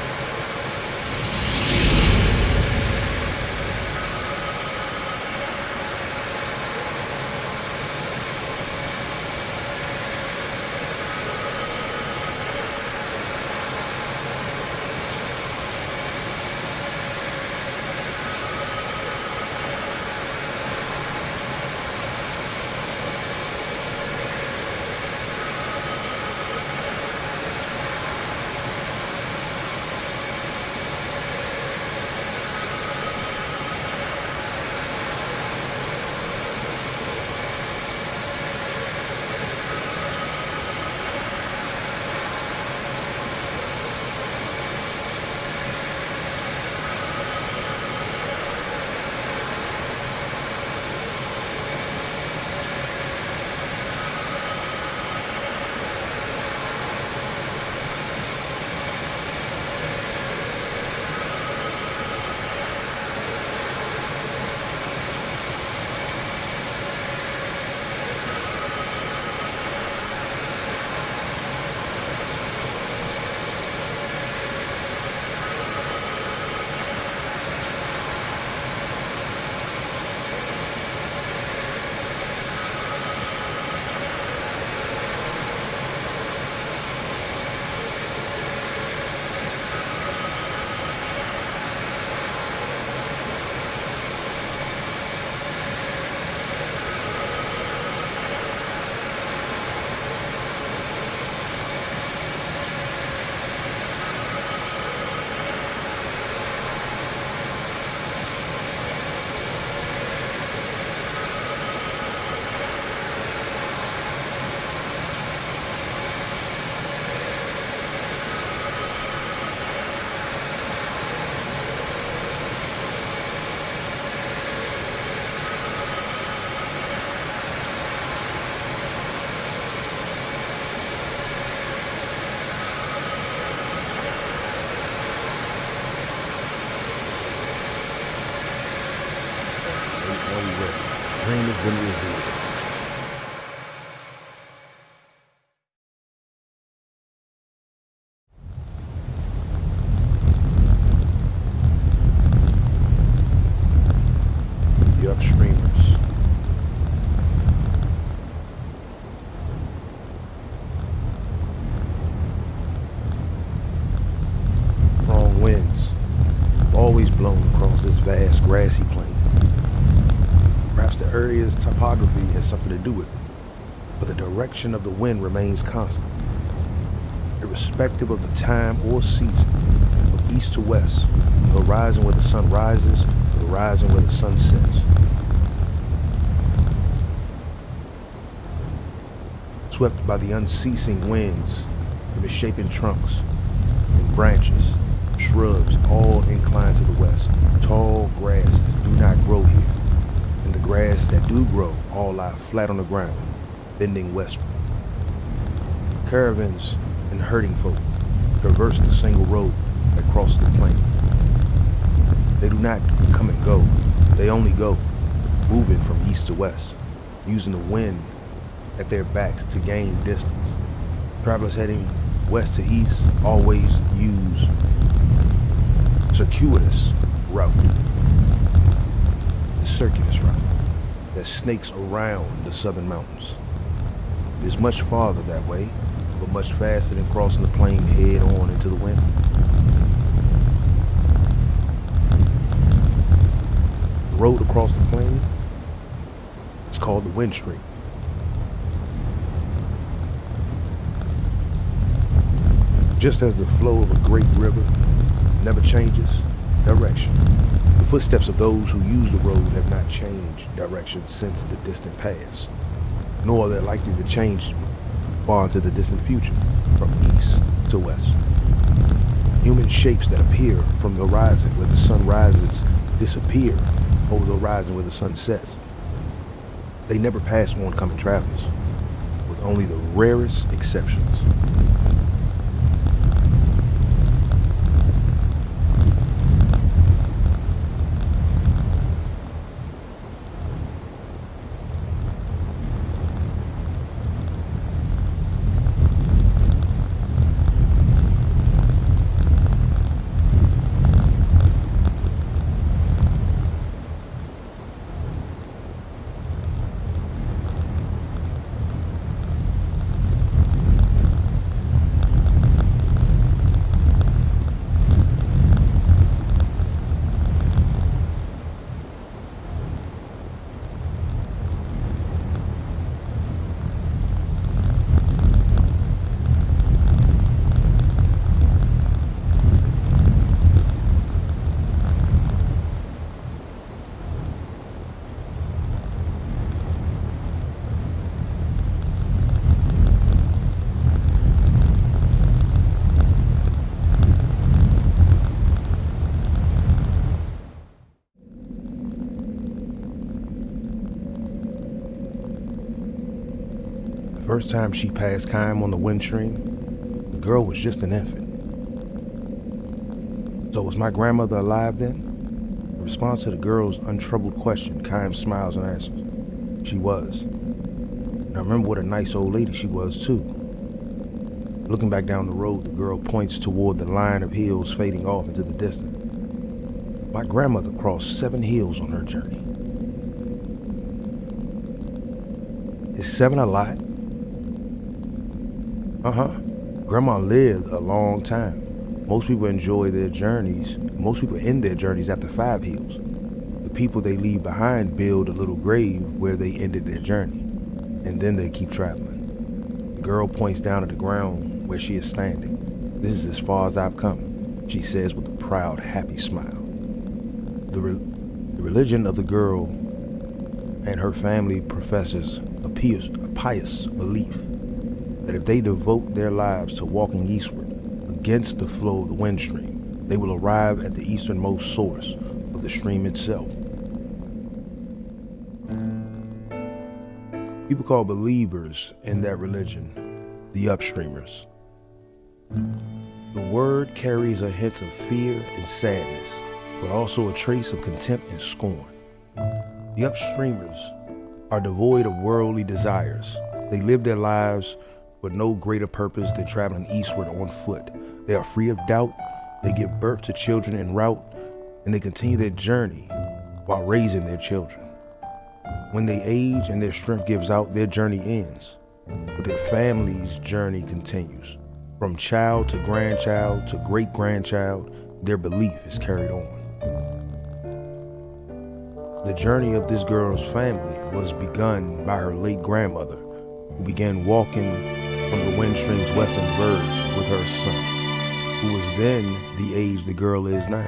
[SPEAKER 13] Rain has been revealed. The upstreamers. Strong winds, always blown across this vast grassy plain. Perhaps the area's topography has something to do with it, but the direction of the wind remains constant, irrespective of the time or season, from east to west, from the horizon where the sun rises to the horizon where the sun sets. Swept by the unceasing winds, the misshapen trunks and branches, shrubs all inclined to the west. Tall grasses do not grow here. And the grass that do grow all lie flat on the ground, bending westward. Caravans and herding folk traverse the single road that crosses the plain. They do not come and go. They only go, moving from east to west, using the wind at their backs to gain distance. Travelers heading west to east always use circuitous route. The circuitous route that snakes around the southern mountains. It is much farther that way, but much faster than crossing the plain head on into the wind. The road across the plain is called the wind stream. Just as the flow of a great river never changes direction, the footsteps of those who use the road have not changed direction since the distant past, nor are they likely to change far into the distant future, from east to west. Human shapes that appear from the horizon where the sun rises disappear over the horizon where the sun sets. They never pass oncoming travelers, with only the rarest exceptions. First time she passed Kym on the wind stream, the girl was just an infant. So was my grandmother alive then? In response to the girl's untroubled question, Kym smiles and answers, she was. And I remember what a nice old lady she was too. Looking back down the road, the girl points toward the line of hills fading off into the distance. My grandmother crossed 7 hills on her journey. Is 7 a lot? Grandma lived a long time. Most people enjoy their journeys. Most people end their journeys after 5 hills. The people they leave behind build a little grave where they ended their journey, and then they keep traveling. The girl points down at the ground where she is standing. This is as far as I've come, she says with a proud, happy smile. The religion of the girl and her family professes a pious belief that if they devote their lives to walking eastward against the flow of the wind stream, they will arrive at the easternmost source of the stream itself. People call believers in that religion the upstreamers. The word carries a hint of fear and sadness, but also a trace of contempt and scorn. The upstreamers are devoid of worldly desires. They live their lives with no greater purpose than traveling eastward on foot. They are free of doubt, they give birth to children en route, and they continue their journey while raising their children. When they age and their strength gives out, their journey ends, but their family's journey continues. From child to grandchild to great-grandchild, their belief is carried on. The journey of this girl's family was begun by her late grandmother, who began walking from the wind stream's western verge with her son, who was then the age the girl is now.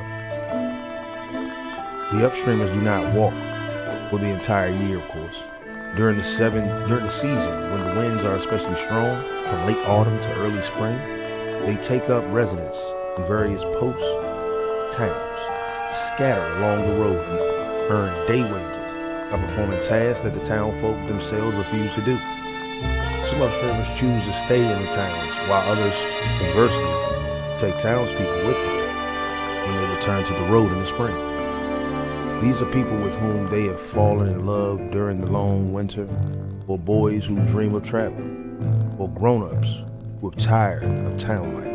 [SPEAKER 13] The upstreamers do not walk for the entire year, of course. During the season, when the winds are especially strong, from late autumn to early spring, they take up residence in various posts, towns, scattered along the road and earn day wages by performing tasks that the town folk themselves refuse to do. Some upstreamers choose to stay in the towns, while others, conversely, take townspeople with them when they return to the road in the spring. These are people with whom they have fallen in love during the long winter, or boys who dream of traveling, or grown-ups who are tired of town life.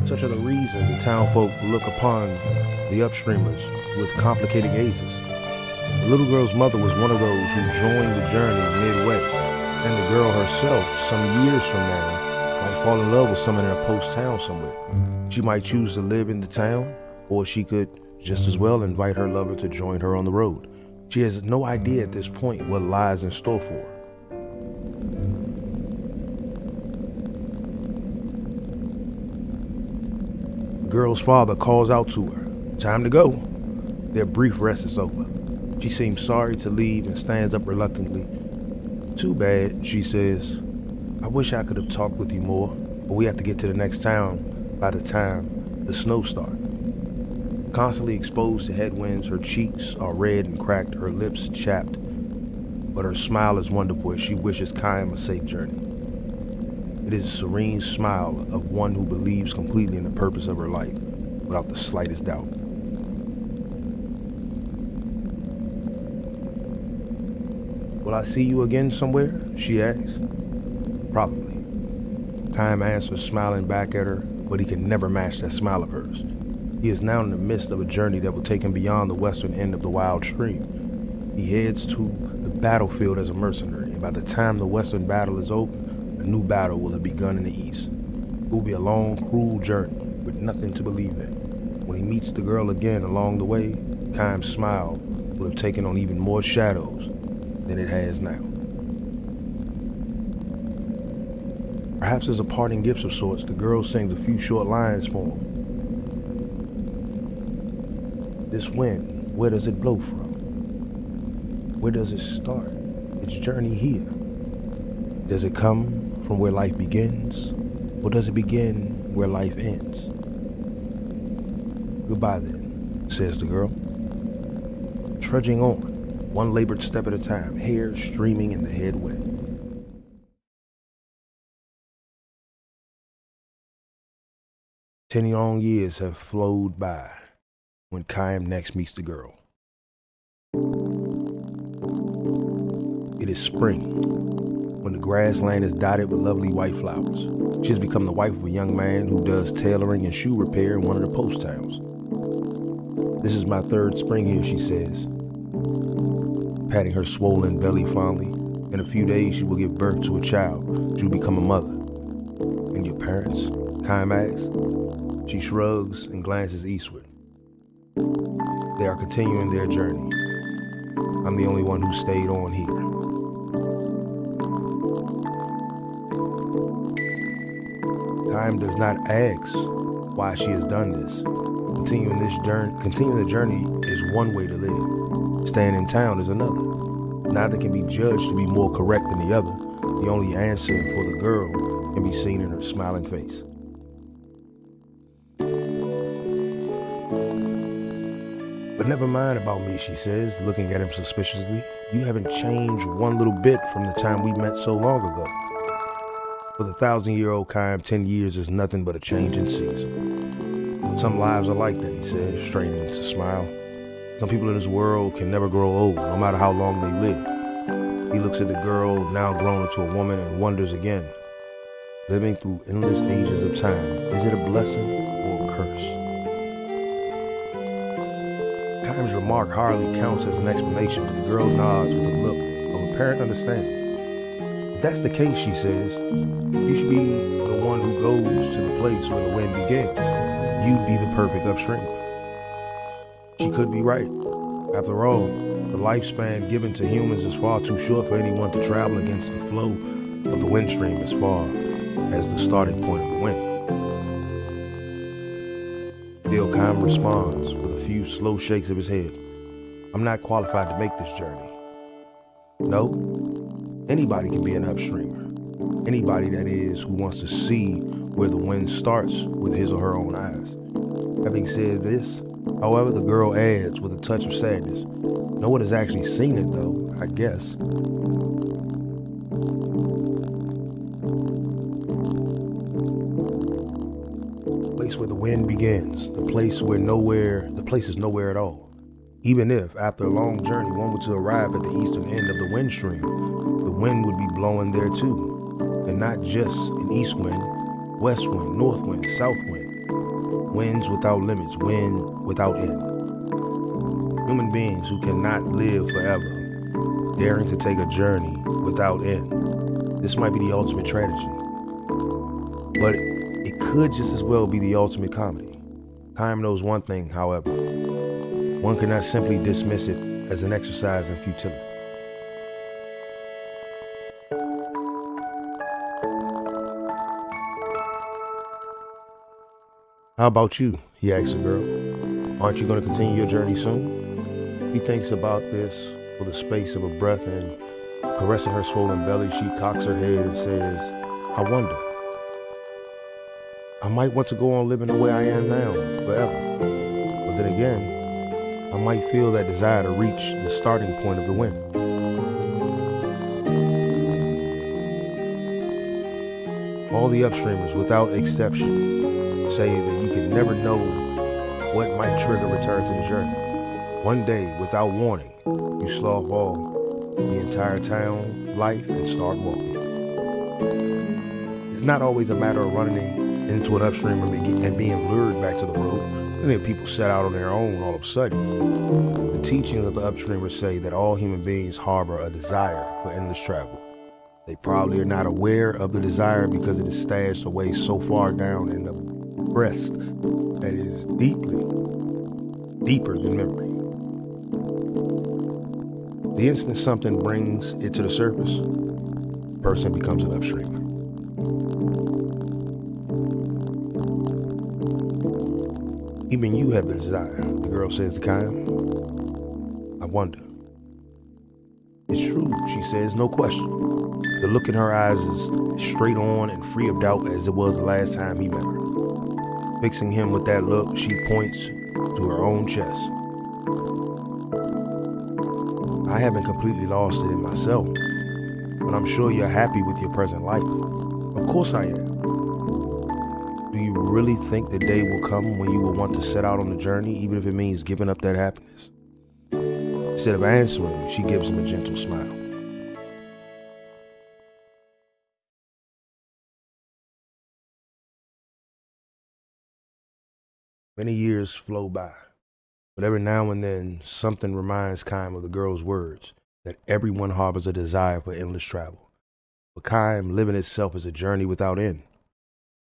[SPEAKER 13] Such are the reasons the townfolk look upon the upstreamers with complicated gazes. The little girl's mother was one of those who joined the journey midway, and the girl herself, some years from now, might fall in love with someone in a post town somewhere. She might choose to live in the town, or she could just as well invite her lover to join her on the road. She has no idea at this point what lies in store for her. The girl's father calls out to her, "Time to go." Their brief rest is over. She seems sorry to leave and stands up reluctantly. "Too bad," she says. "I wish I could have talked with you more, but we have to get to the next town by the time the snow starts." Constantly exposed to headwinds, her cheeks are red and cracked, her lips chapped, but her smile is wonderful as she wishes Kym a safe journey. It is a serene smile of one who believes completely in the purpose of her life, without the slightest doubt. "Will I see you again somewhere?" she asks. "Probably." Kym answers, smiling back at her, but he can never match that smile of hers. He is now in the midst of a journey that will take him beyond the western end of the wild stream. He heads to the battlefield as a mercenary, and by the time the western battle is over, a new battle will have begun in the east. It will be a long, cruel journey, with nothing to believe in. When he meets the girl again along the way, Kym's smile will have taken on even more shadows than it has now. Perhaps as a parting gift of sorts, the girl sings a few short lines for him. This wind, where does it blow from? Where does it start? Its journey here. Does it come from where life begins, or does it begin where life ends? Goodbye then, says the girl. Trudging on, one labored step at a time, hair streaming and the head wet. 10 long years have flowed by when Chaim next meets the girl. It is spring, when the grassland is dotted with lovely white flowers. She has become the wife of a young man who does tailoring and shoe repair in one of the post towns. This is my third spring here, she says, patting her swollen belly fondly. In a few days, she will give birth to a child. She will become a mother. And your parents? Chaim asks. She shrugs and glances eastward. They are continuing their journey. I'm the only one who stayed on here. Chaim does not ask why she has done this. Continuing the journey is one way to live. Staying in town is another. Neither can be judged to be more correct than the other. The only answer for the girl can be seen in her smiling face. But never mind about me, she says, looking at him suspiciously. You haven't changed one little bit from the time we met so long ago. For the 1,000-year-old Chaim, 10 years is nothing but a change in season. Some lives are like that, he says, straining to smile. Some people in this world can never grow old, no matter how long they live. He looks at the girl, now grown into a woman, and wonders again. Living through endless ages of time, is it a blessing or a curse? Chaim's remark hardly counts as an explanation, but the girl nods with a look of apparent understanding. If that's the case, she says, you should be the one who goes to the place where the wind begins. You'd be the perfect upstreamer. She could be right. After all, the lifespan given to humans is far too short for anyone to travel against the flow of the wind stream as far as the starting point of the wind. Still, Chaim responds with a few slow shakes of his head. I'm not qualified to make this journey. No, anybody can be an upstreamer. Anybody, that is, who wants to see where the wind starts with his or her own eyes. Having said this, however, the girl adds with a touch of sadness. No one has actually seen it, though, I guess. The place where the wind begins, the place is nowhere at all. Even if, after a long journey, one were to arrive at the eastern end of the wind stream, the wind would be blowing there too. And not just an east wind, west wind, north wind, south wind. Winds without limits, wind without end. Human beings who cannot live forever, daring to take a journey without end. This might be the ultimate tragedy. But it could just as well be the ultimate comedy. Chaim knows one thing, however. One cannot simply dismiss it as an exercise in futility. How about you? He asks the girl. Aren't you going to continue your journey soon? He thinks about this for the space of a breath, and caressing her swollen belly, she cocks her head and says, I wonder. I might want to go on living the way I am now, forever. But then again, I might feel that desire to reach the starting point of the wind. All the upstreamers, without exception, say that you can never know what might trigger return to the journey. One day, without warning, you slough off the entire town life and start walking. It's not always a matter of running into an upstream and being lured back to the road. Many people set out on their own all of a sudden. The teachings of the upstreamers say that all human beings harbor a desire for endless travel. They probably are not aware of the desire because it is stashed away so far down in the breast that is deeper than memory. The instant something brings it to the surface, the person becomes an upstreamer. Even you have the desire, the girl says to Chaim. I wonder. It's true, she says, no question. The look in her eyes is straight on and free of doubt as it was the last time he met her. Fixing him with that look, she points to her own chest. I haven't completely lost it in myself, but I'm sure you're happy with your present life. Of course I am. Do you really think the day will come when you will want to set out on the journey, even if it means giving up that happiness? Instead of answering, she gives him a gentle smile. Many years flow by, but every now and then something reminds Kaim of the girl's words, that everyone harbors a desire for endless travel. For Kaim, living itself is a journey without end.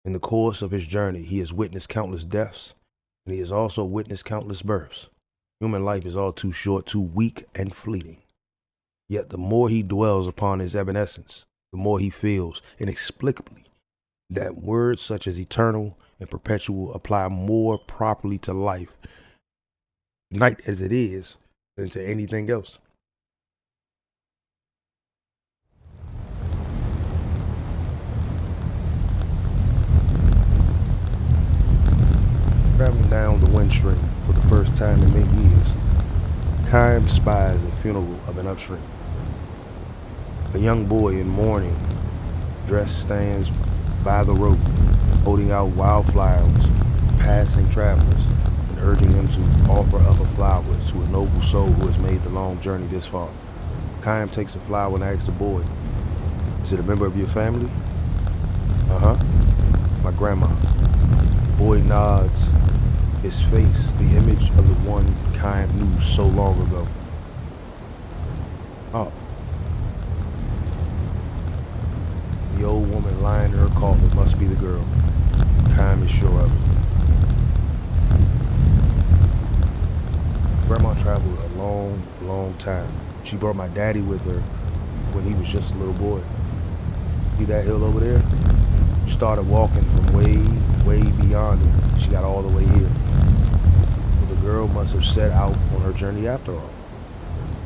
[SPEAKER 13] In the course of his journey, he has witnessed countless deaths, and he has also witnessed countless births. Human life is all too short, too weak, and fleeting. Yet the more he dwells upon his evanescence, the more he feels, inexplicably, that words such as eternal and perpetual apply more properly to life, night as it is, than to anything else. Traveling down the wind stream for the first time in many years, Kaim spies the funeral of an upstream. A young boy in mourning dress stands by the road, holding out wildflowers, passing travelers, and urging them to offer up a flower to a noble soul who has made the long journey this far. Kaim takes the flower and asks the boy, "Is it a member of your family?" "Uh-huh, my grandma." The boy nods, his face the image of the one Kaim knew so long ago. "Oh." The old woman lying in her coffin must be the girl. Kaim is sure of it. Grandma traveled a long, long time. She brought my daddy with her when he was just a little boy. See that hill over there? She started walking from way, way beyond it. She got all the way here. But the girl must have set out on her journey after all.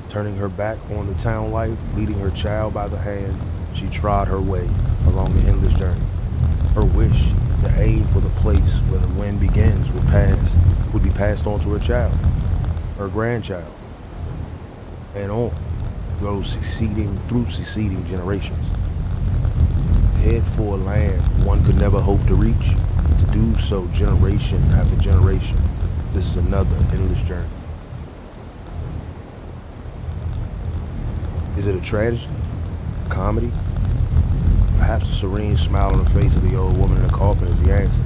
[SPEAKER 13] Turning her back on the town life, leading her child by the hand, she trod her way along the endless journey. Her wish, the aim for the place where the wind begins, would be passed on to her child, her grandchild, and on through succeeding generations. Head for a land one could never hope to reach, to do so generation after generation. This is another endless journey. Is it a tragedy? A comedy? Perhaps a serene smile on the face of the old woman in the coffin as he answers.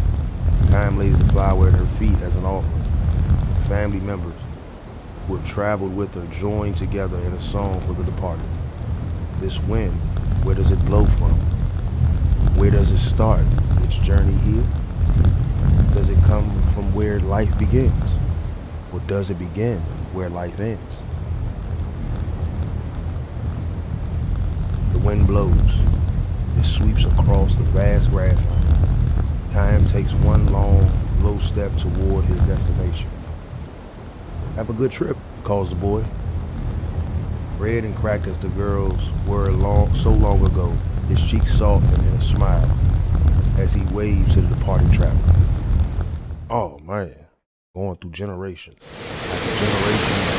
[SPEAKER 13] Kaim lays the flower at her feet as an offering. Family members who have traveled with her join together in a song for the departed. This wind, where does it blow from? Where does it start? Its journey here? Does it come from where life begins? Or does it begin where life ends? The wind blows. It sweeps across the vast grassland. Kaim takes one long, low step toward his destination. "Have a good trip," calls the boy. Red and cracked as the girls were so long ago, his cheeks soften in a smile as he waves to the departing traveler. Oh man, going through generations after generations.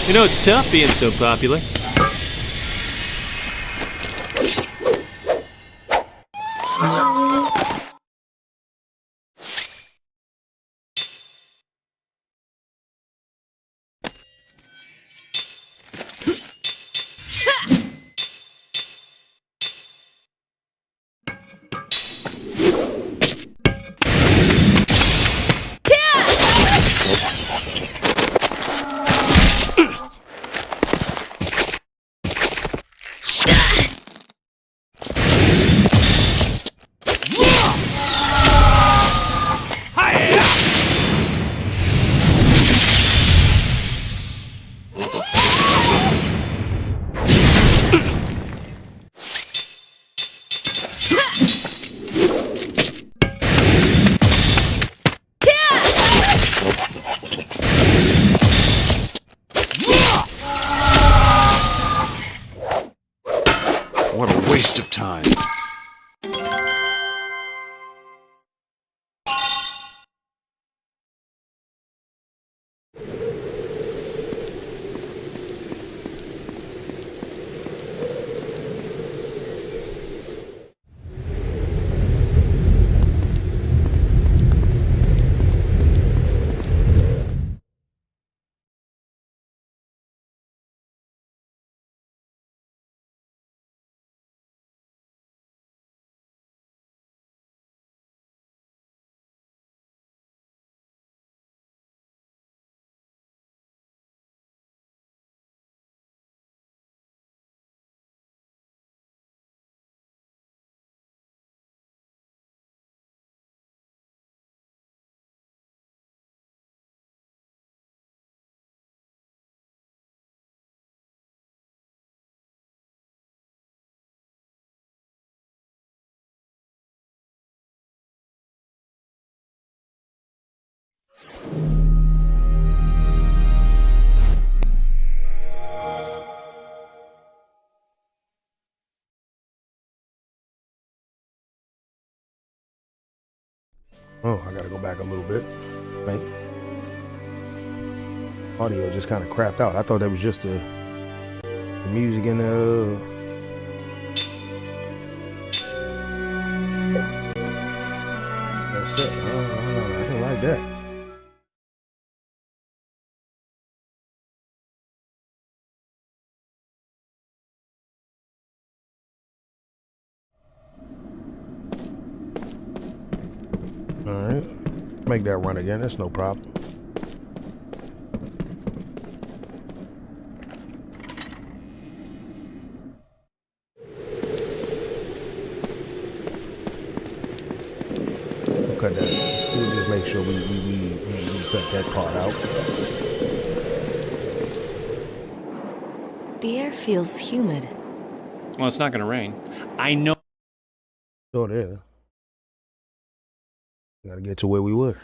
[SPEAKER 14] You know, it's tough being so popular.
[SPEAKER 13] Oh, I gotta go back a little bit. Right. Audio just kind of crapped out. I thought that was just the music in the. That's it. I didn't like that. All right, make that run again. That's no problem. We'll cut that. We'll just make sure we cut that part out.
[SPEAKER 5] The air feels humid.
[SPEAKER 14] Well, it's not gonna rain. I know.
[SPEAKER 13] Oh, there. Gotta get to where we were.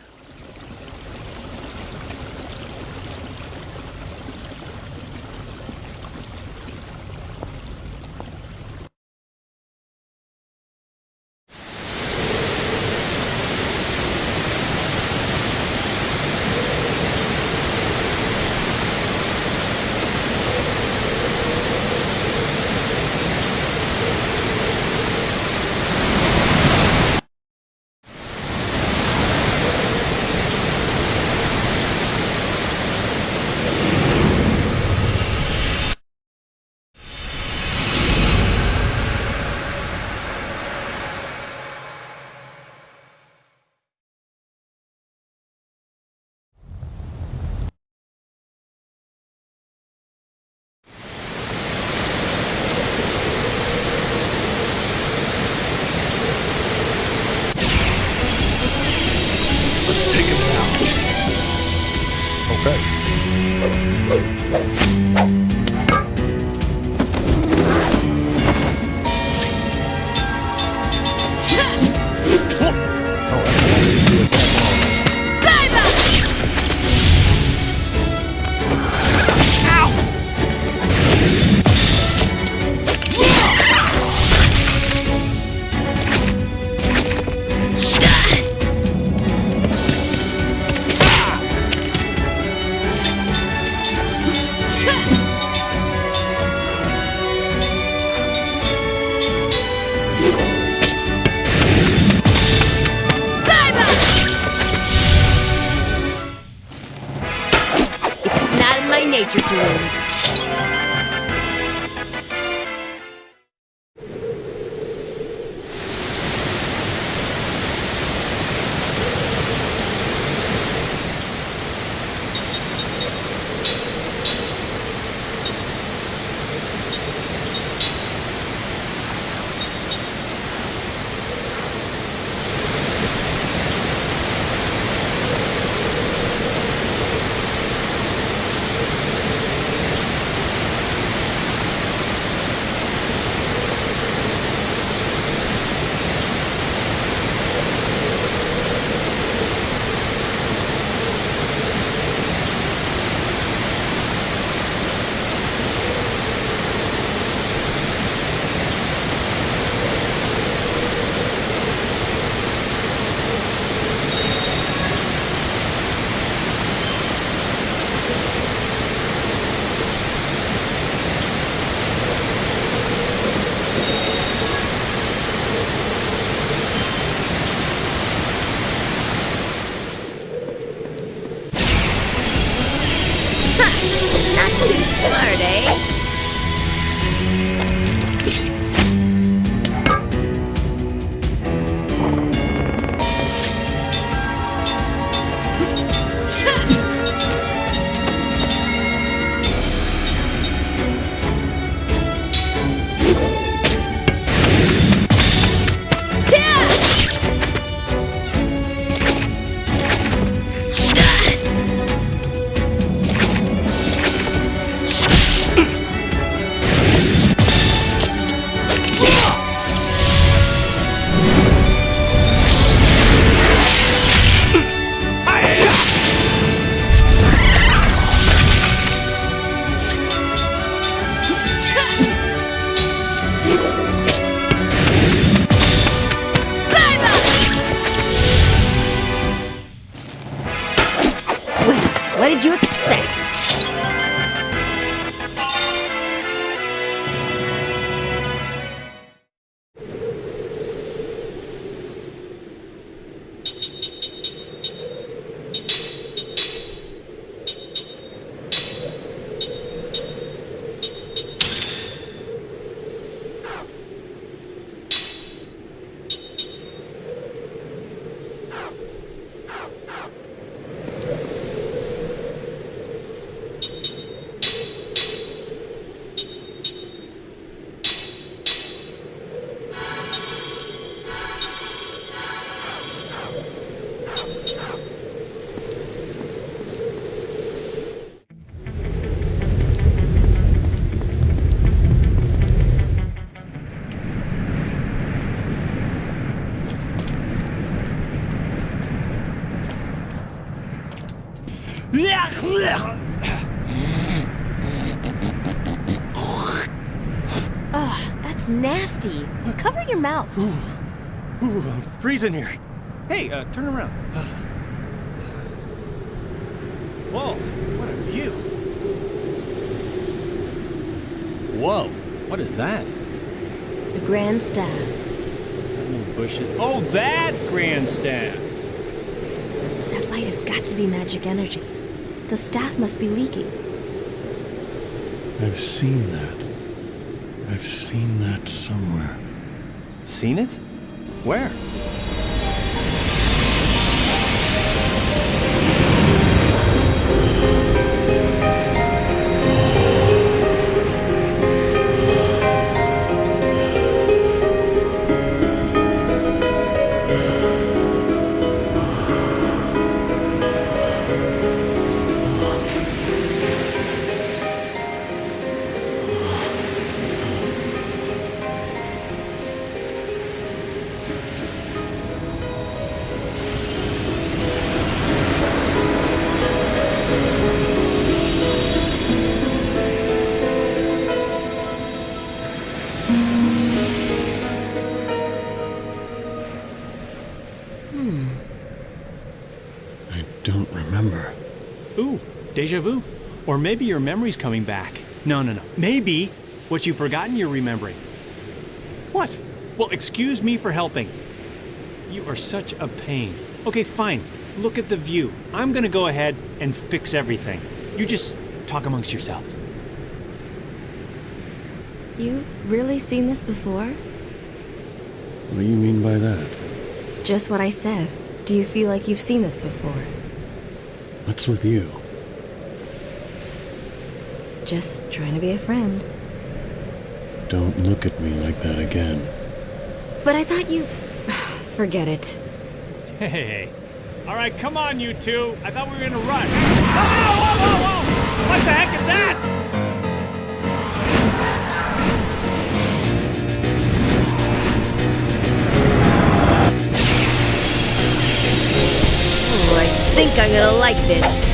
[SPEAKER 3] Let's take him down.
[SPEAKER 13] Okay.
[SPEAKER 5] Nature to lose. is nasty. Cover your mouth.
[SPEAKER 18] Ooh, I'm freezing here. Hey, turn around. Whoa, what a view.
[SPEAKER 14] Whoa, what is that?
[SPEAKER 5] The Grand Staff.
[SPEAKER 14] Little bushes. Oh, that Grand Staff!
[SPEAKER 5] That light has got to be magic energy. The staff must be leaking.
[SPEAKER 2] I've seen that. I've seen that somewhere.
[SPEAKER 14] Seen it? Where?
[SPEAKER 2] I don't remember.
[SPEAKER 14] Ooh, deja vu. Or maybe your memory's coming back. No. Maybe what you've forgotten you're remembering. What? Well, excuse me for helping. You are such a pain. Okay, fine. Look at the view. I'm gonna go ahead and fix everything. You just talk amongst yourselves.
[SPEAKER 5] You've really seen this before?
[SPEAKER 2] What do you mean by that?
[SPEAKER 5] Just what I said. Do you feel like you've seen this before?
[SPEAKER 2] What's with you?
[SPEAKER 5] Just trying to be a friend.
[SPEAKER 2] Don't look at me like that again.
[SPEAKER 5] But I thought you... Forget it.
[SPEAKER 14] Hey. All right, come on, you two. I thought we were gonna rush. Whoa! What the heck is that?
[SPEAKER 5] Oh, I think I'm gonna like this.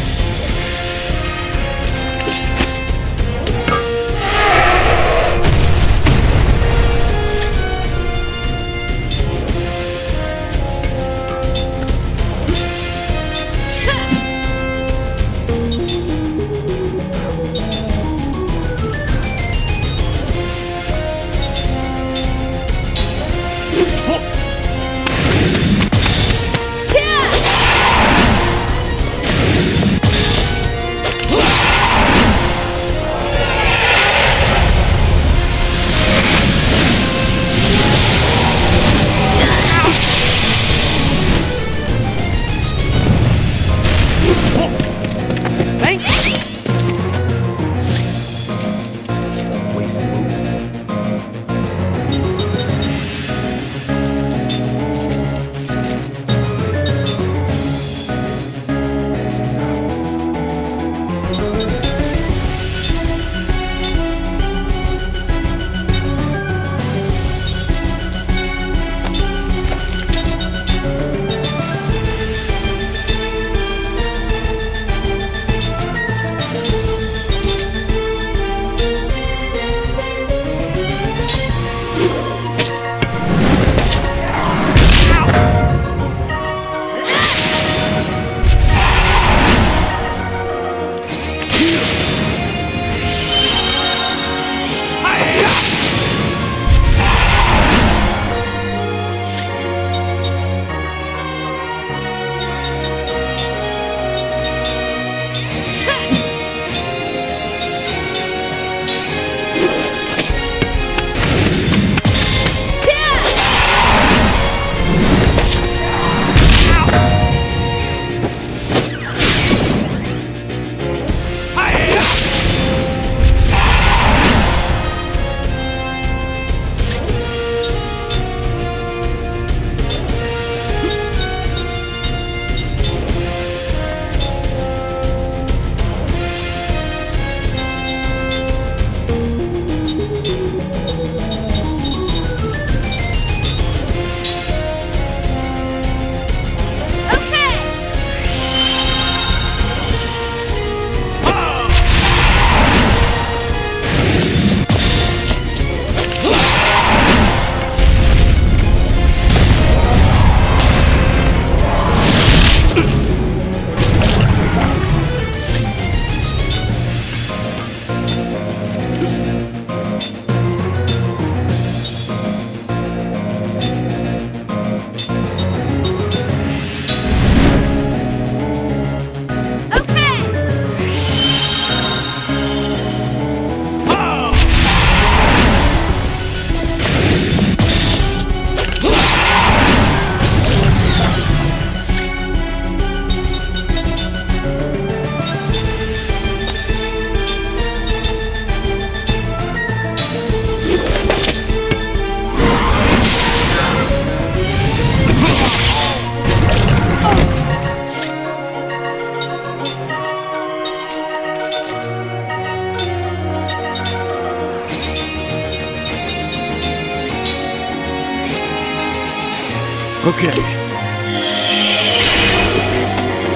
[SPEAKER 2] Okay.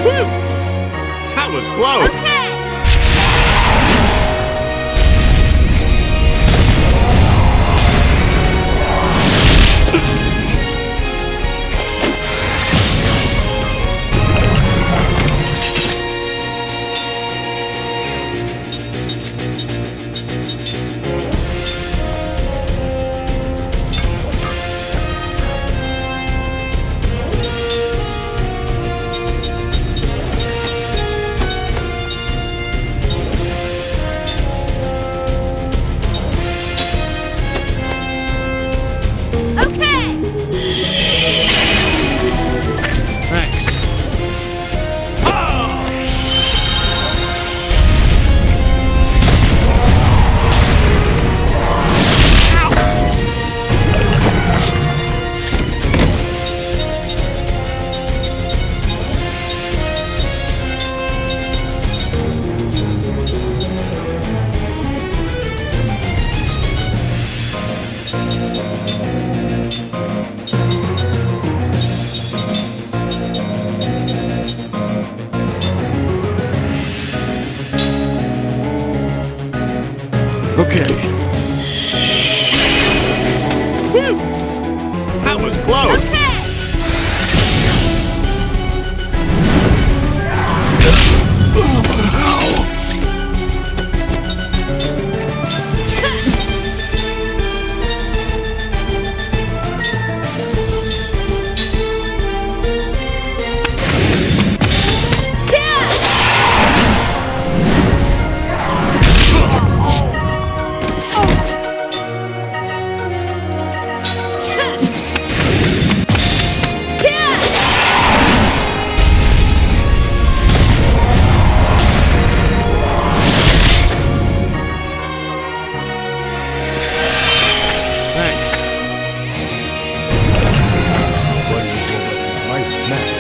[SPEAKER 18] Whew! That was close!
[SPEAKER 2] Thanks. Okay.
[SPEAKER 18] Whew! That was close!
[SPEAKER 2] Thanks.
[SPEAKER 13] Nice match.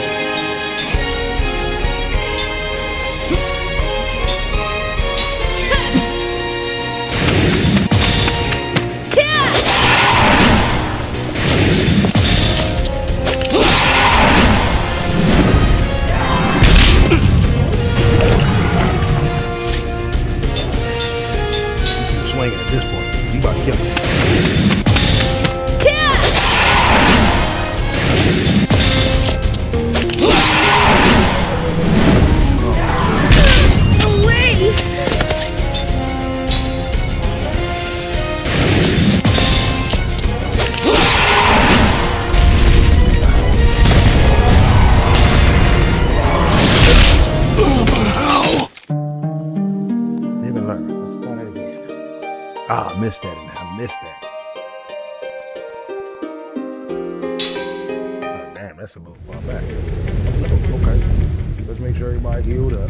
[SPEAKER 13] Swinging at this point. You about to kill him. Live and learn. Let's try that again. Ah, I missed that. I missed that. Oh, damn, that's a little far back. Okay. Let's make sure everybody healed up.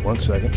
[SPEAKER 13] One second.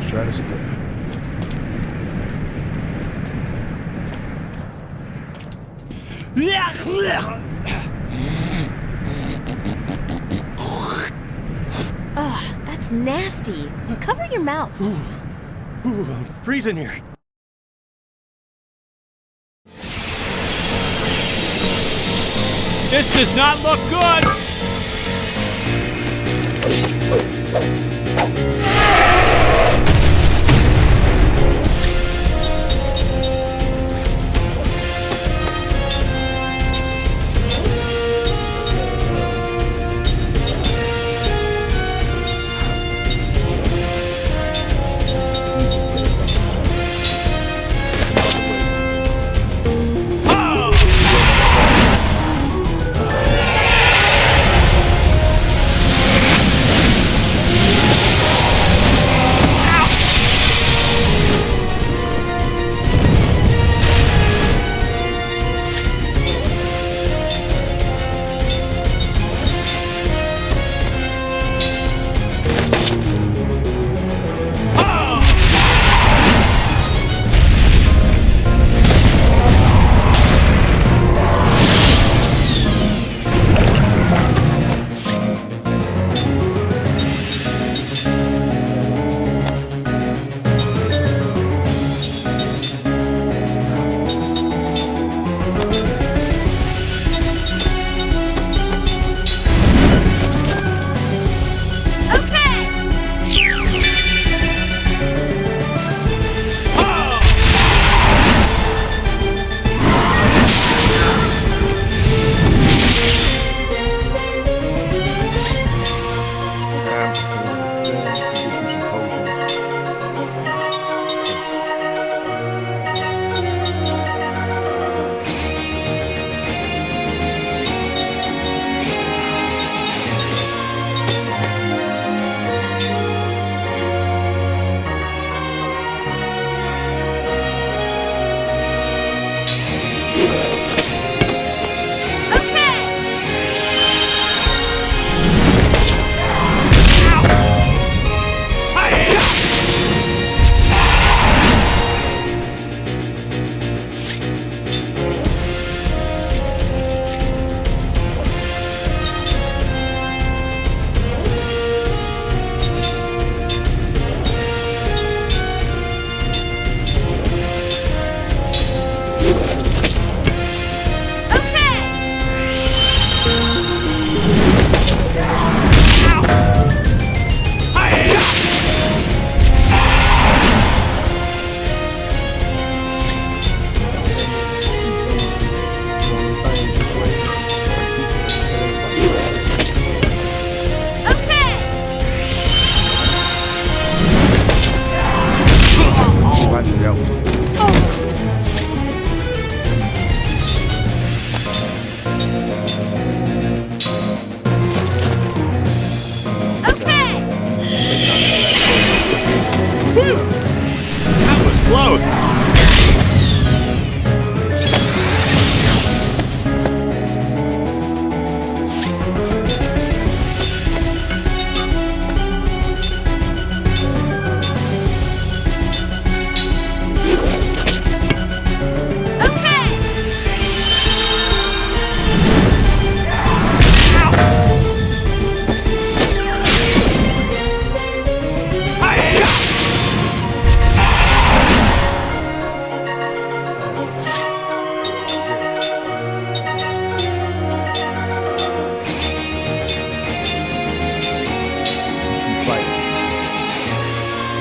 [SPEAKER 13] Let's try this again.
[SPEAKER 5] Ugh, that's nasty. Cover your mouth.
[SPEAKER 18] Ooh, I'm freezing here. This does not look good!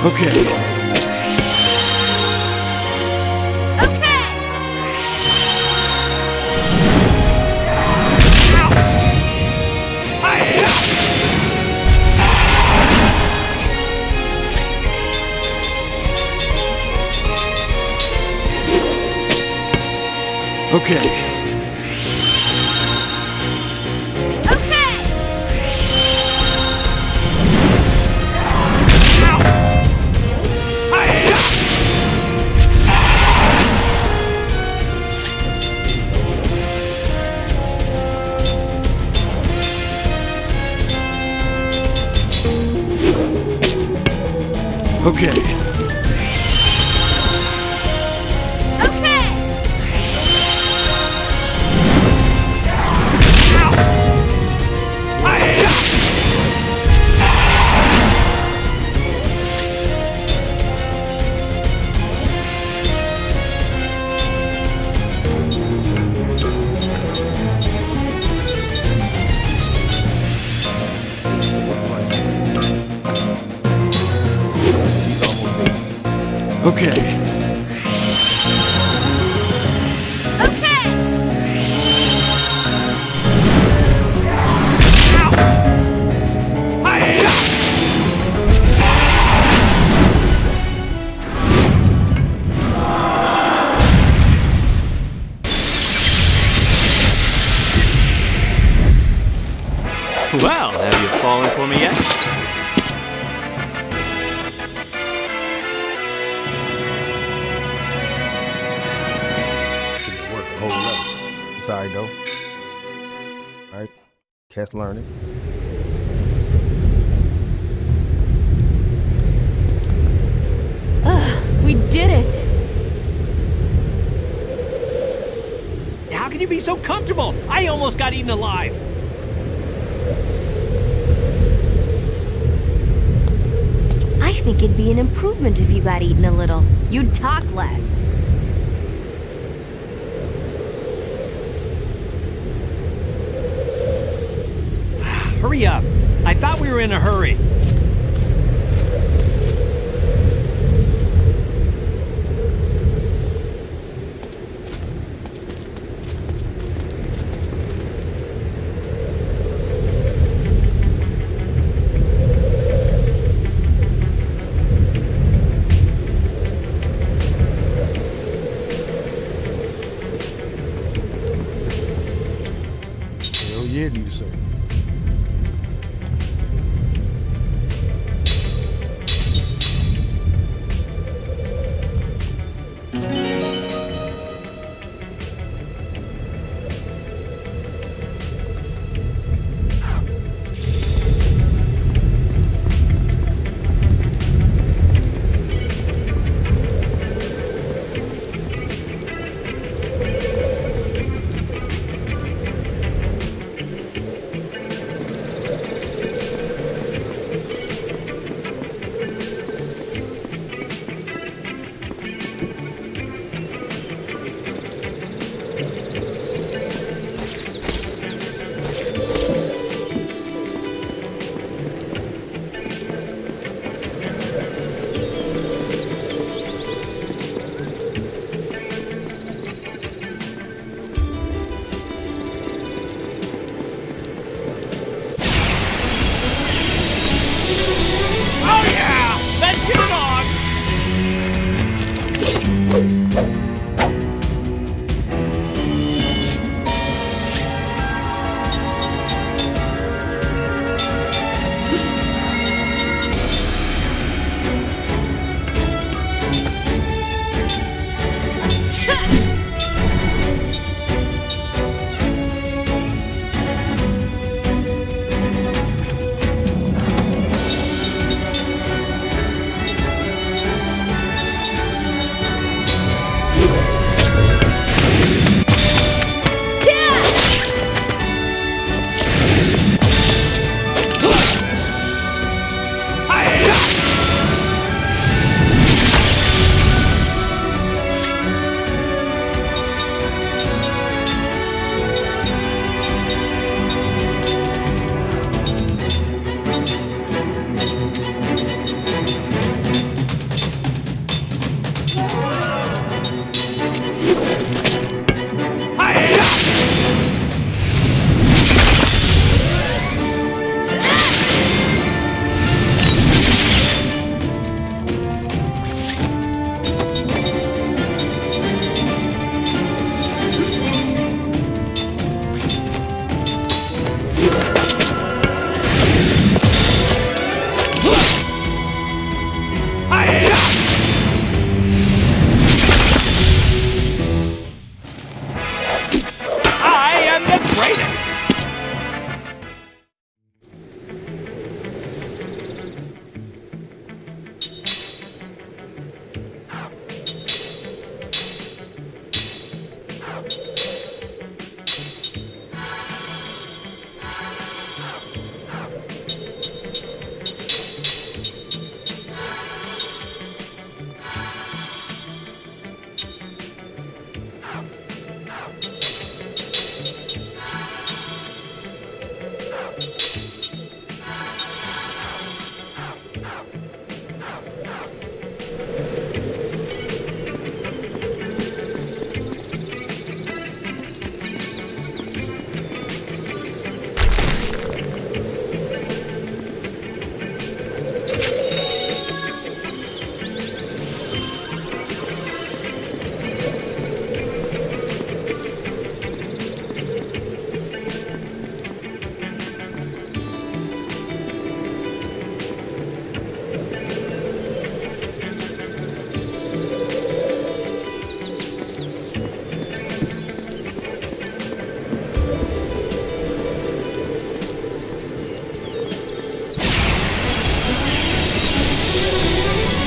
[SPEAKER 2] Okay. Okay. Okay. Okay.
[SPEAKER 14] Well, have you fallen for me yet?
[SPEAKER 13] Sorry, though. Alright. Cast learning.
[SPEAKER 5] We did it!
[SPEAKER 14] How can you be so comfortable? I almost got eaten alive.
[SPEAKER 5] I think it'd be an improvement if you got eaten a little. You'd talk less.
[SPEAKER 14] Hurry up. I thought we were in a hurry.
[SPEAKER 13] Hell yeah, you sir.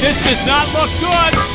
[SPEAKER 18] This does not look good!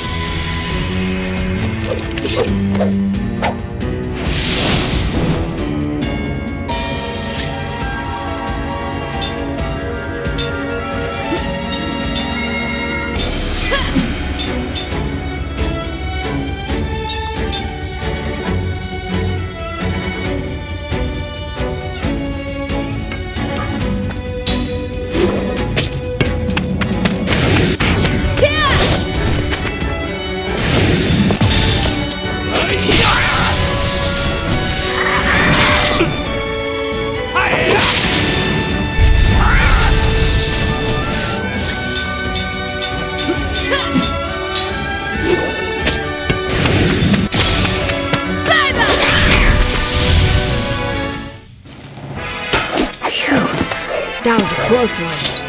[SPEAKER 5] That was a close one.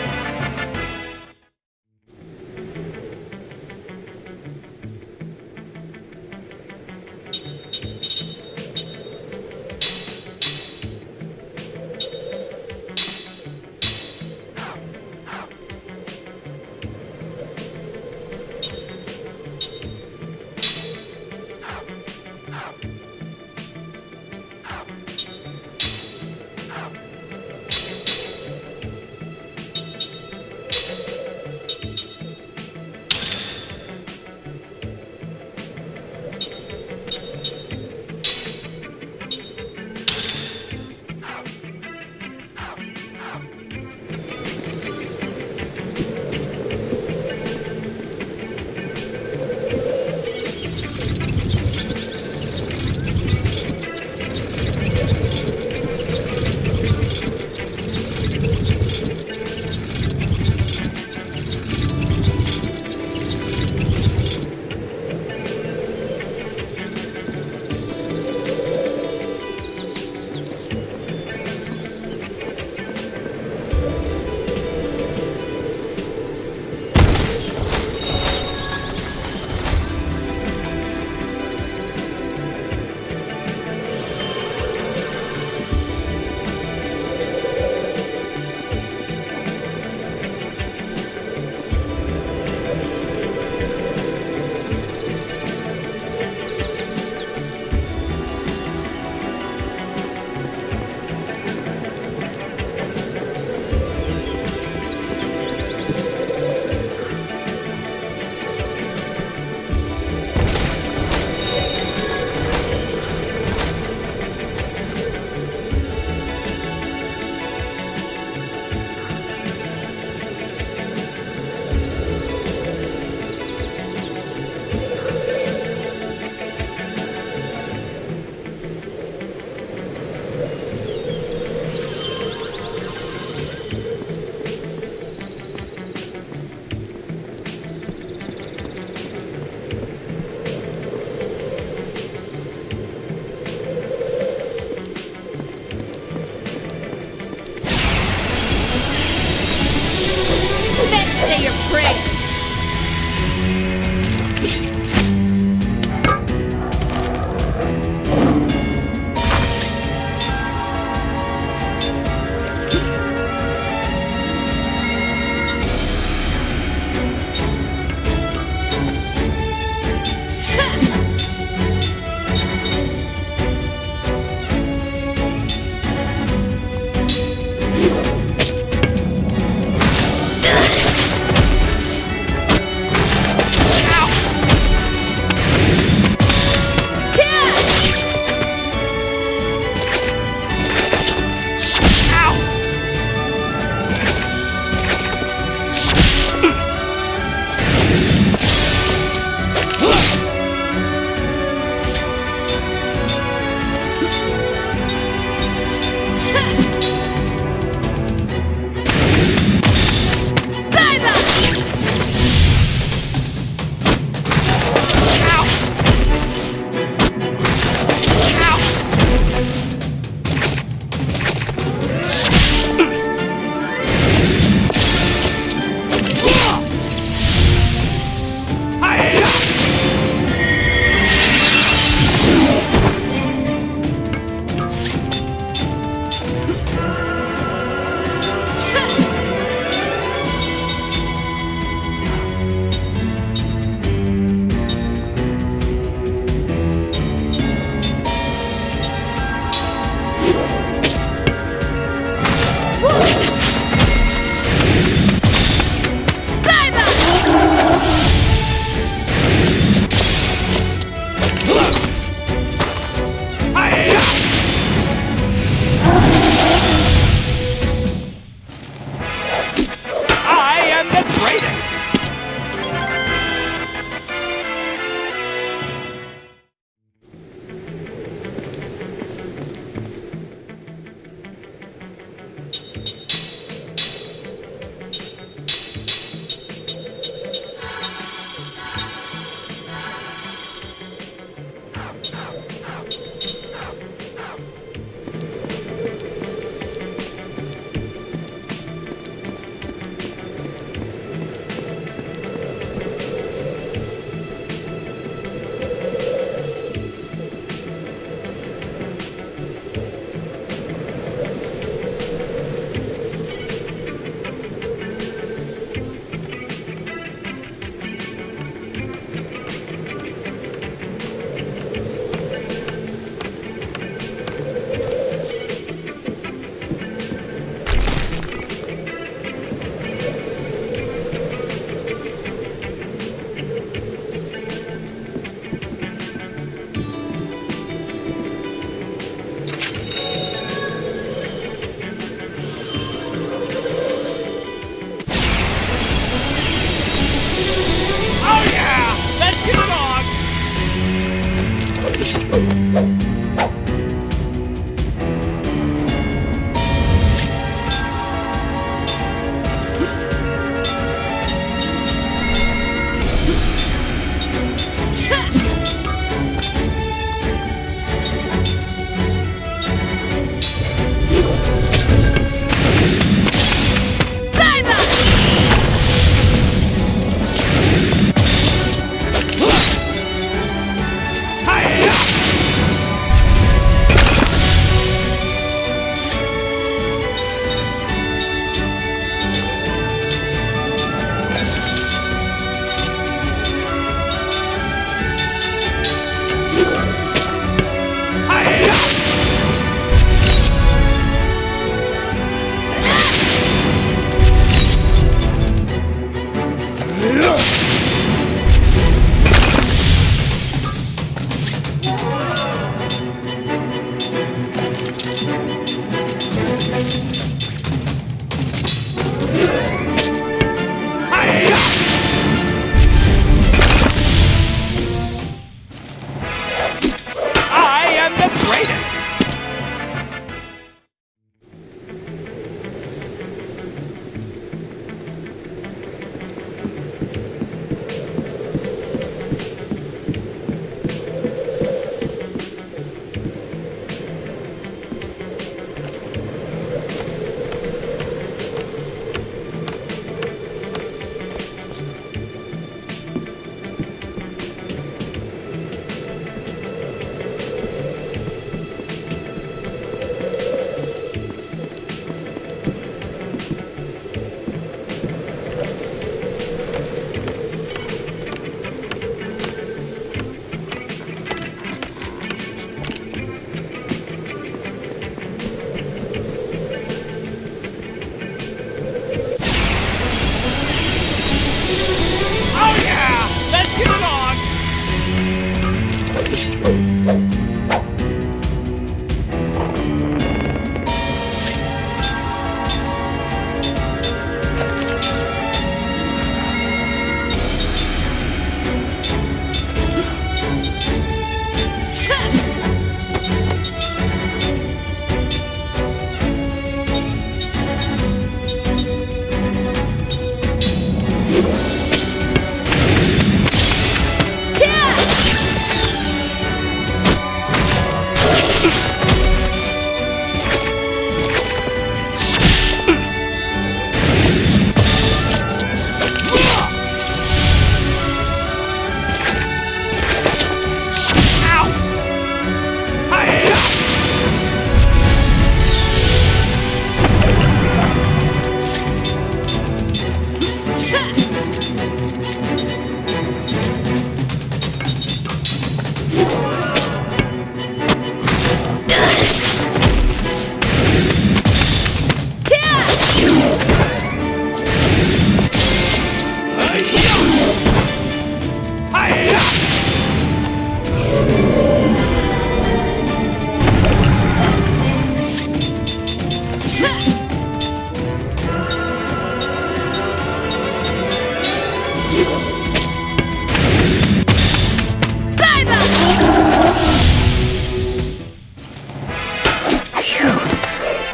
[SPEAKER 19] Say your prayers.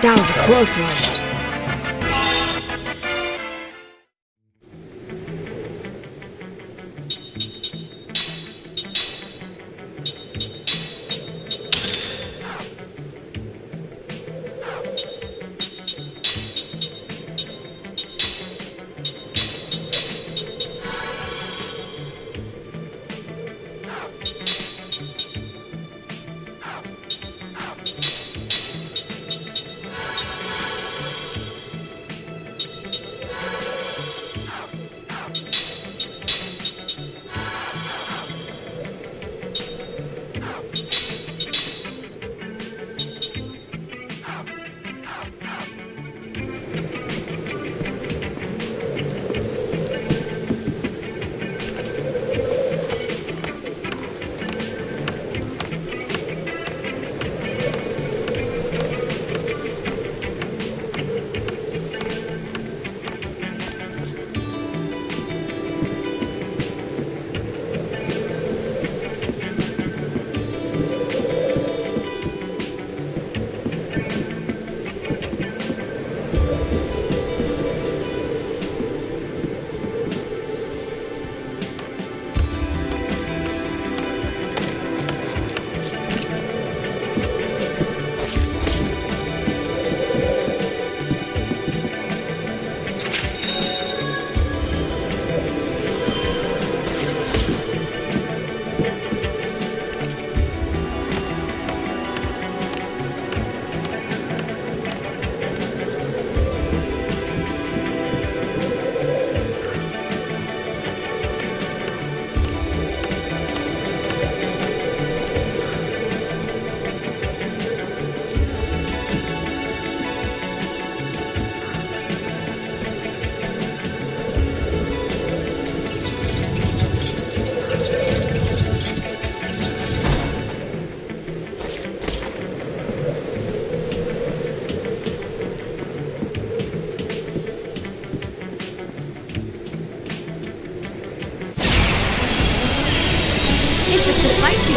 [SPEAKER 5] That was a close one.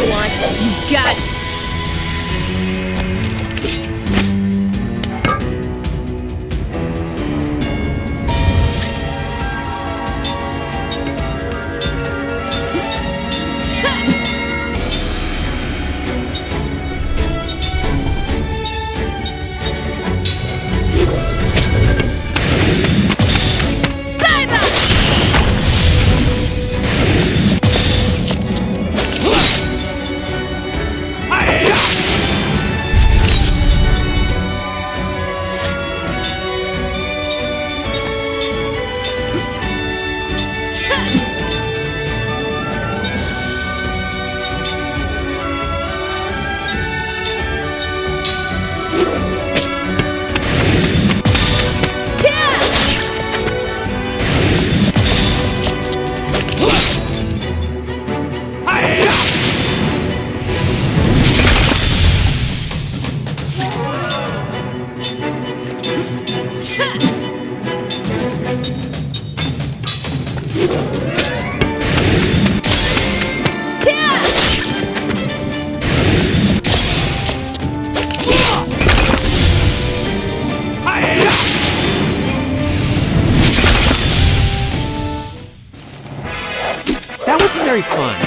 [SPEAKER 19] you want. You got it.
[SPEAKER 14] That wasn't very fun.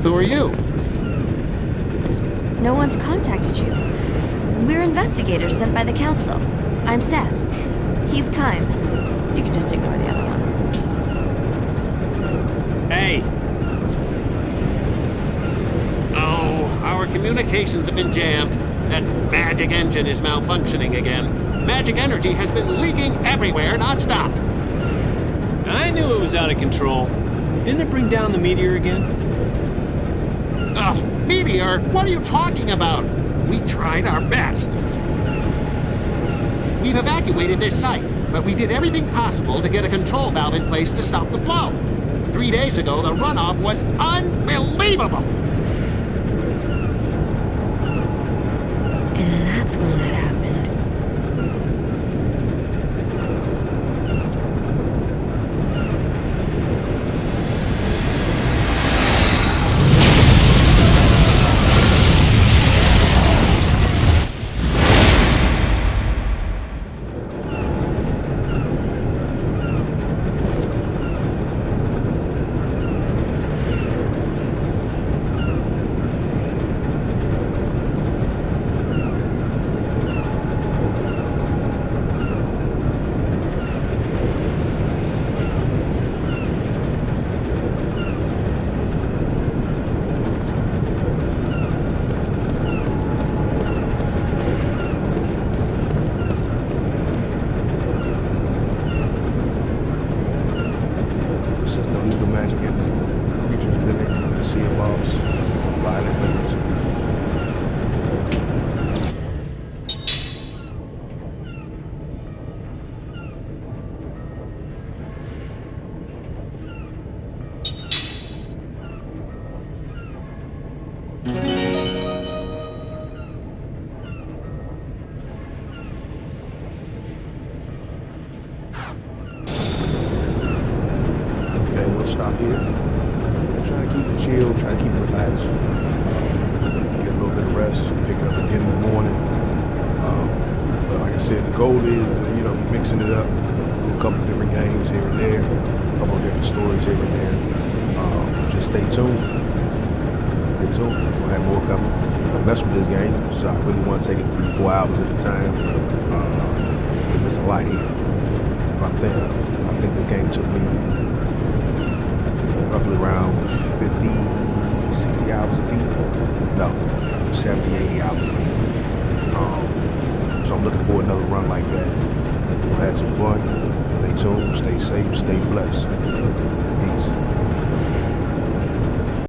[SPEAKER 20] Who are you?
[SPEAKER 5] No one's contacted you. We're investigators sent by the council. I'm Seth. He's Kime. You can just ignore the other one.
[SPEAKER 14] Hey!
[SPEAKER 20] Oh, our communications have been jammed. That magic engine is malfunctioning again. Magic energy has been leaking everywhere non-stop.
[SPEAKER 14] I knew it was out of control. Didn't it bring down the meteor again?
[SPEAKER 20] Ugh, meteor? What are you talking about? We tried our best. We've evacuated this site, but we did everything possible to get a control valve in place to stop the flow. 3 days ago, the runoff was unbelievable.
[SPEAKER 5] And that's when that happened.
[SPEAKER 13] Stop here. Try to keep it chill, try to keep it relaxed. Get a little bit of rest, pick it up again in the morning. But like I said, the goal is, be mixing it up, do a couple of different games here and there, a couple of different stories here and there. Just stay tuned. stay tuned. We'll have more coming. I mess with this game, so I really want to take it 3-4 hours at a time. Because there's a lot here. I think this game took me roughly around 50, 60 hours a beat. No, 70, 80 hours a beat. So I'm looking for another run like that. We'll have some fun. Stay tuned, stay safe, stay blessed. Peace.